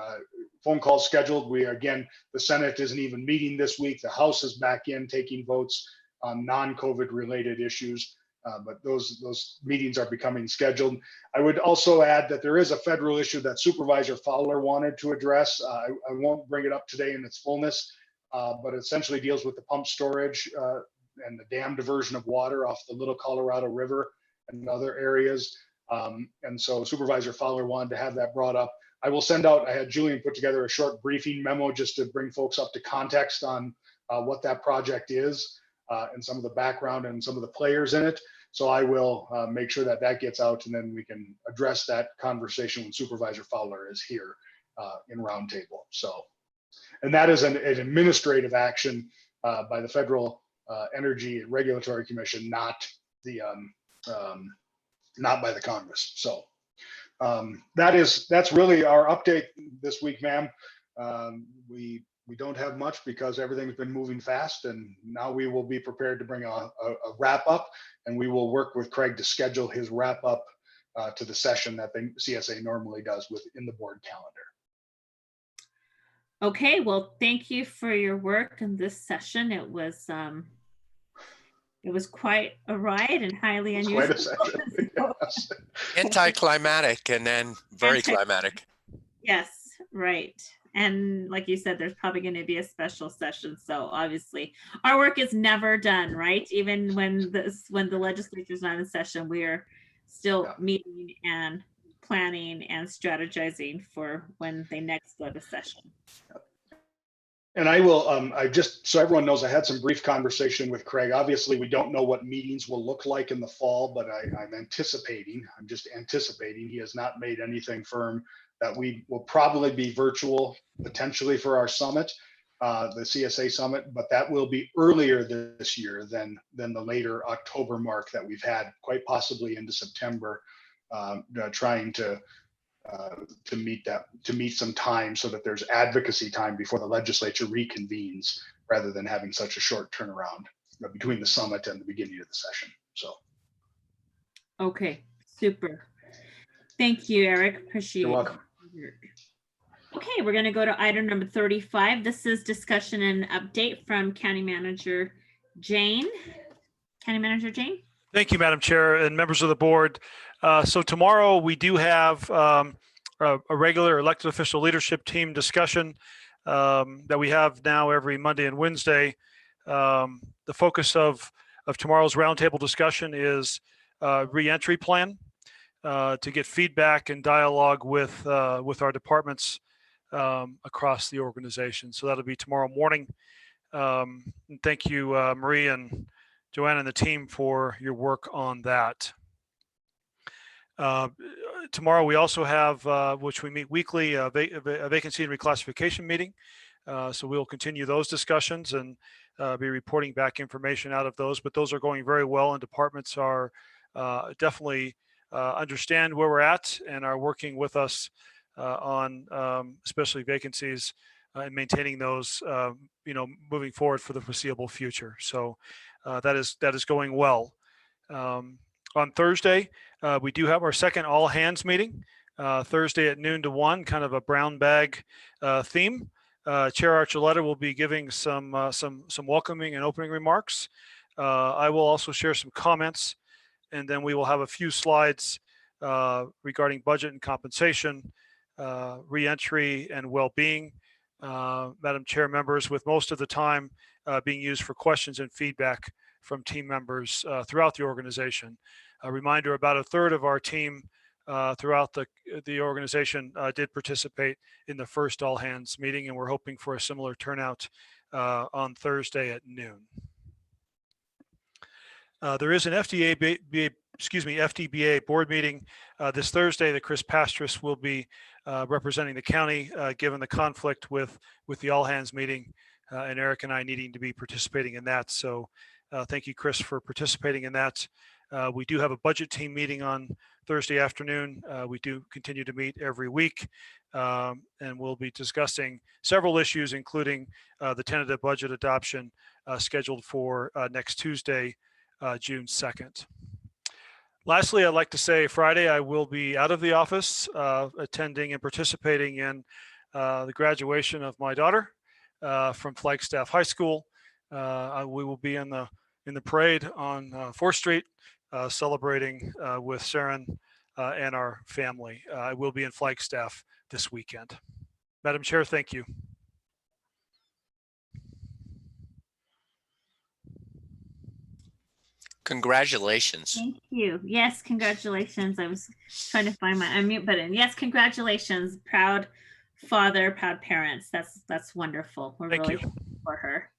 phone calls scheduled. The Senate isn't even meeting this week. The House is back in taking votes on non-COVID related issues, but those meetings are becoming scheduled. I would also add that there is a federal issue that Supervisor Fowler wanted to address. I won't bring it up today in its fullness, but it essentially deals with the pump storage and the dam diversion of water off the Little Colorado River and other areas. And so Supervisor Fowler wanted to have that brought up. I had Julian put together a short briefing memo just to bring folks up to context on what that project is and some of the background and some of the players in it. So I will make sure that gets out, and then we can address that conversation when Supervisor Fowler is here in roundtable. So, and that is an administrative action by the Federal Energy Regulatory Commission, not by the Congress. So that's really our update this week, ma'am. We don't have much because everything's been moving fast, and now we will be prepared to bring a wrap up, and we will work with Craig to schedule his wrap up to the session that the CSA normally does within the board calendar. Okay, well, thank you for your work in this session. It was quite a ride and highly unusual. Quite a session. Yes. Anticlimactic and then very climatic. Yes, right. And like you said, there's probably going to be a special session. So obviously our work is never done, right? Even when the legislature is not in session, we are still meeting and planning and strategizing for when they next go to session. And I will, just so everyone knows, I had some brief conversation with Craig. Obviously, we don't know what meetings will look like in the fall, but I'm just anticipating. He has not made anything firm that we will probably be virtual potentially for our summit, the CSA summit, but that will be earlier this year than the later October mark that we've had, quite possibly into September, trying to meet some time so that there's advocacy time before the legislature reconvenes, rather than having such a short turnaround between the summit and the beginning of the session. So. Okay, super. Thank you, Eric. Appreciate it. You're welcome. Okay, we're going to go to item number 35. This is discussion and update from County Manager Jane. County Manager Jane. Thank you, Madam Chair and members of the board. So tomorrow we do have a regular elected official leadership team discussion that we have now every Monday and Wednesday. The focus of tomorrow's roundtable discussion is reentry plan to get feedback and dialogue with our departments across the organization. So that'll be tomorrow morning. And thank you, Marie and Joanna and the team for your work on that. Tomorrow we also have, which we meet weekly, a vacancy and reclassification meeting. So we'll continue those discussions and be reporting back information out of those, but those are going very well and departments are definitely understand where we're at and are working with us on especially vacancies and maintaining those, moving forward for the foreseeable future. So that is going well. On Thursday, we do have our second all hands meeting. Thursday at noon to 1, kind of a brown bag theme. Chair Archuleta will be giving some welcoming and opening remarks. I will also share some comments, and then we will have a few slides regarding budget and compensation, reentry and well-being. Madam Chair, members, with most of the time being used for questions and feedback from team members throughout the organization. A reminder, about a third of our team throughout the organization did participate in the first all hands meeting, and we're hoping for a similar turnout on Thursday at noon. There is an FDBA board meeting this Thursday that Chris Pastris will be representing the county, given the conflict with the all hands meeting, and Eric and I needing to be participating in that. So thank you, Chris, for participating in that. We do have a budget team meeting on Thursday afternoon. We do continue to meet every week, and we'll be discussing several issues, including the tentative budget adoption scheduled for next Tuesday, June 2nd. Lastly, I'd like to say Friday I will be out of the office attending and participating in the graduation of my daughter from Flagstaff High School. We will be in the parade on 4th Street celebrating with Saren and our family. I will be in Flagstaff this weekend. Madam Chair, thank you. Congratulations. Thank you. Yes, congratulations. I was trying to find my unmute button. Yes, congratulations. Proud father, proud parents. That's wonderful. We're really happy for her.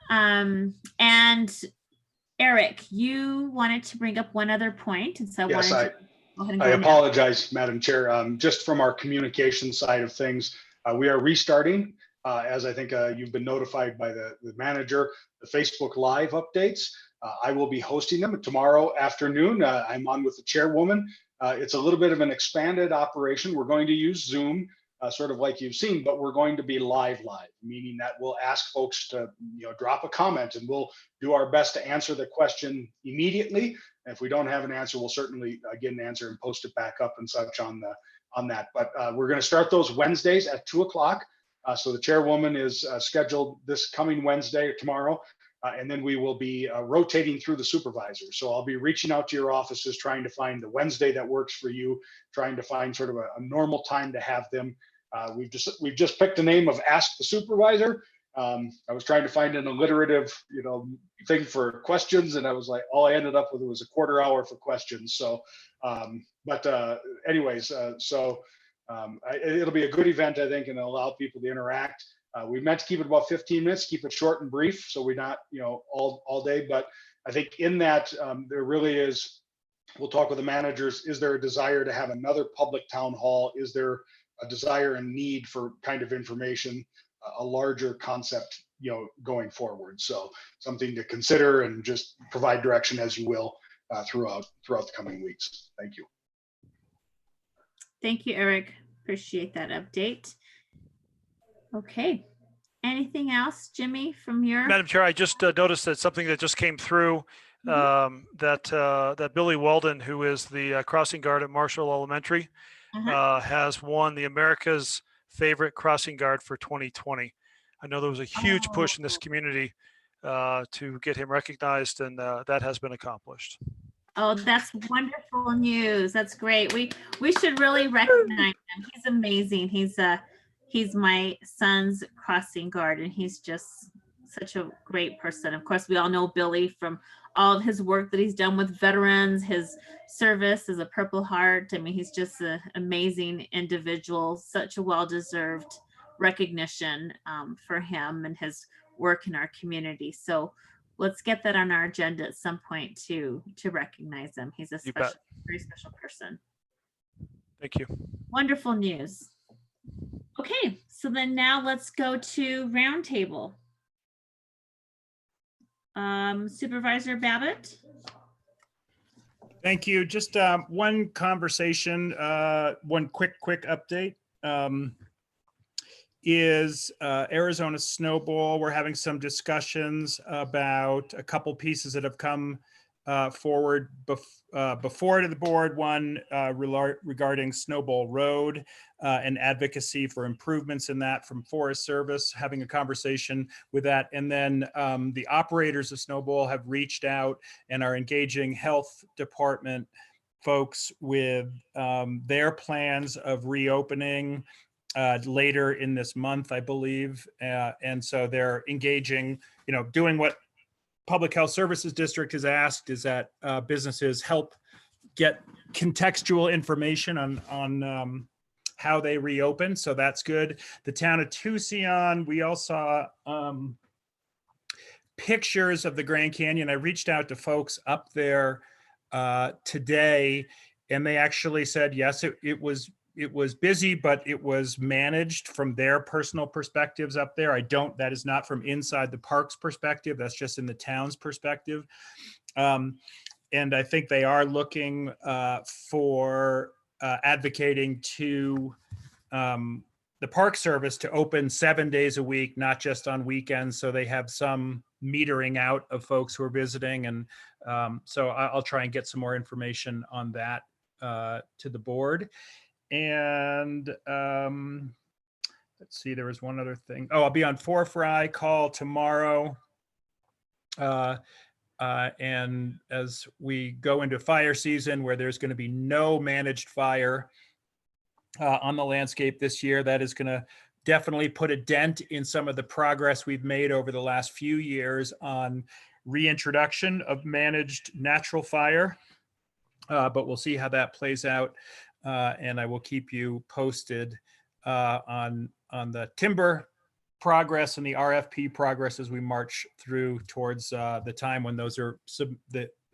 And Eric, you wanted to bring up one other point, and so yes, I apologize, Madam Chair. Just from our communication side of things, we are restarting, as I think you've been notified by the manager, the Facebook Live updates. I will be hosting them tomorrow afternoon. I'm on with the chairwoman. It's a little bit of an expanded operation. We're going to use Zoom, sort of like you've seen, but we're going to be live, meaning that we'll ask folks to drop a comment, and we'll do our best to answer the question immediately. And if we don't have an answer, we'll certainly get an answer and post it back up and such on that. But we're going to start those Wednesdays at 2 o'clock. So the chairwoman is scheduled this coming Wednesday or tomorrow. And then we will be rotating through the supervisors. So I'll be reaching out to your offices, trying to find the Wednesday that works for you, trying to find sort of a normal time to have them. We've just picked the name of Ask the Supervisor. I was trying to find an alliterative, thing for questions, and I was like, all I ended up with was a quarter hour for questions. So, anyways, it'll be a good event, I think, and it'll allow people to interact. We meant to keep it about 15 minutes, keep it short and brief, so we're not, all day. But I think in that there really is. We'll talk with the managers. Is there a desire to have another public town hall? Is there a desire and need for kind of information, a larger concept, going forward? So something to consider, and just provide direction as you will throughout the coming weeks. Thank you. Thank you, Eric. Appreciate that update. Okay. Anything else, Jimmy, from your? Madam Chair, I just noticed that something that just came through, that Billy Weldon, who is the crossing guard at Marshall Elementary, has won the America's favorite crossing guard for 2020. I know there was a huge push in this community to get him recognized, and that has been accomplished. Oh, that's wonderful news. That's great. We should really recognize him. He's amazing. He's my son's crossing guard, and he's just such a great person. Of course, we all know Billy from all of his work that he's done with veterans, his service as a Purple Heart. I mean, he's just an amazing individual, such a well-deserved recognition for him and his work in our community. So let's get that on our agenda at some point to recognize him. He's a special, very special person. Thank you. Wonderful news. Okay, so then now let's go to roundtable. Supervisor Babbitt. Thank you. Just one conversation, one quick update. Is Arizona Snowball. We're having some discussions about a couple pieces that have come forward before to the board. One regarding Snowball Road and advocacy for improvements in that from Forest Service, having a conversation with that. And then the operators of Snowball have reached out and are engaging health department folks with their plans of reopening later in this month, I believe. And so they're engaging, doing what Public Health Services District has asked, is that businesses help get contextual information on how they reopen. So that's good. The town of Tucson, we all saw pictures of the Grand Canyon. I reached out to folks up there today, and they actually said, yes, it was busy, but it was managed from their personal perspectives up there. That is not from inside the park's perspective. That's just in the town's perspective. And I think they are looking for advocating to the Park Service to open 7 days a week, not just on weekends. So they have some metering out of folks who are visiting. And so I'll try and get some more information on that to the board. And let's see, there was one other thing. Oh, I'll be on 4Fry call tomorrow. And as we go into fire season where there's going to be no managed fire on the landscape this year, that is going to definitely put a dent in some of the progress we've made over the last few years on reintroduction of managed natural fire. But we'll see how that plays out. And I will keep you posted on the timber progress and the RFP progress as we march through towards the time when those are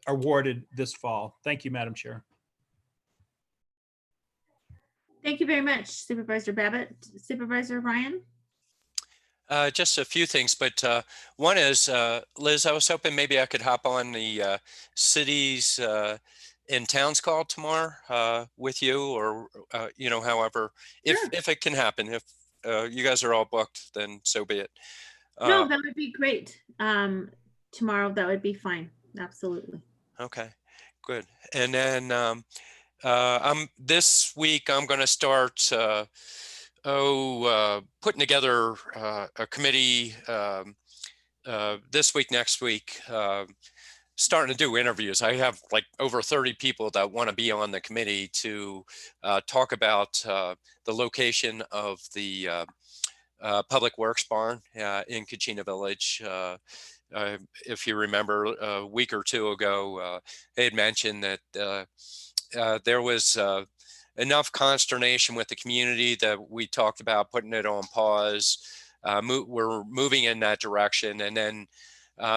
awarded this fall. Thank you, Madam Chair. Thank you very much, Supervisor Babbitt. Supervisor Ryan? Just a few things, but one is, Liz, I was hoping maybe I could hop on the cities in towns call tomorrow with you, or however, if it can happen. If you guys are all booked, then so be it. No, that would be great. Tomorrow, that would be fine. Absolutely. Okay, good. And then this week I'm going to start putting together a committee this week, next week. Starting to do interviews. I have like over 30 people that want to be on the committee to talk about the location of the Public Works barn in Coconino Village. If you remember, a week or two ago, they had mentioned that there was enough consternation with the community that we talked about putting it on pause. We're moving in that direction, and then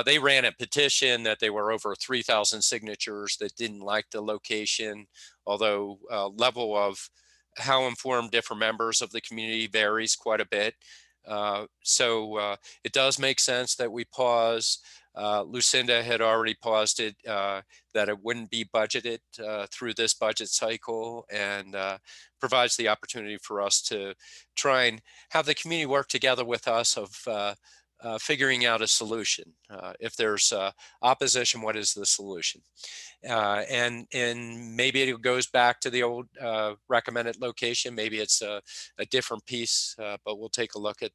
they ran a petition that they were over 3,000 signatures that didn't like the location, although level of how informed different members of the community varies quite a bit. So it does make sense that we pause. Lucinda had already paused it, that it wouldn't be budgeted through this budget cycle, and provides the opportunity for us to try and have the community work together with us of figuring out a solution. If there's opposition, what is the solution? And maybe it goes back to the old recommended location. Maybe it's a different piece, but we'll take a look at,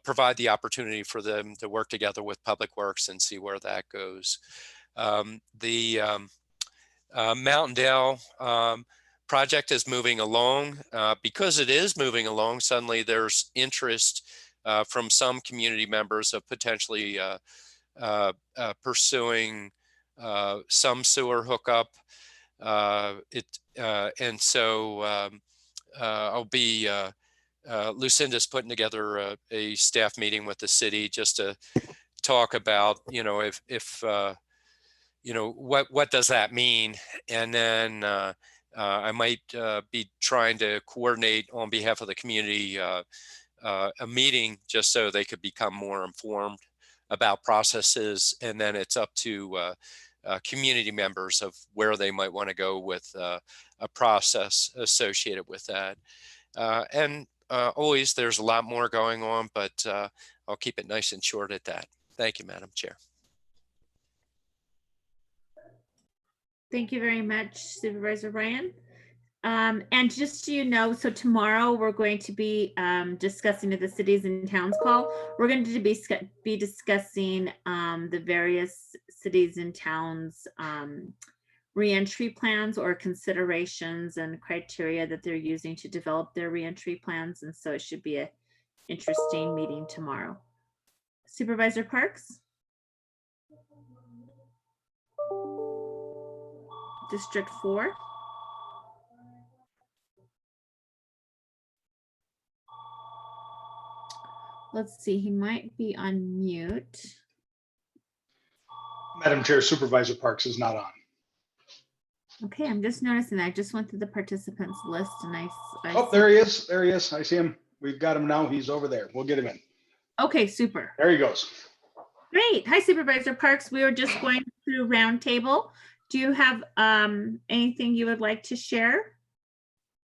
provide the opportunity for them to work together with Public Works and see where that goes. The Mountain Dale project is moving along. Because it is moving along, suddenly there's interest from some community members of potentially pursuing some sewer hookup. And so I'll be, Lucinda's putting together a staff meeting with the city just to talk about, if what does that mean? And then I might be trying to coordinate on behalf of the community a meeting just so they could become more informed about processes. And then it's up to community members of where they might want to go with a process associated with that. And always there's a lot more going on, but I'll keep it nice and short at that. Thank you, Madam Chair. Thank you very much, Supervisor Ryan. And just so you know, so tomorrow we're going to be discussing at the Cities and Towns call. We're going to be discussing the various cities and towns reentry plans or considerations and criteria that they're using to develop their reentry plans. And so it should be an interesting meeting tomorrow. Supervisor Parks? District 4. Let's see, he might be on mute. Madam Chair, Supervisor Parks is not on. Okay, I'm just noticing that. I just went through the participants list and I Oh, there he is. There he is. I see him. We've got him now. He's over there. We'll get him in. Okay, super. There he goes. Great. Hi, Supervisor Parks. We were just going through roundtable. Do you have anything you would like to share?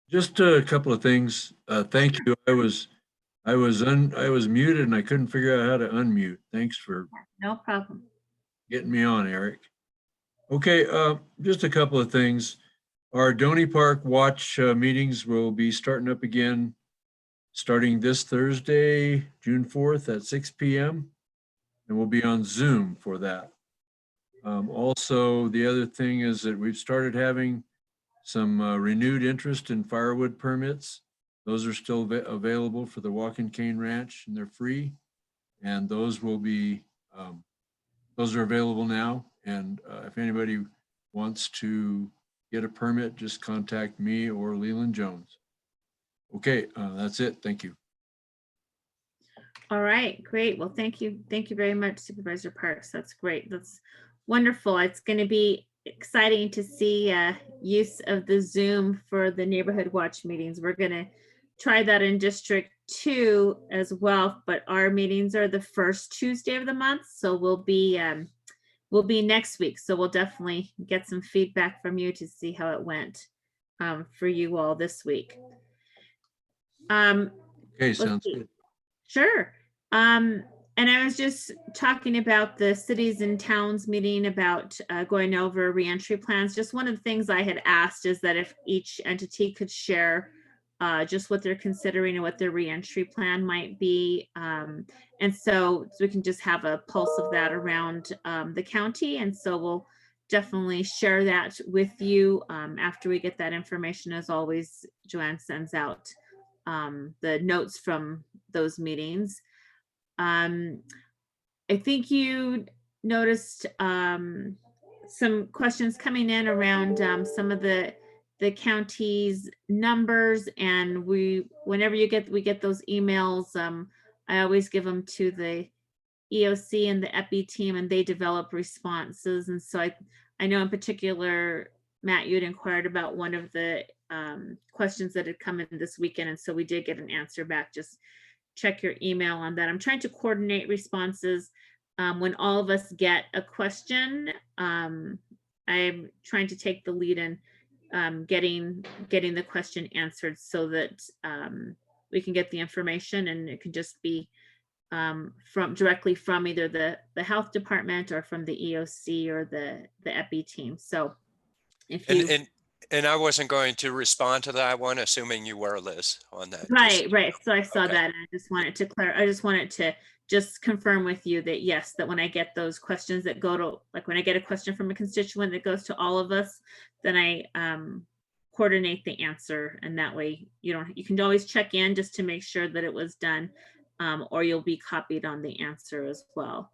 Just a couple of things. Thank you. I was muted and I couldn't figure out how to unmute. Thanks for No problem. getting me on, Eric. Okay, just a couple of things. Our Donny Park Watch meetings will be starting up again starting this Thursday, June 4th at 6 p.m. And we'll be on Zoom for that. Also, the other thing is that we've started having some renewed interest in firewood permits. Those are still available for the Walk and Cane Ranch and they're free. And those will be, those are available now. And if anybody wants to get a permit, just contact me or Leland Jones. Okay, that's it. Thank you. All right, great. Well, thank you. Thank you very much, Supervisor Parks. That's great. That's wonderful. It's going to be exciting to see use of the Zoom for the neighborhood watch meetings. We're going to try that in District 2 as well, but our meetings are the first Tuesday of the month. So we'll be next week. So we'll definitely get some feedback from you to see how it went for you all this week. Okay, sounds good. Sure. And I was just talking about the cities and towns meeting about going over reentry plans. Just one of the things I had asked is that if each entity could share just what they're considering and what their reentry plan might be. And so we can just have a pulse of that around the county. And so we'll definitely share that with you after we get that information. As always, Joanne sends out the notes from those meetings. I think you noticed some questions coming in around some of the county's numbers, and whenever we get those emails, I always give them to the EOC and the EPI team, and they develop responses. And so I know in particular, Matt, you had inquired about one of the questions that had come in this weekend, and so we did get an answer back. Just check your email on that. I'm trying to coordinate responses. When all of us get a question, I'm trying to take the lead in getting the question answered so that we can get the information, and it can just be directly from either the health department or from the EOC or the EPI team. So if you and I wasn't going to respond to that one, assuming you were, Liz, on that. right. So I saw okay. that, and I just wanted to I just wanted to just confirm with you that yes, that when I get those questions that go to, like when I get a question from a constituent that goes to all of us, then I coordinate the answer, and that way you can always check in just to make sure that it was done, or you'll be copied on the answer as well.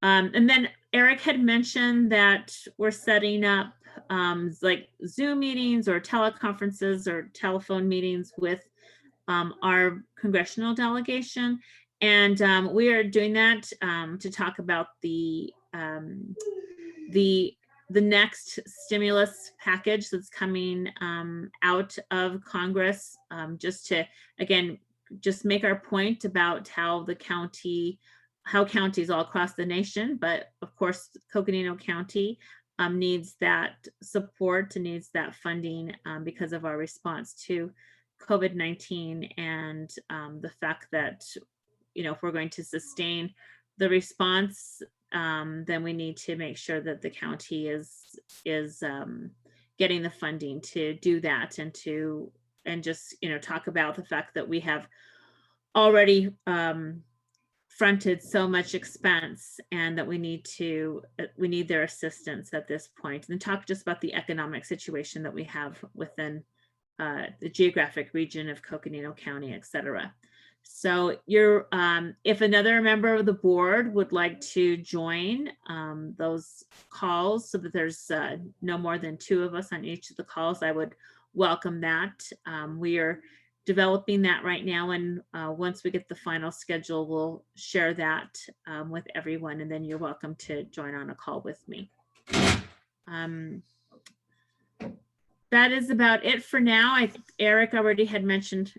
And then Eric had mentioned that we're setting up like Zoom meetings or teleconferences or telephone meetings with our congressional delegation. And we are doing that to talk about the next stimulus package that's coming out of Congress, just to, again, just make our point about how counties all across the nation, but of course, Coconino County needs that support and needs that funding because of our response to COVID-19 and the fact that, if we're going to sustain the response, then we need to make sure that the county is getting the funding to do that, and just talk about the fact that we have already fronted so much expense, and that we need their assistance at this point, and talk just about the economic situation that we have within the geographic region of Coconino County, et cetera. So if another member of the board would like to join those calls so that there's no more than 2 of us on each of the calls, I would welcome that. We are developing that right now, and once we get the final schedule, we'll share that with everyone, and then you're welcome to join on a call with me. That is about it for now. Eric already had mentioned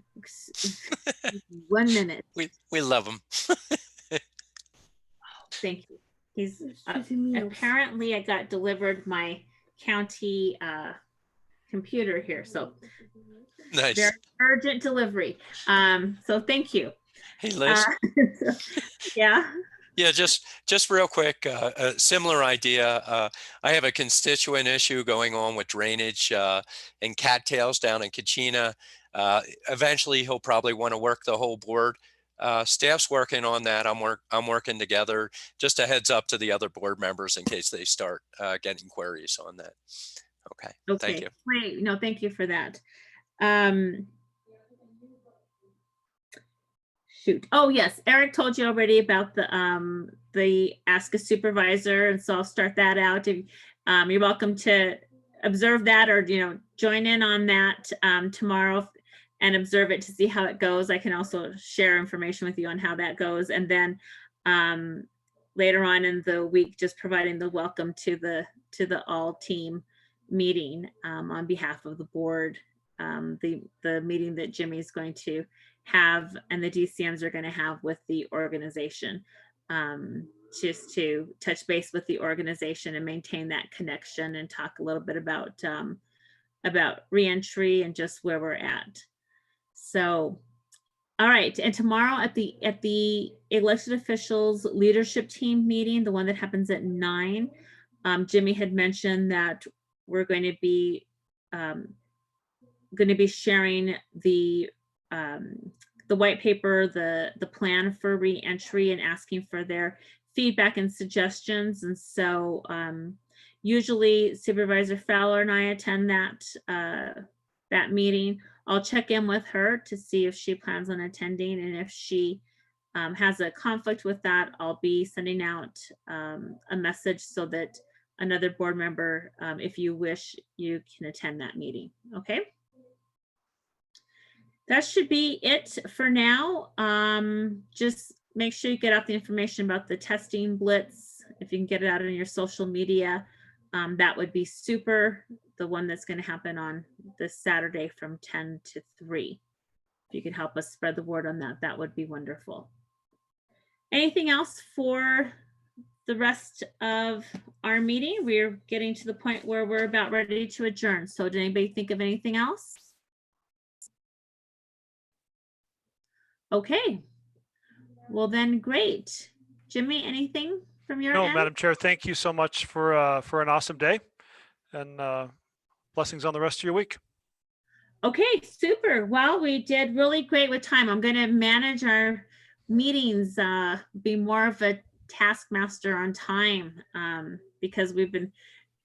1 minute. We love him. Thank you. He's apparently I got delivered my county computer here, so nice. Very urgent delivery. So thank you. Hey, Liz. Yeah. Yeah, just real quick, a similar idea. I have a constituent issue going on with drainage and cattails down in Kachina. Eventually, he'll probably want to work the whole board. Staff's working on that. I'm working together. Just a heads up to the other board members in case they start getting queries on that. Okay. Thank you. Great. No, thank you for that. Shoot. Oh yes, Eric told you already about the Ask a Supervisor, and so I'll start that out. If, you're welcome to observe that, or join in on that tomorrow and observe it to see how it goes. I can also share information with you on how that goes, and then later on in the week, just providing the welcome to the all team meeting on behalf of the board. The meeting that Jimmy's going to have and the DCMs are going to have with the organization, just to touch base with the organization and maintain that connection, and talk a little bit about reentry and just where we're at. So, all right, and tomorrow at the elected officials leadership team meeting, the one that happens at 9, Jimmy had mentioned that we're going to be sharing the white paper, the plan for reentry, and asking for their feedback and suggestions. And so usually Supervisor Fowler and I attend that meeting. I'll check in with her to see if she plans on attending, and if she has a conflict with that, I'll be sending out a message so that another board member, if you wish, you can attend that meeting. Okay. That should be it for now. Just make sure you get out the information about the testing blitz. If you can get it out on your social media, that would be super. The one that's going to happen on this Saturday from 10 to 3. If you could help us spread the word on that, that would be wonderful. Anything else for the rest of our meeting? We're getting to the point where we're about ready to adjourn. So did anybody think of anything else? Well then, great. Jimmy, anything from your No, end? Madam Chair, thank you so much for an awesome day, and blessings on the rest of your week. Okay, super. Well, we did really great with time. I'm going to manage our meetings, be more of a taskmaster on time, because we've been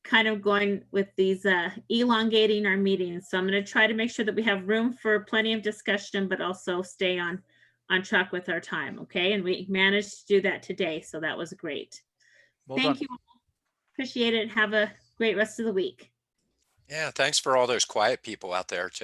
kind of going with these elongating our meetings. So I'm going to try to make sure that we have room for plenty of discussion, but also stay on track with our time. Okay, and we managed to do that today, so that was great. Well Thank done. you. Appreciate it. Have a great rest of the week. Yeah, thanks for all those quiet people out there too.